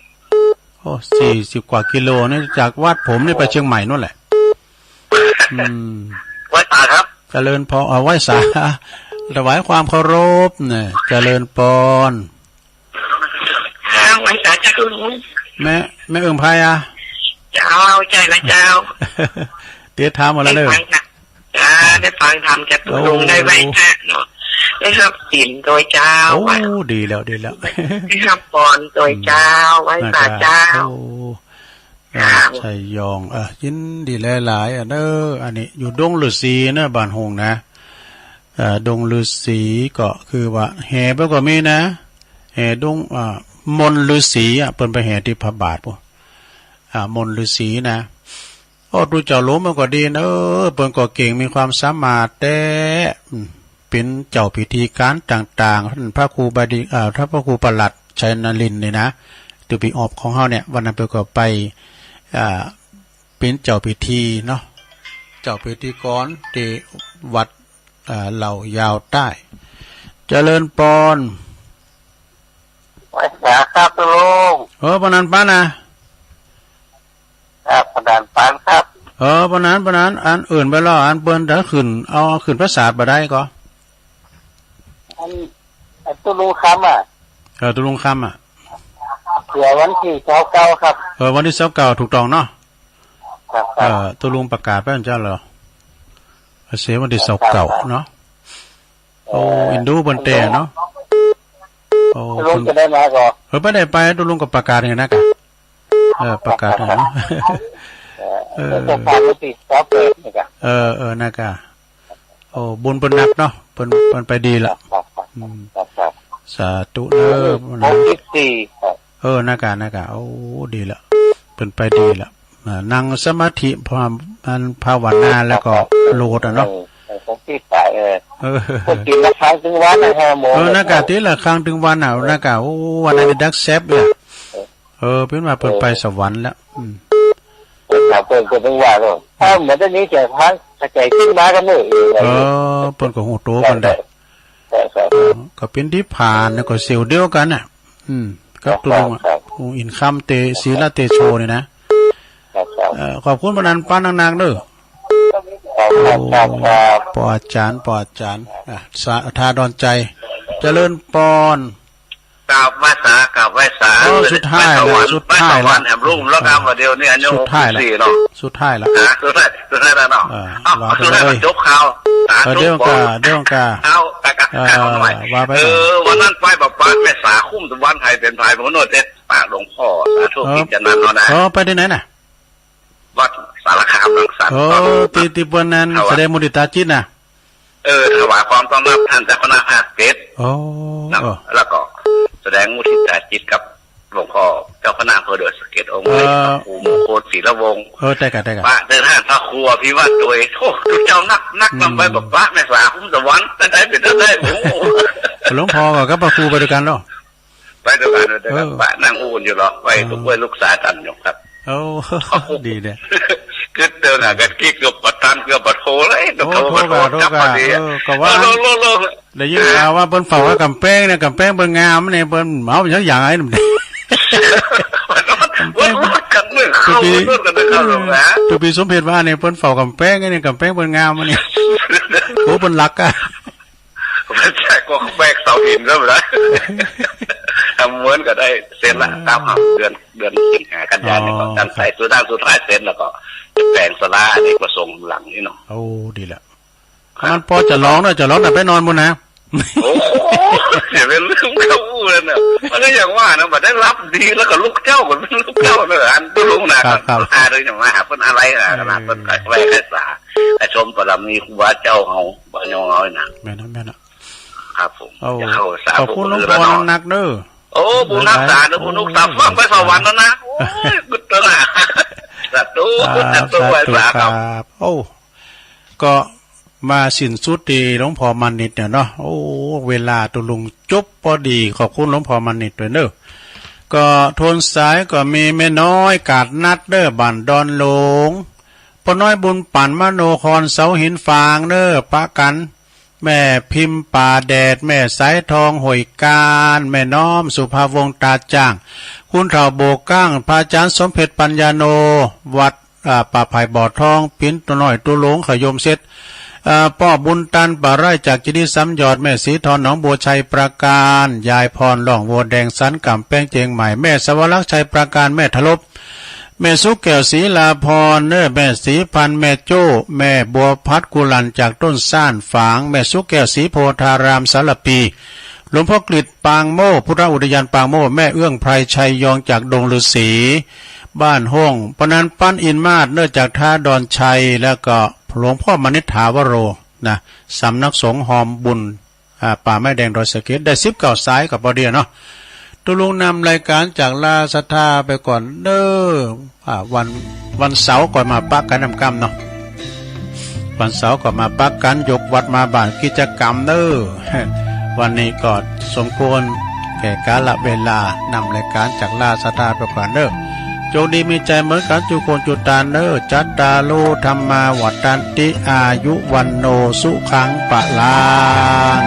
โอ้40 กว่ากิโลนี่จากวัดผมนี่ไปเชียงใหม่นู่นแหละไหว้ตาครับเจริญพรไหว้สาถวายความเคารพเนี่ยเจริญปอนไหว้สาจ้าคุณแม่เอิงพายอ่ะเจ้าใจละเจ้าเดี๋ยวถามหมดแล้วเลยได้ฟังทำจากลุงได้ไหมเนาะได้ครับสินโดยเจ้าโอ้ดีแล้วได้ครับปอนโดยเจ้าไว้ตาเจ้าชัยยองยินดีหลายๆเด้ออันนี้อยู่ดงฤาษีนะบ้านหงนะดงฤาษีก็คือว่าแห่ไปก็มีนะแห่ดงมนฤาษีเปิ้นไปแห่ที่พระบาทพวกมนฤาษีนะโอ้ดูเจ้าหลวงมันก็ดีนะเปิ้นก็เก่งมีความสามารถแต่เป็นเจ้าพิธีการต่างๆท่านพระครูบดีท่านพระครูประหลัดชัยนรินทร์นี่นะตัวปีออบของเฮาเนี่ยวันนั้นเปิ้นก็ไปเป็นเจ้าพิธีเนาะเจ้าพิธีกรที่วัดเหล่ายาวใต้เจริญปอนไว้สาครับลุงปนันป้านะครับปนันปานครับปนันอันอื่นไปแล้วอันเปิ้นถ้าขึ้นเอาขึ้นพระศาสตร์บ่ได้ก็อันตุลุงคำตุลุงคำเผื่อวันที่29ครับวันที่29ถูกต้องเนาะตุลุงประกาศไปอันเจ้าเหรอเสียวันที่29เนาะโอ้อินดูบนเตะเนาะโอ้ลุงจะได้มาก่อนไม่ได้ไปตุลุงก็ประกาศอย่างนั้นกะประกาศเนาะจะพาไปติดซอฟต์แวร์นี่กะนะกะโอ้บุญเปิ้นนักเนาะเปิ้นไปดีละสาธุเด้อนะกะโอ้ดีละเปิ้นไปดีละนั่งสมาธิพร้อมภาวนาแล้วก็โลดเนาะที่ตายคนกินละครั้งถึงวันนะฮะโมนะกะทีละครั้งถึงวันนะกะโอ้วันนั้นดักแซบเนี่ยเป็นว่าเปิ้นไปสวรรค์แล้วเปิ้นก็ถึงว่าก็ถ้าเหมือนตอนนี้จะพังใจขึ้นมากันเลยเปิ้นก็ฮู้โตกันได้ก็เป็นที่ผ่านแล้วก็เสียวเดียวกันน่ะกับตัวลุงอินคัมเตศีลเตโชนี่นะขอบคุณพนันป้านางๆเด้อปออาจารย์สาธาดอนใจเจริญปอน กราบไหว้สากราบไหว้สา โอ้สุดท้ายแล้วสุดท้ายแล้ว แหมรุ่มแล้วครับว่าเดี๋ยวนี้อายุ สุดท้ายแล้ว 64เนาะ สุดท้ายแล้ว สุดท้ายแล้วเนาะ ว่าไป สุดท้าย เลย จบข่าวสาธุ เดี๋ยวกา เอาแต่กะหน่อย ว่าไปหน่อย วันนั้นไปแบบป้าแม่สาคุ้มตะวันไทยเป็นไทยผมโน้ตเด็ดปากหลวงพ่อสาธุกิจนันเนาะนะ ไปที่ไหนน่ะ วัดสารคามรังสรรค์ ตีบนนั้นแสดงมุติตาจิตน่ะถวายความต้อนรับท่านจากคณะภาคเทศแล้วก็แสดงมุทิตาจิตกับหลวงพ่อเจ้าคณะอำเภอเดือดสะเก็ดองค์พระครูมงคลศรีละวงศ์ได้กันป้าเดินห้างพระครูพิวัตรโดยโทษเจ้านักนำไปแบบป้าแม่สาคุ้มตะวันได้เป็นได้โอ้หลวงพ่อกับพระครูไปด้วยกันเนาะไปด้วยกันป้านั่งอุ่นอยู่หรอไปทุกวันลูกสาวตันอยู่ครับดีเนี่ยคือเดินหากันกิ๊กเกือบปัดตันเกือบปัดโถเลยโถจับพอดีก็ว่าได้ยินข่าวว่าเปิ้นเฝ้าว่ากำแพงเนี่ยกำแพงเปิ้นงามเนี่ยเปิ้นเมาอย่างอย่างไอ้นั่นกันเมื่อเข้ากันเข้าลงนะตัวปีสมเพชว่าเนี่ยเปิ้นเฝ้ากำแพงเนี่ยกำแพงเปิ้นงามเนี่ยโอ้เปิ้นรักอะมันใช่ก็แบกเสาหินก็แล้วทำเหมือนก็ได้เซ็นละตามเดือนสิงหากันยายนนี่ก็ตั้งใจสุดท้ายเซ็นแล้วก็แปลงสลาอันนี้ประสงค์หลังนี่เนาะโอ้ดีละมันพอจะร้องนะจะร้องแต่ไปนอนบนนะโอ้เดี๋ยวเป็นเรื่องเข้าอู้เลยนะมันก็อย่างว่านะบัดได้รับดีแล้วก็ลูกเจ้าก็เป็นลูกเจ้าเนอะอันตู้ลุงนะครับเลยอย่างว่าเป็นอะไรนะขนาดเป็นใครใครสาไอชมปรมีครูบาเจ้าเฮาบ้านยองเฮานะแม่ครับผมขอบคุณหลวงพ่อนักเด้อโอ้บุญนักษาเด้อบุญนักษาฟังไปสวรรค์แล้วนะโอ้ยกุศลสัตว์ตู้ไว้สาครับโอ้ก็มาสิ้นสุดดีหลวงพ่อมานิดเนี่ยเนาะโอ้เวลาตุลุงจบพอดีขอบคุณหลวงพ่อมานิดด้วยเด้อก็โทนสายก็มีแม่น้อยกาดนัดเด้อบ้านดอนหลงพ่อน้อยบุญปั่นมโนครเสาหินฟางเด้อปะกันแม่พิมพ์ป่าแดดแม่สายทองหอยการแม่น้อมสุภาวงตาจ้างคุณเฒ่าโบก้างพระอาจารย์สมเพชรปัญญาโนวัดป่าไผ่บ่อทองปิ้นตัวน้อยตัวหลงขยมเสร็จป้อบุญตันป่าไร่จากจิตซ้ำยอดแม่สีทอนหนองบัวชัยประการยายพรหล่องวัวแดงสันกำแป้งเจียงใหม่แม่สวรักษ์ชัยประการแม่ทลบแม่สุกแก้วศรีลาพรเน้อแม่สีพันแม่โจ้แม่บัวพัดกุลันจากต้นซ่านฝางแม่สุกแก้วศรีโพธารามสารปีหลวงพ่อกฤษปางโม่พุทธอุทยานปางโม่แม่เอื้องไพรชัยยองจากดงฤาษีบ้านห้องปนันปั้นอินมาศเนื่อจากท่าดอนชัยแล้วก็หลวงพ่อมณิษฐาวโรนะสำนักสงฆ์หอมบุญป่าไม้แดงดอยสะเก็ดได้19สายกับพอดีเนาะตุลุงนำรายการจากลาศรัทธาไปก่อนเด้อวันเสาร์ก่อนมาปักกันนำกรรมเนาะวันเสาร์ก่อนมาปักกันยกวัดมาบ้านกิจกรรมเด้อวันนี้ก็สมควรแก่กาลเวลานำรายการจากลาศรัทธาไปก่อนเด้อโชคดีมีใจเหมือนกันจุคนจุตานเนอจัตตาโลธรรมาวัฏันติอายุวันโนสุขังปะลาง